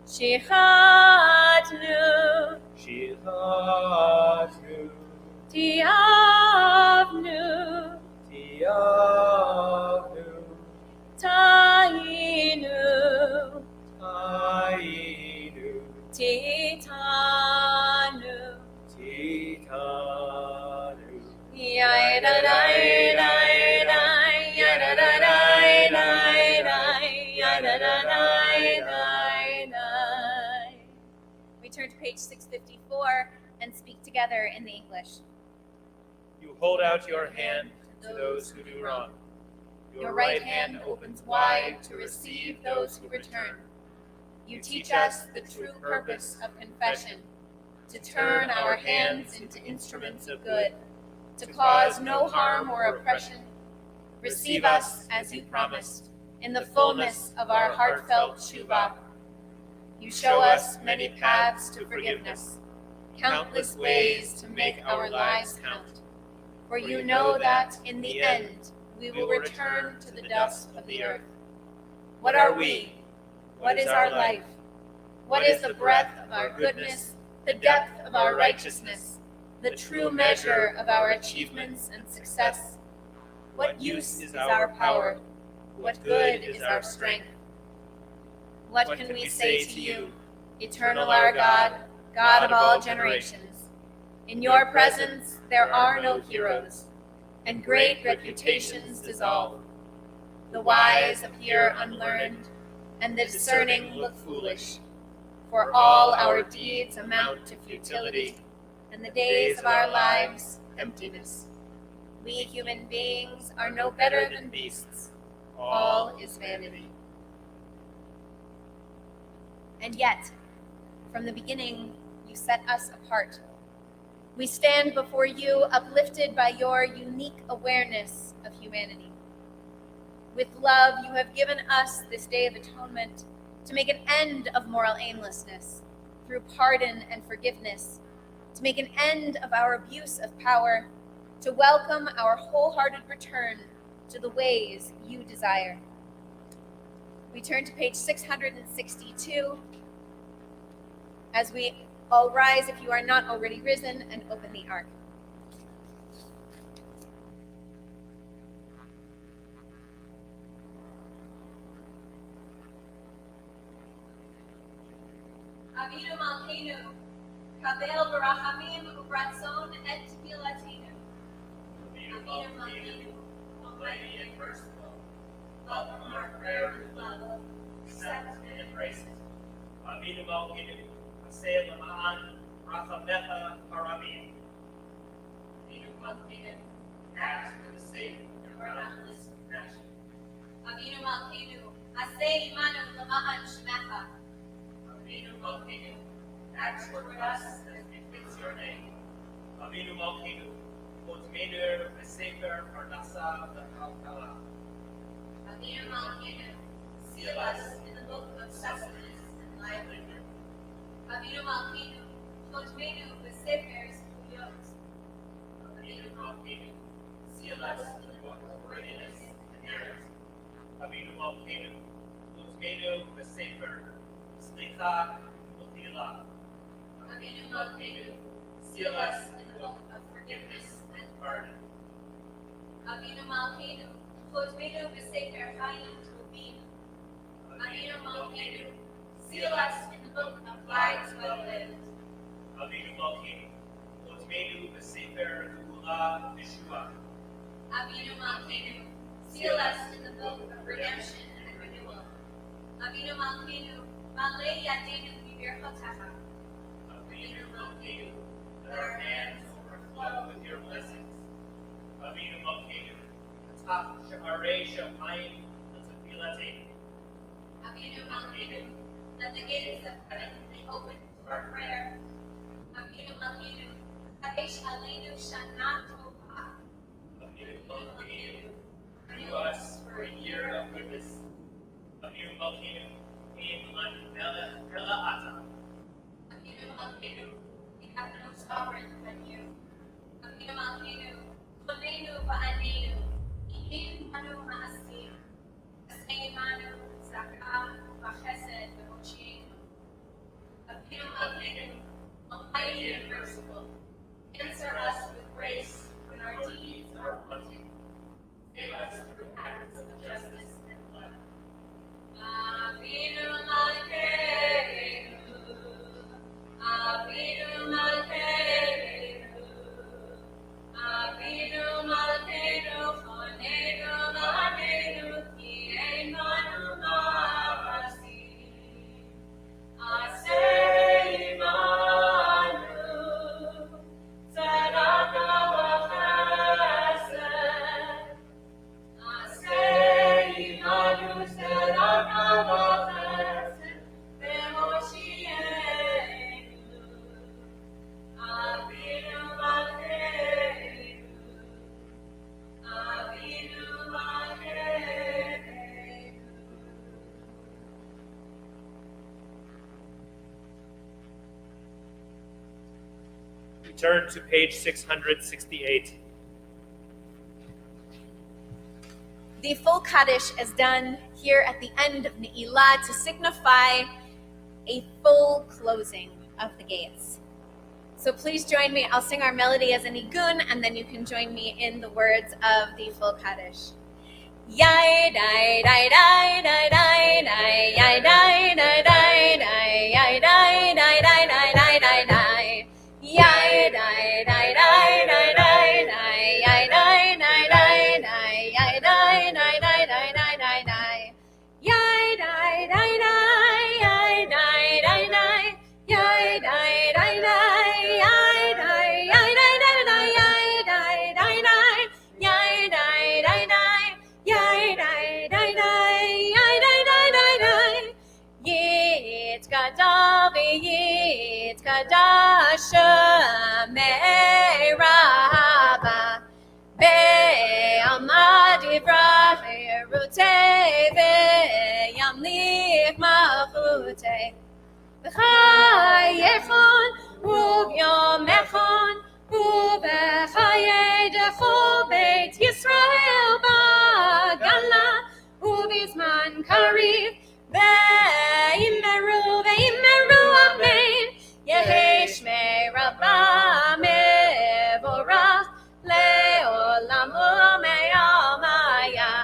Shichatnu, Shichatnu, Tiavnu, Tiavnu, Tainu, Tainu, Titanu, Titanu, We turn to page 654 and speak together in the English. You hold out your hand to those who do wrong. Your right hand opens wide to receive those who return. You teach us the true purpose of confession, to turn our hands into instruments of good, to cause no harm or oppression. Receive us as you promised, in the fullness of our heartfelt tshuva. You show us many paths to forgiveness, countless ways to make our lives count. For you know that, in the end, we will return to the dust of the earth. What are we? What is our life? What is the breadth of our goodness, the depth of our righteousness, the true measure of our achievements and success? What use is our power? What good is our strength? What can we say to you, eternal our God, God of all generations? In your presence there are no heroes, and great reputations dissolve. The wise appear unlearned, and the discerning look foolish. For all our deeds amount to futility, and the days of our lives emptiness. We human beings are no better than beasts. All is vanity. And yet, from the beginning, you set us apart. We stand before you uplifted by your unique awareness of humanity. With love, you have given us this day of atonement to make an end of moral aimlessness through pardon and forgiveness, to make an end of our abuse of power, to welcome our wholehearted return to the ways you desire. We turn to page 662 as we all rise, if you are not already risen, and open the ark. Avinu Malkeinu, Kabel Barachamim Ubratzon et Tfilatenu. Avinu Malkeinu, Almighty and merciful, welcome our prayer with love, accept and embrace it. Avinu Malkeinu, Aseh Lama'an Rachamecha Haramim. Avinu Malkeinu, act for the sake of our boundless compassion. Avinu Malkeinu, Aseh Imanu Lama'an Shemecha. Avinu Malkeinu, act toward us as befits your name. Avinu Malkeinu, Otmeinu Besefer Parnasa V'Chalkala. Avinu Malkeinu, seal us in the book of sustenance and livelihood. Avinu Malkeinu, Otmeinu Besefer Zechuyot. Avinu Malkeinu, seal us in the book of worthiness and merit. Avinu Malkeinu, Otmeinu Besefer Slicha U'Tila. Avinu Malkeinu, seal us in the book of forgiveness and pardon. Avinu Malkeinu, Otmeinu Besefer Chaim Tovim. Avinu Malkeinu, seal us in the book of lives well lived. Avinu Malkeinu, Otmeinu Besefer Geula Yeshua. Avinu Malkeinu, seal us in the book of redemption and renewal. Avinu Malkeinu, Malei Yadenu B'Birchotecha. Avinu Malkeinu, let our hands overflow with your blessings. Avinu Malkeinu, Ataf Sha'arei Shamayim L'Tefilatenu. Avinu Malkeinu, let the gates of heaven be opened to our prayer. Avinu Malkeinu, Kadesh Aleinu Shana Tova. Avinu Malkeinu, renew us for a year of goodness. Avinu Malkeinu, Im An Melech Ela'ata. Avinu Malkeinu, we have no sovereign but you. Avinu Malkeinu, Koneinu Va'anenu, Imin Anu Ma'asim, Asei Manu, Zakah, V'Chesed, V'Mochienu. Avinu Malkeinu, Almighty and merciful, answer us with grace when our deeds are wanting. Save us through acts of justice and love. Avinu Malkeinu, Avinu Malkeinu, Avinu Malkeinu, Choneinu La'aneinu, Ki Eimanu Ma'asim. Aseh Imanu, Tzedakah v'chesed. Aseh Imanu, Tzedakah v'chesed, V'moshienu. Avinu Malkeinu, Avinu Malkeinu. We turn to page 668. The full Kaddish is done here at the end of Ne'ilah to signify a full closing of the gates. So please join me. I'll sing our melody as a nigun, and then you can join me in the words of the full Kaddish. Yai dai dai dai dai dai dai yai dai dai dai dai yai dai dai dai dai dai dai dai yai dai dai dai dai dai dai yai dai dai dai dai yai dai dai dai dai dai dai dai yai dai dai dai yai dai dai dai yai dai dai dai yai dai yai dai dai dai yai dai dai dai yai dai dai dai yai dai dai dai yai dai dai dai dai Yitz gadol v'yitz kadash me'raba be'alma divra ve'erut וימליך מלכותי. בחייכון וביומכון ובחיי דכל בית ישראל בגלה ובזמן קריב ואמרו אמן. יהי שמי רבה מבורך לעולם ומעלמיה.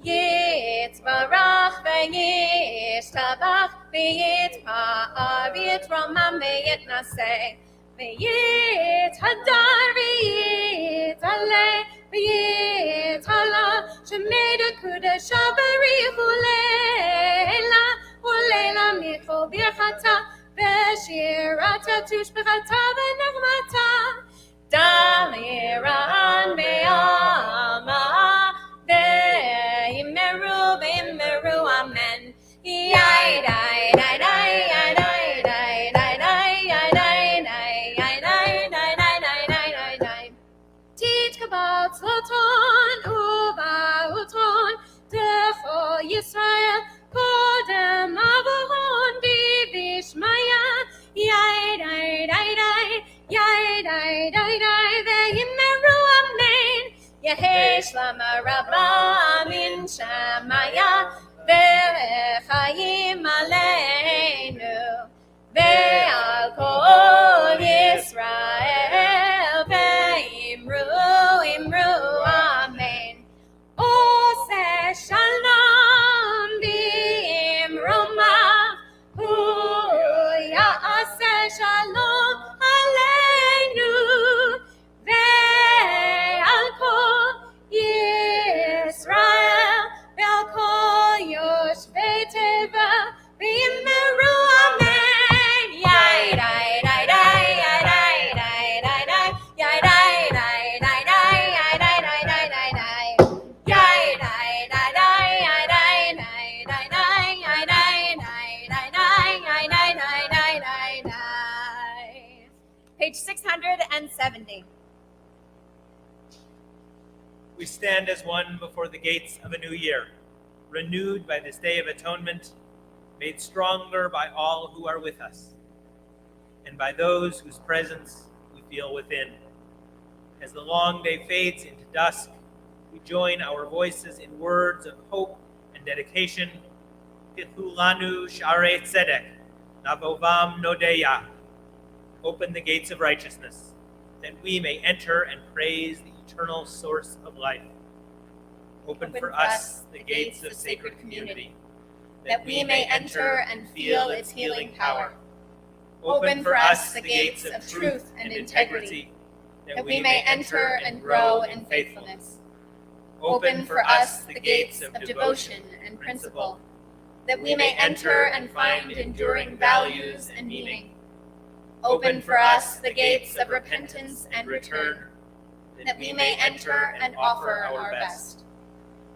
יתברך וישתבח ויתפאר ויתרומם ויתנשא ויתהדר ויתעלה ויתעלה שמי דקודש בריך ולילה ולילה מכל ברכתה ושירתה תושבחתה ונחמתה דמירן בעלמה ואמרו אמן. יאי די די די די די די די די תתקבל צלוטון ובאוטון דכל ישראל קודם אברהם בבשמיה. יאי די די די יאי די די די ואמרו אמן. יהי שלמה רבה מן שמיה ולחיים עלינו ועל כל ישראל ואמרו אמן. עושה שלום במרומיו הוא יעשה שלום עלינו ועל כל ישראל ועל כל יושבי תיבה ואמרו אמן. יאי די די די די די די יאי די די די די די יאי די די די. Page 670. We stand as one before the gates of a new year, renewed by this day of atonement, made stronger by all who are with us, and by those whose presence we feel within. As the long day fades into dusk, we join our voices in words of hope and dedication. Pithu lanu sharei tzedek, navovam nodeya. Open the gates of righteousness, that we may enter and praise the eternal source of life. Open for us the gates of sacred community, that we may enter and feel its healing power. Open for us the gates of truth and integrity, that we may enter and grow in faithfulness. Open for us the gates of devotion and principle, that we may enter and find enduring values and meaning. Open for us the gates of repentance and return, that we may enter and offer our best.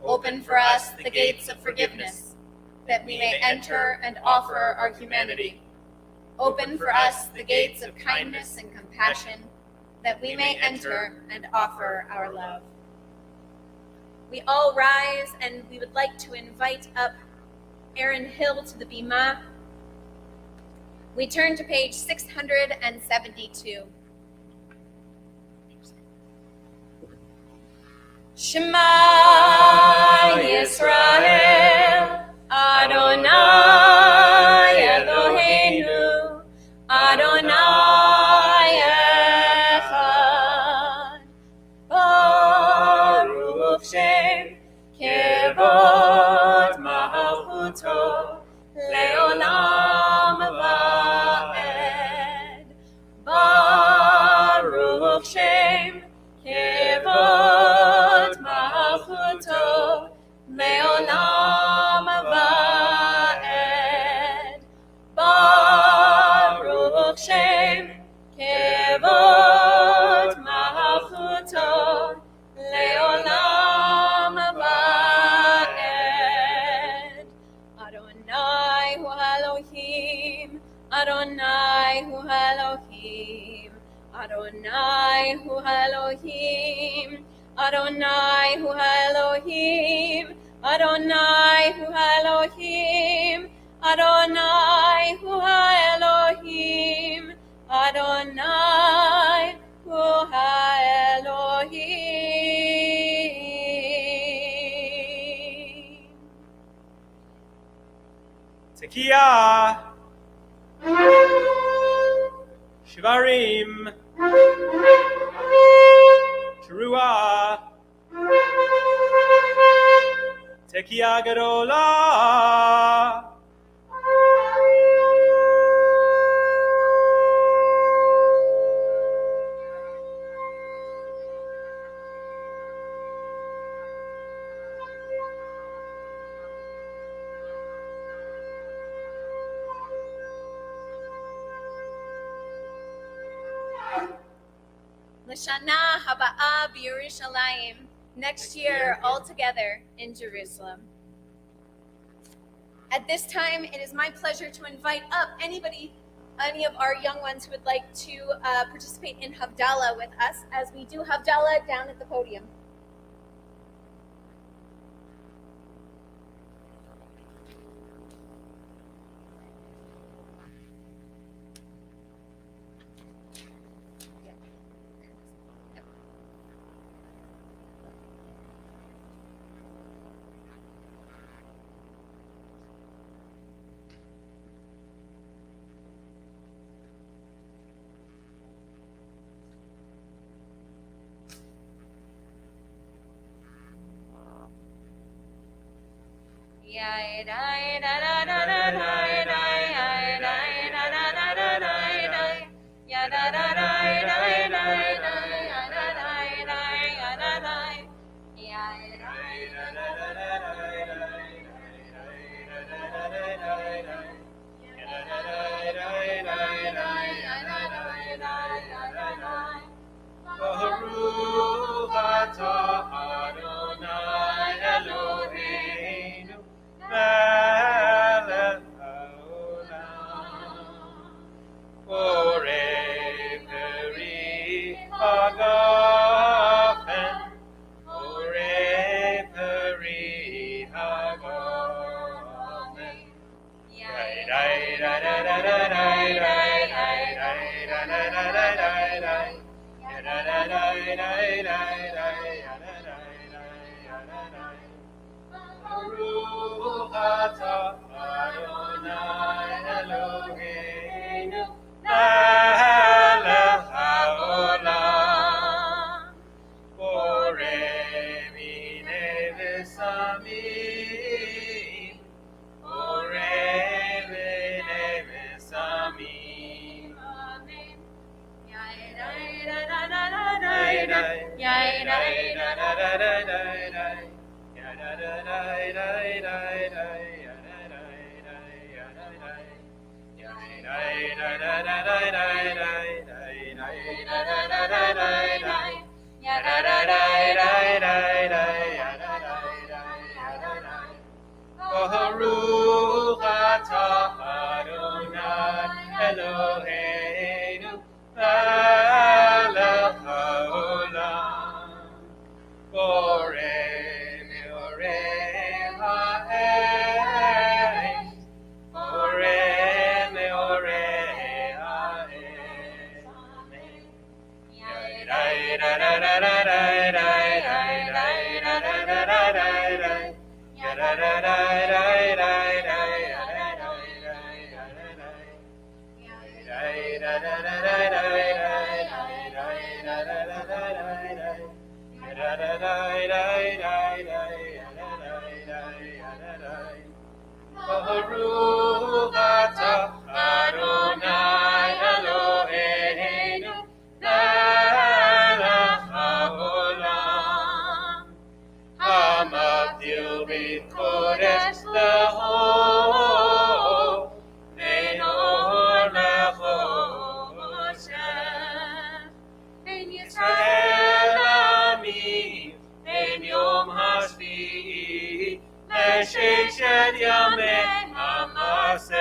Open for us the gates of forgiveness, that we may enter and offer our humanity. Open for us the gates of kindness and compassion, that we may enter and offer our love. We all rise, and we would like to invite up Aaron Hill to the bima. We turn to page 672. Shema Yisrael, Adonai Eloheinu, Adonai Echad. Baruch Shem Kevod Malchuto Leolam Vaed. Baruch Shem Kevod Malchuto Leolam Vaed. Baruch Shem Kevod Malchuto Leolam Vaed. Adonai hu Elohim, Adonai hu Elohim, Adonai hu Elohim, Adonai hu Elohim, Adonai hu Elohim, Adonai hu Elohim, Adonai hu Elohim. Tekiah, Shivarim, Teruah, Tekiah Gadolah. L'shana haba'ah b'Yerushalayim. Next year, all together in Jerusalem. At this time, it is my pleasure to invite up any of our young ones who would like to participate in Havdalah with us, as we do Havdalah down at the podium. Baruch atah Adonai Eloheinu melech haolam. Borei peri hagafen, borei peri hagafen. Dai dai dai dai dai dai dai dai dai dai dai dai. Baruch atah Adonai Eloheinu melech haolam. Borei minei v'samim, borei minei v'samim. Amen. Baruch atah Adonai Eloheinu melech haolam. Borei meorei ha'eretz, borei meorei ha'eretz. Amen. Baruch atah Adonai Eloheinu melech haolam. Hamavdil bin kodesh le'or, ben or le'choshen. Ben Yisrael ami, ben yom hashvi'i, le'sheshet yamei hamaseh.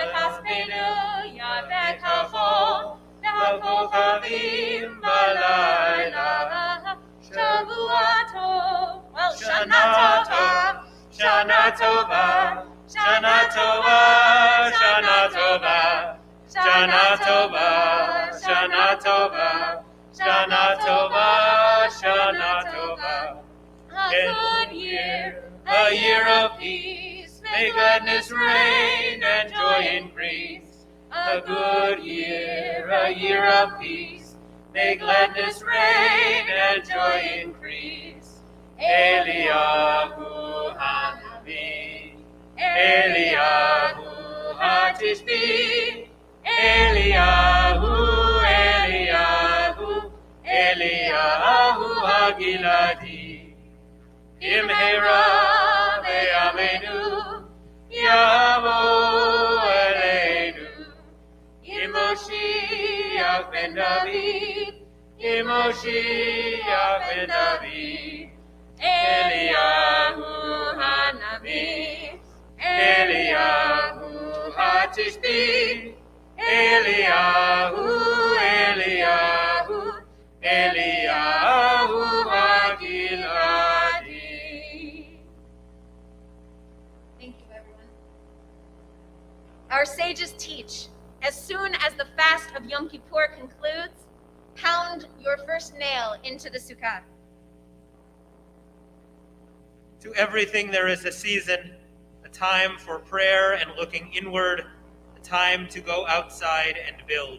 וחסדנו יבקחו והכוכבים בלילה. שבוע טוב, שנה טובה, שנה טובה, שנה טובה, שנה טובה, שנה טובה, שנה טובה, שנה טובה, שנה טובה. A good year, a year of peace, may gladness reign and joy increase. A good year, a year of peace, may gladness reign and joy increase. Eliyahu Hanavi, Eliyahu Hatishbi, Eliyahu, Eliyahu, Eliyahu Hagiladi. Imhera ve'amenu, Yavo Eleinu. Imoshiach ben David, Imoshiach ben David. Eliyahu Hanavi, Eliyahu Hatishbi, Eliyahu, Eliyahu, Eliyahu Hagiladi. Thank you, everyone. Our sages teach, as soon as the fast of Yom Kippur concludes, pound your first nail into the sukkah. To everything there is a season, a time for prayer and looking inward, a time to go outside and build.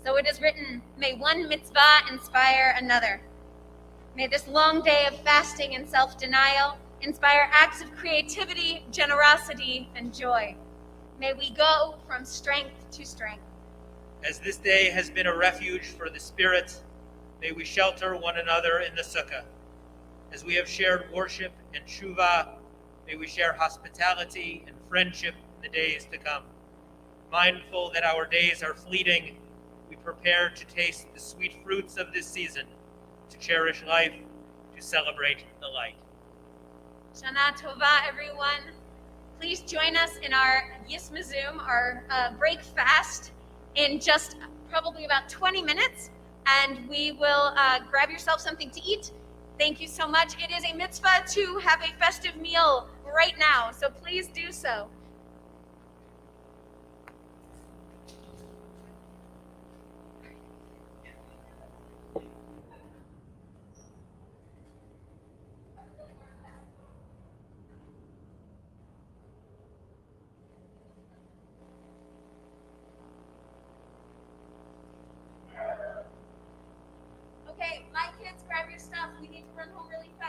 So it is written, may one mitzvah inspire another. May this long day of fasting and self-denial inspire acts of creativity, generosity, and joy. May we go from strength to strength. As this day has been a refuge for the spirit, may we shelter one another in the sukkah. As we have shared worship and tshuva, may we share hospitality and friendship in the days to come. Mindful that our days are fleeting, we prepare to taste the sweet fruits of this season, to cherish life, to celebrate the light. Shana Tova, everyone. Please join us in our Yismazum, our break fast, in just probably about 20 minutes, and we will grab yourself something to eat. Thank you so much. It is a mitzvah to have a festive meal right now, so please do so. Okay, my kids, grab your stuff. We need to run home really fast.